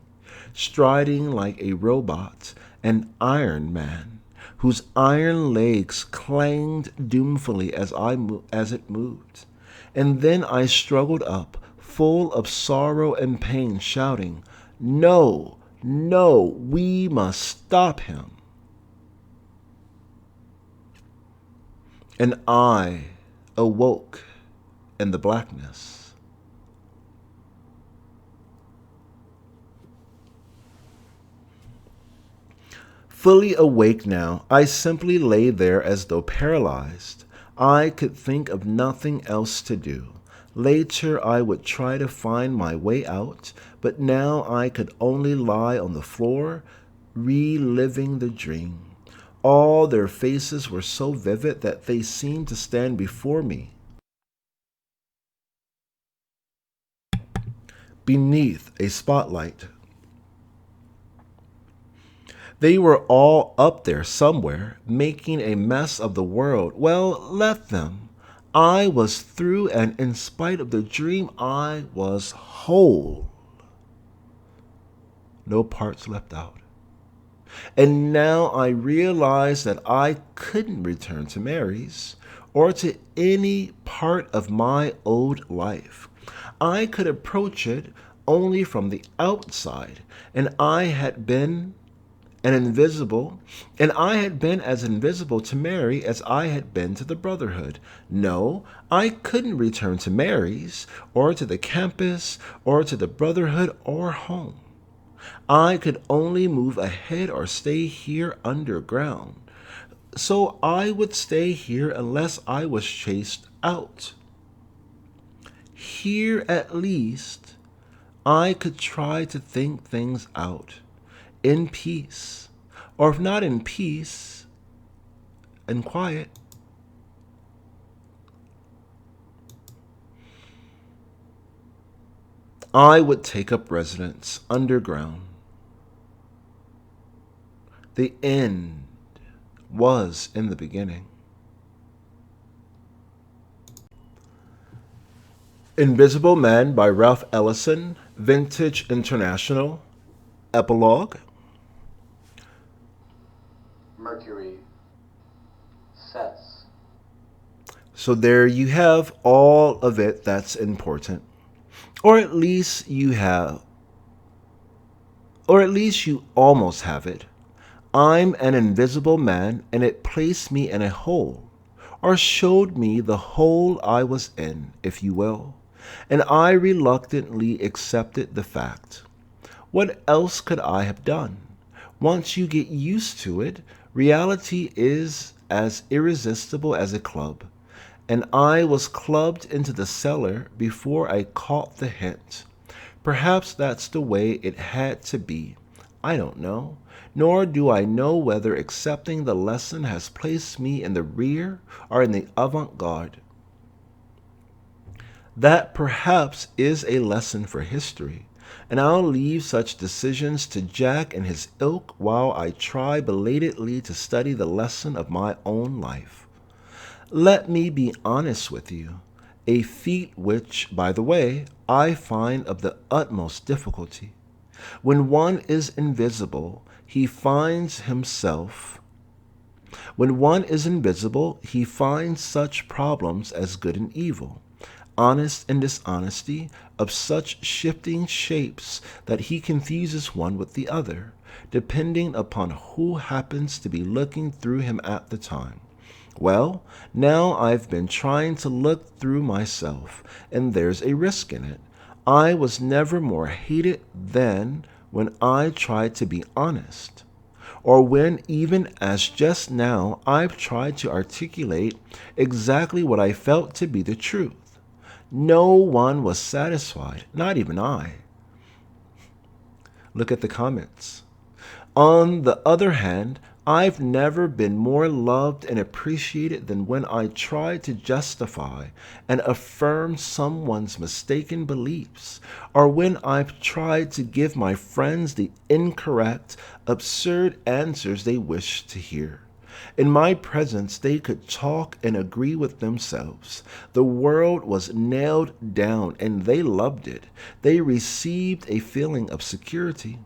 A: striding like a robot, an Iron Man, whose iron legs clanged doomfully as it moved. And then I struggled up, full of sorrow and pain, shouting, No, no, we must stop him. And I awoke in the blackness. Fully awake now, I simply lay there as though paralyzed. I could think of nothing else to do. Later I would try to find my way out, but now I could only lie on the floor, reliving the dream. All their faces were so vivid that they seemed to stand before me, beneath a spotlight. They were all up there somewhere, making a mess of the world. Well, let them. I was through, and in spite of the dream, I was whole. No parts left out. And now I realize that I couldn't return to Mary's or to any part of my old life. I could approach it only from the outside, and I had been I had been as invisible to Mary as I had been to the Brotherhood. No, I couldn't return to Mary's, or to the campus, or to the Brotherhood, or home. I could only move ahead or stay here underground. So I would stay here unless I was chased out. Here at least, I could try to think things out in peace, or if not in peace, in quiet. I would take up residence underground. The end was in the beginning. Invisible Man by Ralph Ellison, Vintage International, Epilogue.
B: Mercury sets.
A: So there you have all of it that's important. Or at least you almost have it. I'm an invisible man, and it placed me in a hole, or showed me the hole I was in, if you will, and I reluctantly accepted the fact. What else could I have done? Once you get used to it, reality is as irresistible as a club, and I was clubbed into the cellar before I caught the hint. Perhaps that's the way it had to be. I don't know, nor do I know whether accepting the lesson has placed me in the rear or in the avant-garde. That perhaps is a lesson for history, and I'll leave such decisions to Jack and his ilk while I try belatedly to study the lesson of my own life. Let me be honest with you, a feat which, by the way, I find of the utmost difficulty. When one is invisible, he finds himself. When one is invisible, he finds such problems as good and evil, honest and dishonesty, of such shifting shapes that he confuses one with the other, depending upon who happens to be looking through him at the time. Well, now I've been trying to look through myself, and there's a risk in it. I was never more hated than when I tried to be honest, or when, even as just now, I've tried to articulate exactly what I felt to be the truth. No one was satisfied, not even I. Look at the comments. On the other hand, I've never been more loved and appreciated than when I try to justify and affirm someone's mistaken beliefs, or when I've tried to give my friends the incorrect, absurd answers they wish to hear. In my presence, they could talk and agree with themselves. The world was nailed down, and they loved it. They received a feeling of security.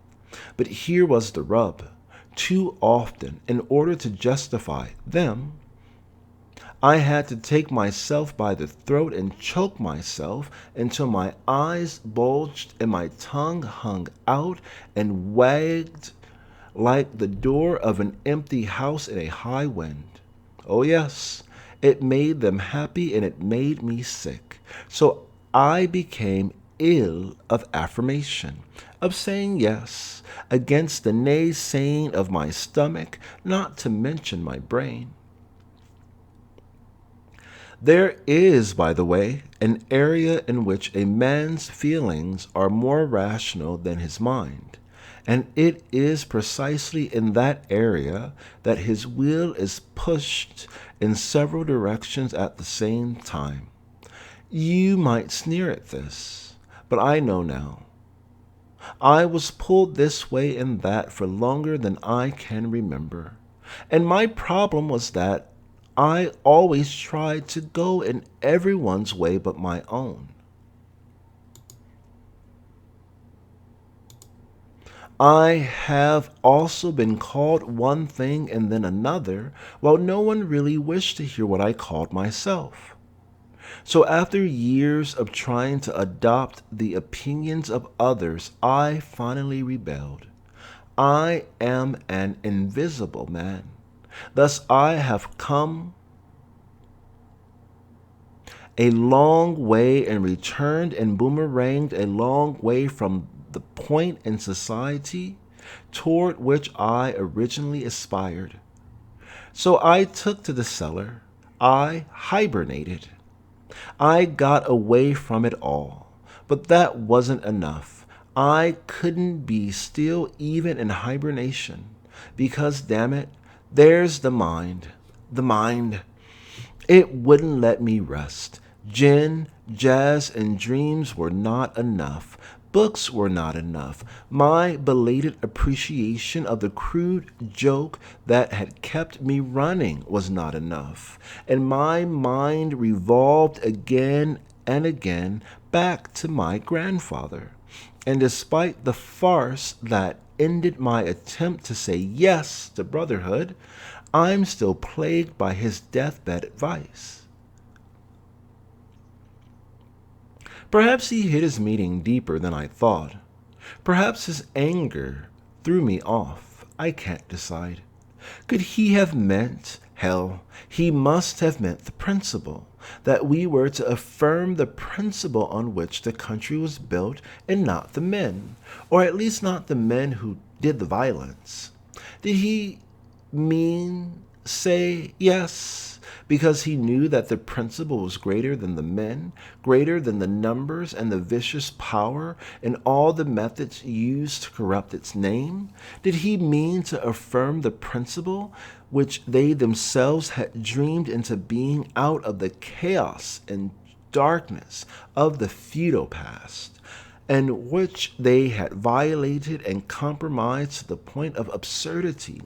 A: But here was the rub. Too often, in order to justify them, I had to take myself by the throat and choke myself until my eyes bulged and my tongue hung out and wagged like the door of an empty house in a high wind. Oh yes, it made them happy and it made me sick. So I became ill of affirmation, of saying yes, against the naysaying of my stomach, not to mention my brain. There is, by the way, an area in which a man's feelings are more rational than his mind, and it is precisely in that area that his will is pushed in several directions at the same time. You might sneer at this, but I know now. I was pulled this way and that for longer than I can remember. And my problem was that I always tried to go in everyone's way but my own. I have also been called one thing and then another, while no one really wished to hear what I called myself. So after years of trying to adopt the opinions of others, I finally rebelled. I am an invisible man. Thus I have come a long way and returned and boomeranged a long way from the point in society toward which I originally aspired. So I took to the cellar. I hibernated. I got away from it all. But that wasn't enough. I couldn't be still even in hibernation. Because, damn it, there's the mind. The mind. It wouldn't let me rest. Gin, jazz, and dreams were not enough. Books were not enough. My belated appreciation of the crude joke that had kept me running was not enough. And my mind revolved again and again back to my grandfather. And despite the farce that ended my attempt to say yes to brotherhood, I'm still plagued by his deathbed advice. Perhaps he hid his meaning deeper than I thought. Perhaps his anger threw me off. I can't decide. Could he have meant, hell, he must have meant the principle, that we were to affirm the principle on which the country was built and not the men, or at least not the men who did the violence. Did he mean say yes because he knew that the principle was greater than the men, greater than the numbers and the vicious power and all the methods used to corrupt its name? Did he mean to affirm the principle which they themselves had dreamed into being out of the chaos and darkness of the feudal past, and which they had violated and compromised to the point of absurdity,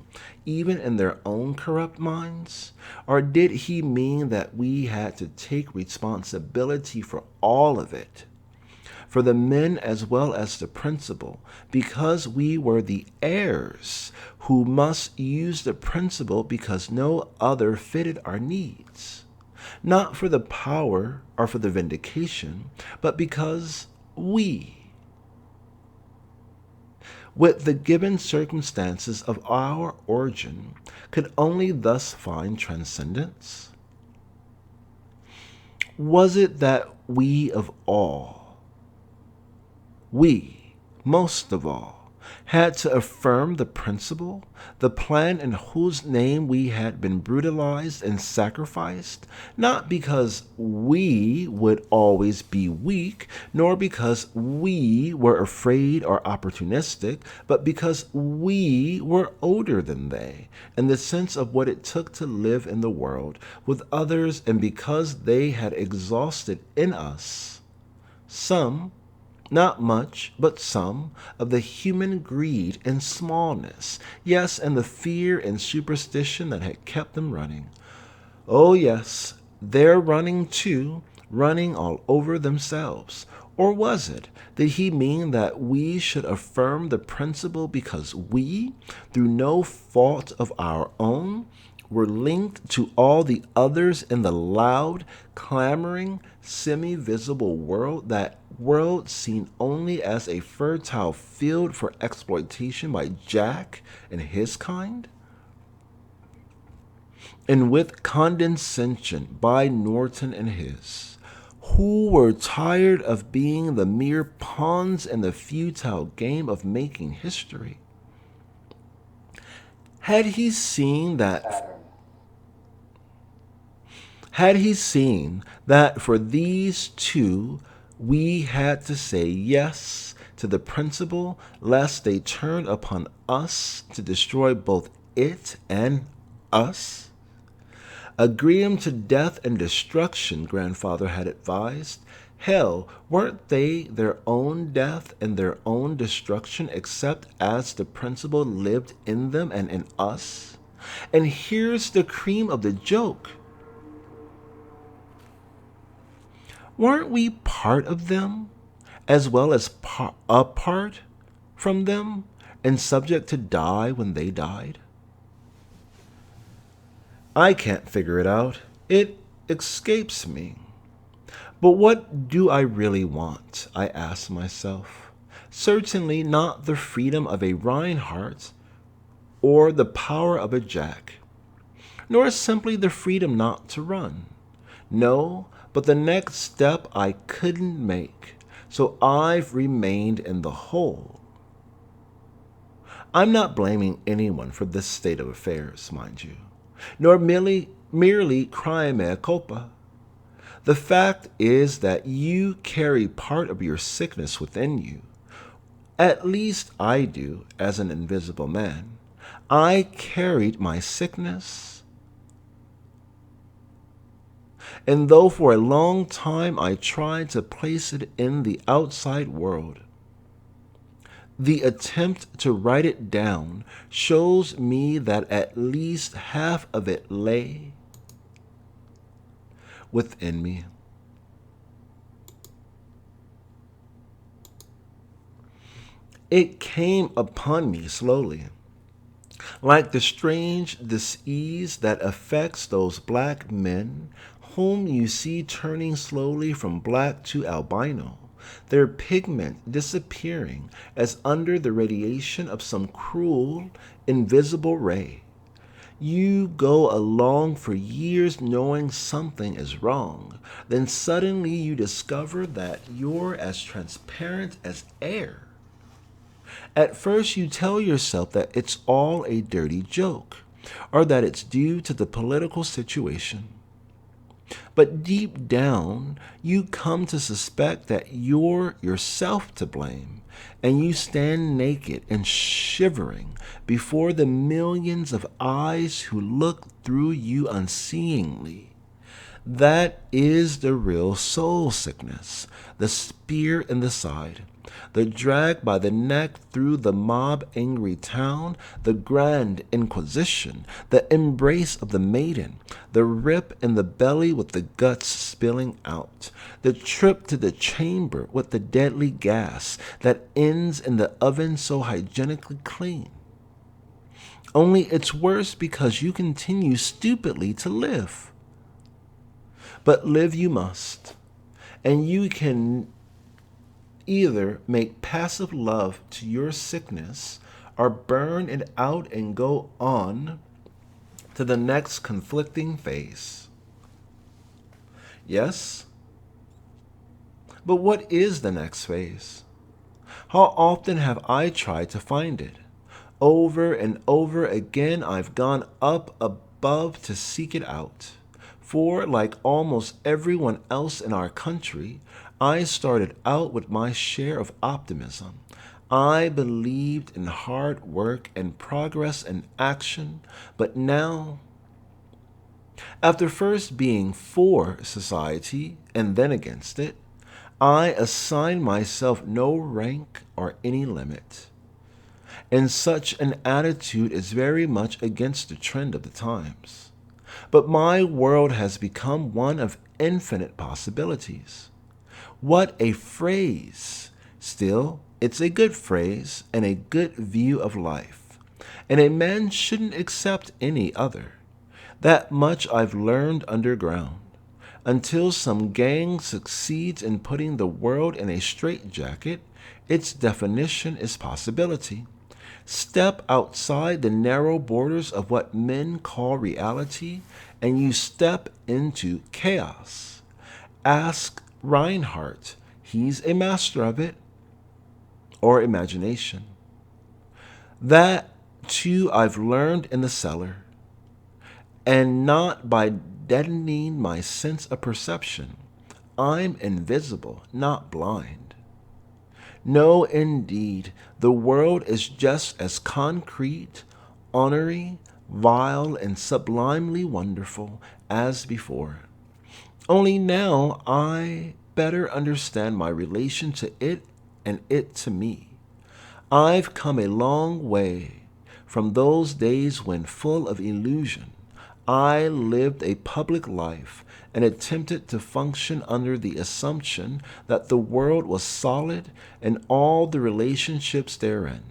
A: even in their own corrupt minds? Or did he mean that we had to take responsibility for all of it, for the men as well as the principle, because we were the heirs who must use the principle because no other fitted our needs? Not for the power or for the vindication, but because we, with the given circumstances of our origin, could only thus find transcendence? Was it that we most of all, had to affirm the principle, the plan in whose name we had been brutalized and sacrificed, not because we would always be weak, nor because we were afraid or opportunistic, but because we were older than they, in the sense of what it took to live in the world with others, and because they had exhausted in us some, not much, but some, of the human greed and smallness, yes, and the fear and superstition that had kept them running. Oh, yes, they're running too, running all over themselves. Or was it? Did he mean that we should affirm the principle because we, through no fault of our own, were linked to all the others in the loud, clamoring, semi-visible world, that world seen only as a fertile field for exploitation by Jack and his kind? And with condescension by Norton and his, who were tired of being the mere pawns in the futile game of making history? Had he seen that
B: Saturn.
A: Had he seen that for these two we had to say yes to the principle, lest they turn upon us to destroy both it and us? Agree 'em to death and destruction, grandfather had advised. Hell, weren't they their own death and their own destruction, except as the principle lived in them and in us? And here's the cream of the joke. Weren't we part of them, as well as apart from them? and subject to die when they died? I can't figure it out. It escapes me. But what do I really want? I ask myself. Certainly not the freedom of a Reinhardt or the power of a Jack, nor simply the freedom not to run. No, but the next step I couldn't make, so I've remained in the hole. I'm not blaming anyone for this state of affairs, mind you, nor merely crying mea culpa. The fact is that you carry part of your sickness within you. At least I do, as an invisible man. I carried my sickness. And though for a long time I tried to place it in the outside world, the attempt to write it down shows me that at least half of it lay within me. It came upon me slowly, like the strange disease that affects those black men whom you see turning slowly from black to albino, their pigment disappearing as under the radiation of some cruel, invisible ray. You go along for years knowing something is wrong. Then suddenly you discover that you're as transparent as air. At first you tell yourself that it's all a dirty joke, or that it's due to the political situation. But deep down, you come to suspect that you're yourself to blame, and you stand naked and shivering before the millions of eyes who look through you unseeingly. That is the real soul sickness, the spear in the side, the drag by the neck through the mob-angry town, the grand inquisition, the embrace of the maiden, the rip in the belly with the guts spilling out, the trip to the chamber with the deadly gas that ends in the oven so hygienically clean. Only it's worse because you continue stupidly to live. But live you must, and you can either make passive love to your sickness or burn it out and go on to the next conflicting phase. Yes? But what is the next phase? How often have I tried to find it? Over and over again I've gone up above to seek it out. For, like almost everyone else in our country, I started out with my share of optimism. I believed in hard work and progress and action, but now, after first being for society and then against it, I assign myself no rank or any limit. And such an attitude is very much against the trend of the times. But my world has become one of infinite possibilities. What a phrase! Still, it's a good phrase and a good view of life. And a man shouldn't accept any other. That much I've learned underground. Until some gang succeeds in putting the world in a straitjacket, its definition is possibility. Step outside the narrow borders of what men call reality, and you step into chaos. Ask Reinhardt, he's a master of it, or imagination. That, too, I've learned in the cellar, and not by deadening my sense of perception. I'm invisible, not blind. No, indeed, the world is just as concrete, ornery, vile, and sublimely wonderful as before. Only now I better understand my relation to it and it to me. I've come a long way from those days when, full of illusion, I lived a public life and attempted to function under the assumption that the world was solid and all the relationships therein.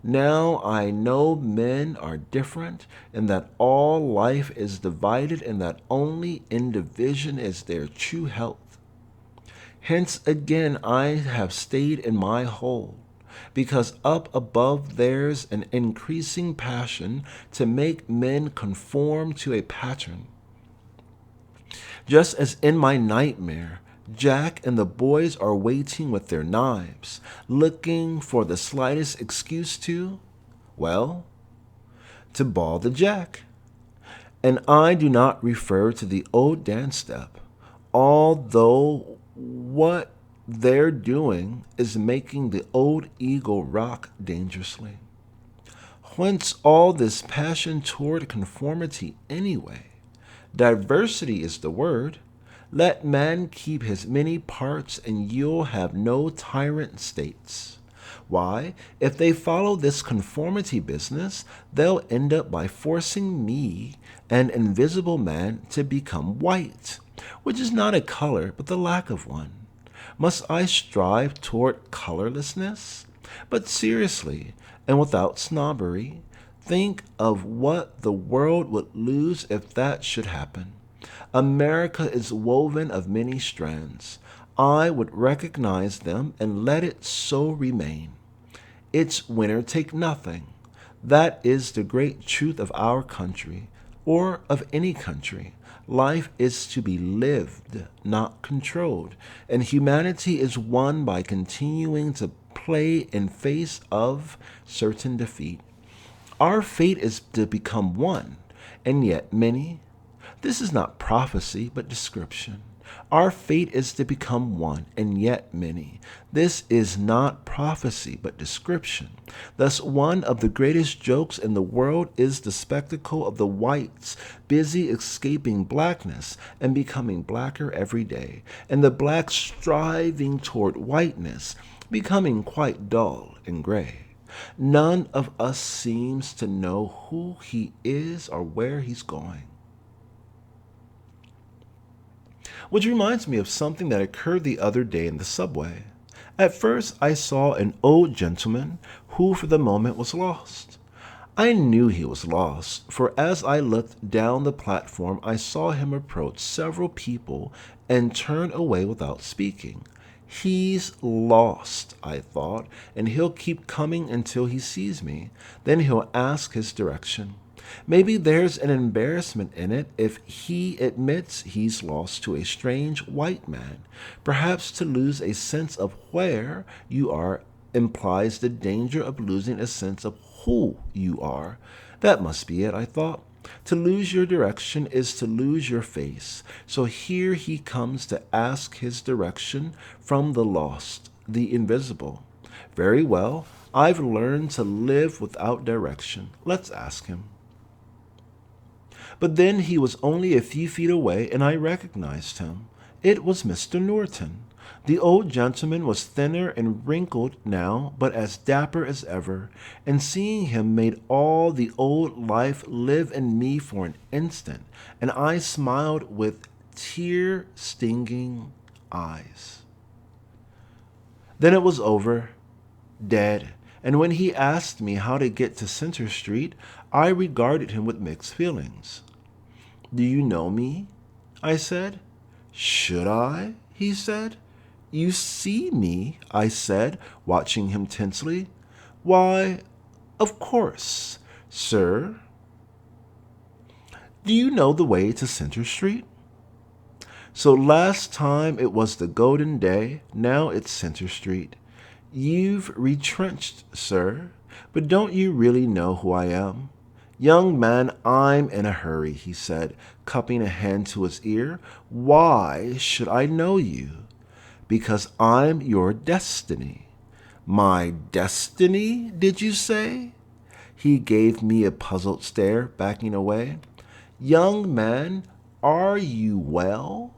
A: Now I know men are different, and that all life is divided, and that only in division is their true health. Hence again I have stayed in my hole, because up above there's an increasing passion to make men conform to a pattern. Just as in my nightmare, Jack and the boys are waiting with their knives, looking for the slightest excuse well, to ball the jack. And I do not refer to the old dance step, although what they're doing is making the old eagle rock dangerously. Whence all this passion toward conformity anyway? Diversity is the word. Let man keep his many parts, and you'll have no tyrant states. Why, if they follow this conformity business, they'll end up by forcing me, an invisible man, to become white, which is not a color, but the lack of one. Must I strive toward colorlessness? But seriously, and without snobbery, think of what the world would lose if that should happen. America is woven of many strands. I would recognize them and let it so remain. It's winner take nothing. That is the great truth of our country, or of any country. Life is to be lived, not controlled, and humanity is won by continuing to play in face of certain defeat. Our fate is to become one, and yet many. This is not prophecy, but description. Our fate is to become one, and yet many. This is not prophecy, but description. Thus, one of the greatest jokes in the world is the spectacle of the whites busy escaping blackness and becoming blacker every day, and the blacks striving toward whiteness, becoming quite dull and gray. None of us seems to know who he is or where he's going. Which reminds me of something that occurred the other day in the subway. At first, I saw an old gentleman who for the moment was lost. I knew he was lost, for as I looked down the platform, I saw him approach several people and turn away without speaking. He's lost, I thought, and he'll keep coming until he sees me. Then he'll ask his direction. Maybe there's an embarrassment in it if he admits he's lost to a strange white man. Perhaps to lose a sense of where you are implies the danger of losing a sense of who you are. That must be it, I thought. To lose your direction is to lose your face. So here he comes to ask his direction from the lost, the invisible. Very well, I've learned to live without direction. Let's ask him. But then he was only a few feet away, and I recognized him. It was Mr. Norton. The old gentleman was thinner and wrinkled now, but as dapper as ever, and seeing him made all the old life live in me for an instant, and I smiled with tear-stinging eyes. Then it was over, dead, and when he asked me how to get to Center Street, I regarded him with mixed feelings. "Do you know me?" I said. "Should I?" he said. "You see me," I said, watching him tensely. "Why, of course, sir." "Do you know the way to Center Street?" So last time it was the Golden Day, now it's Center Street. "You've retrenched, sir, but don't you really know who I am?" "Young man, I'm in a hurry," he said, cupping a hand to his ear. "Why should I know you?" "Because I'm your destiny." "My destiny, did you say?" He gave me a puzzled stare, backing away. "Young man, are you well?"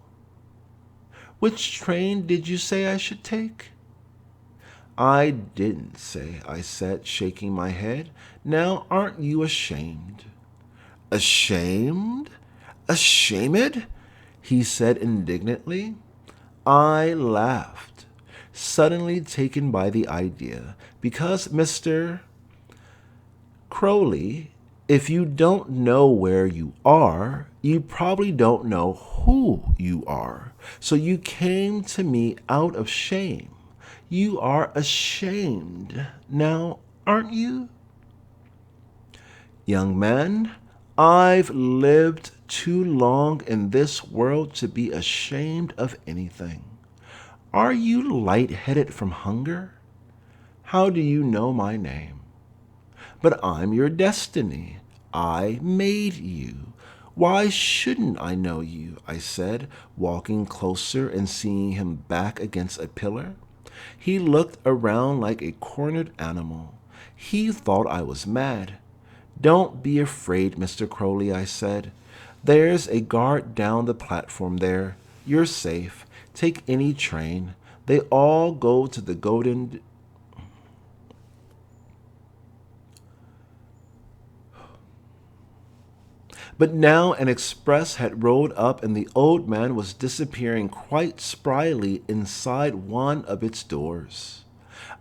A: "Which train did you say I should take?" "I didn't say," I said, shaking my head. "Now, aren't you ashamed?" "Ashamed? Ashamed?" he said indignantly. I laughed, suddenly taken by the idea, because Mr. Crowley, if you don't know where you are, you probably don't know who you are. So you came to me out of shame. You are ashamed now, aren't you? Young man, I've lived too long in this world to be ashamed of anything. Are you lightheaded from hunger? How do you know my name? But I'm your destiny. I made you. Why shouldn't I know you? I said, walking closer and seeing him back against a pillar. He looked around like a cornered animal. He thought I was mad. Don't be afraid, Mr. Crowley, I said. There's a guard down the platform there. You're safe. Take any train. They all go to the Golden... But now an express had rolled up and the old man was disappearing quite spryly inside one of its doors.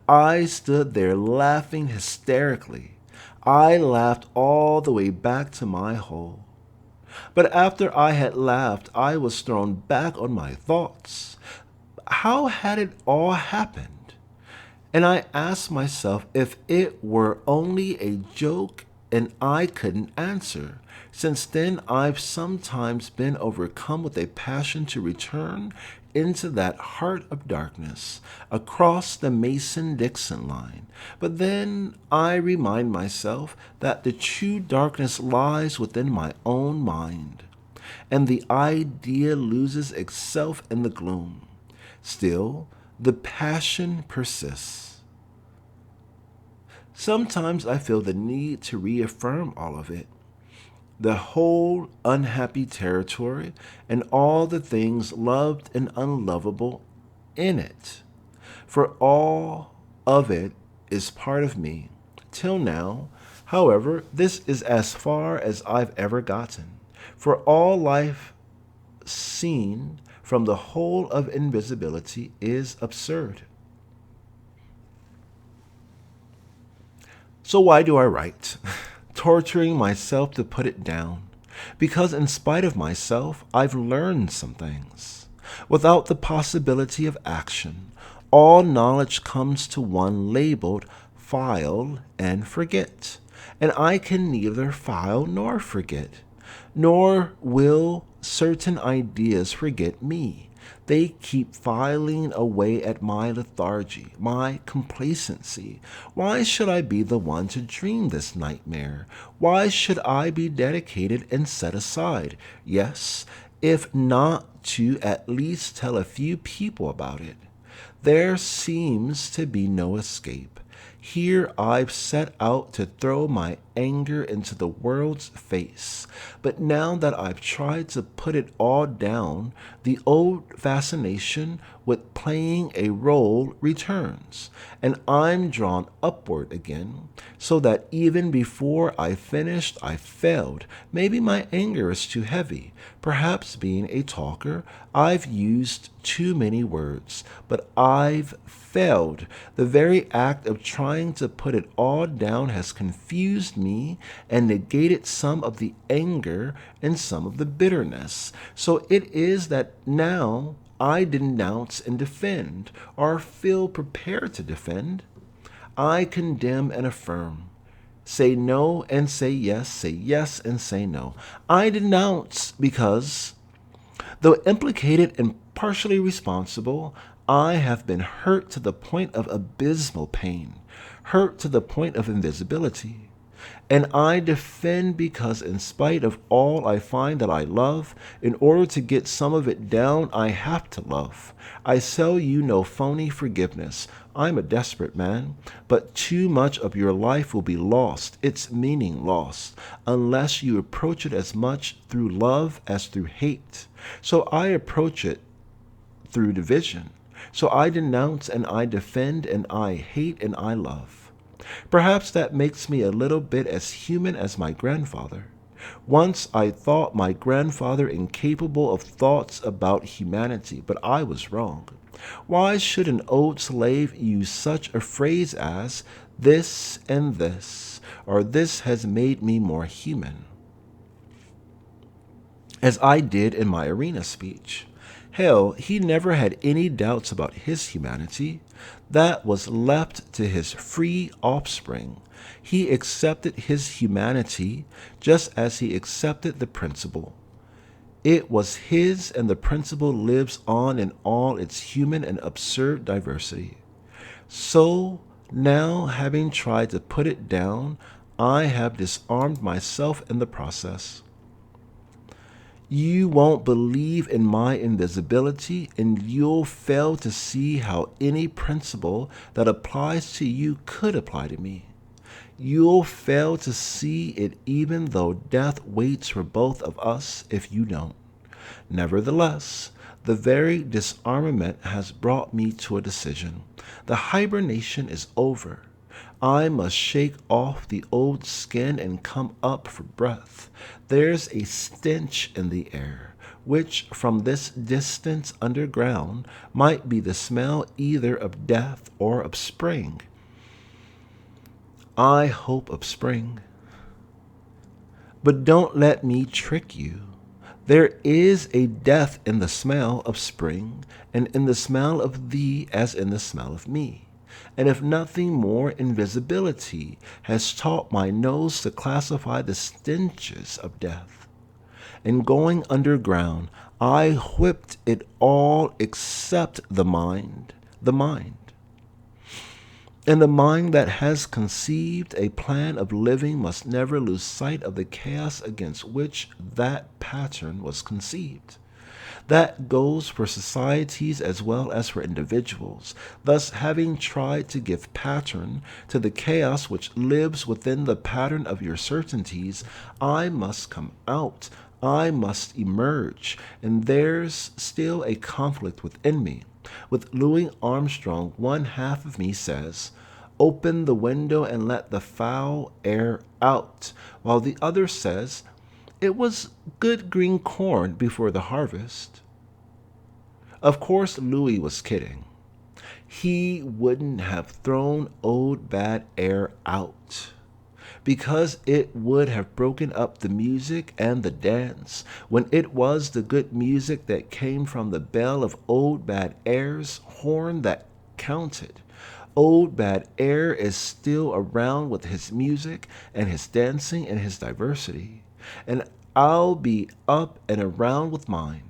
A: I stood there laughing hysterically. I laughed all the way back to my hole. But after I had laughed, I was thrown back on my thoughts. How had it all happened? And I asked myself if it were only a joke, and I couldn't answer. Since then, I've sometimes been overcome with a passion to return into that heart of darkness, across the Mason-Dixon line. But then I remind myself that the true darkness lies within my own mind, and the idea loses itself in the gloom. Still, the passion persists. Sometimes I feel the need to reaffirm all of it. The whole unhappy territory and all the things loved and unlovable in it. For all of it is part of me. Till now, however, this is as far as I've ever gotten. For all life seen from the whole of invisibility is absurd. So why do I write? Torturing myself to put it down, because in spite of myself, I've learned some things. Without the possibility of action, all knowledge comes to one labeled file and forget, and I can neither file nor forget, nor will certain ideas forget me. They keep filing away at my lethargy, my complacency. Why should I be the one to dream this nightmare? Why should I be dedicated and set aside? Yes, if not to at least tell a few people about it. There seems to be no escape. Here I've set out to throw my anger into the world's face, but now that I've tried to put it all down, the old fascination with playing a role returns, and I'm drawn upward again, so that even before I finished, I failed. Maybe my anger is too heavy. Perhaps being a talker, I've used too many words, but I've failed. The very act of trying to put it all down has confused me and negated some of the anger and some of the bitterness. So it is that now I denounce and defend, or feel prepared to defend. I condemn and affirm. Say no and say yes and say no. I denounce because, though implicated and partially responsible, I have been hurt to the point of abysmal pain, hurt to the point of invisibility. And I defend because in spite of all I find that I love, in order to get some of it down, I have to love. I sell you no phony forgiveness. I'm a desperate man, but too much of your life will be lost, its meaning lost, unless you approach it as much through love as through hate. So I approach it through division. So I denounce and I defend and I hate and I love. Perhaps that makes me a little bit as human as my grandfather. Once I thought my grandfather incapable of thoughts about humanity, but I was wrong. Why should an old slave use such a phrase as this and this, or this has made me more human, as I did in my arena speech? Hell, he never had any doubts about his humanity. That was left to his free offspring. He accepted his humanity just as he accepted the principle. It was his, and the principle lives on in all its human and absurd diversity. So now, having tried to put it down, I have disarmed myself in the process. You won't believe in my invisibility, and you'll fail to see how any principle that applies to you could apply to me. You'll fail to see it even though death waits for both of us if you don't. Nevertheless, the very disarmament has brought me to a decision. The hibernation is over. I must shake off the old skin and come up for breath. There's a stench in the air, which from this distance underground might be the smell either of death or of spring. I hope of spring. But don't let me trick you. There is a death in the smell of spring, and in the smell of thee as in the smell of me. And if nothing more, invisibility has taught my nose to classify the stenches of death. In going underground, I whipped it all except the mind. And the mind that has conceived a plan of living must never lose sight of the chaos against which that pattern was conceived. That goes for societies as well as for individuals. Thus, having tried to give pattern to the chaos which lives within the pattern of your certainties, I must come out. I must emerge. And there's still a conflict within me. With Louis Armstrong, one half of me says, "Open the window and let the foul air out," while the other says, "It was good green corn before the harvest." Of course, Louis was kidding. He wouldn't have thrown old bad air out, because it would have broken up the music and the dance, when it was the good music that came from the bell of old bad air's horn that counted. Old bad air is still around with his music and his dancing and his diversity, and I'll be up and around with mine.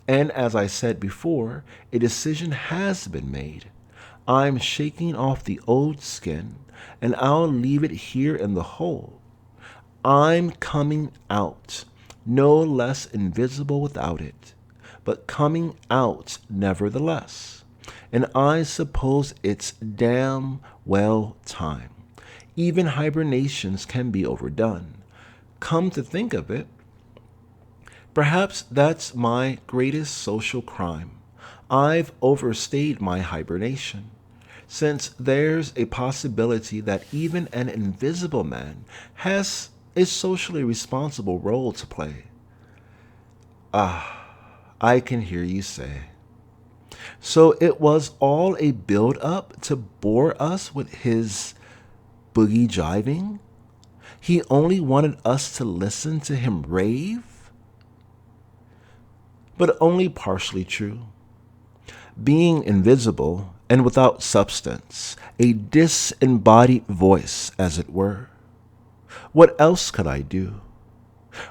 A: And as I said before, a decision has been made. I'm shaking off the old skin, and I'll leave it here in the hole. I'm coming out, no less invisible without it, but coming out nevertheless. And I suppose it's damn well time. Even hibernations can be overdone. Come to think of it, perhaps that's my greatest social crime. I've overstayed my hibernation, since there's a possibility that even an invisible man has a socially responsible role to play. I can hear you say. So it was all a build-up to bore us with his boogie jiving? He only wanted us to listen to him rave? But only partially true. Being invisible and without substance, a disembodied voice, as it were. What else could I do?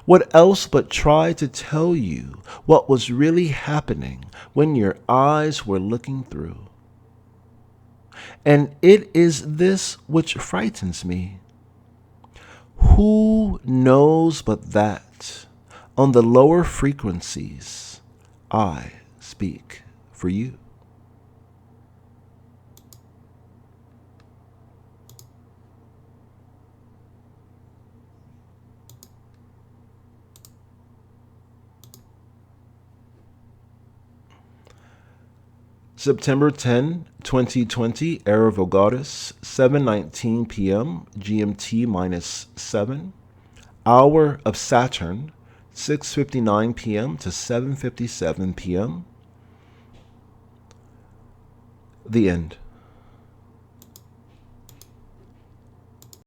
A: What else but try to tell you what was really happening when your eyes were looking through? And it is this which frightens me. Who knows but that, on the lower frequencies, I speak for you? September 10, 2020, Era Vulgaris, 7:19 p.m. GMT -7. Hour of Saturn, 6:59 p.m. to 7:57 p.m. The end.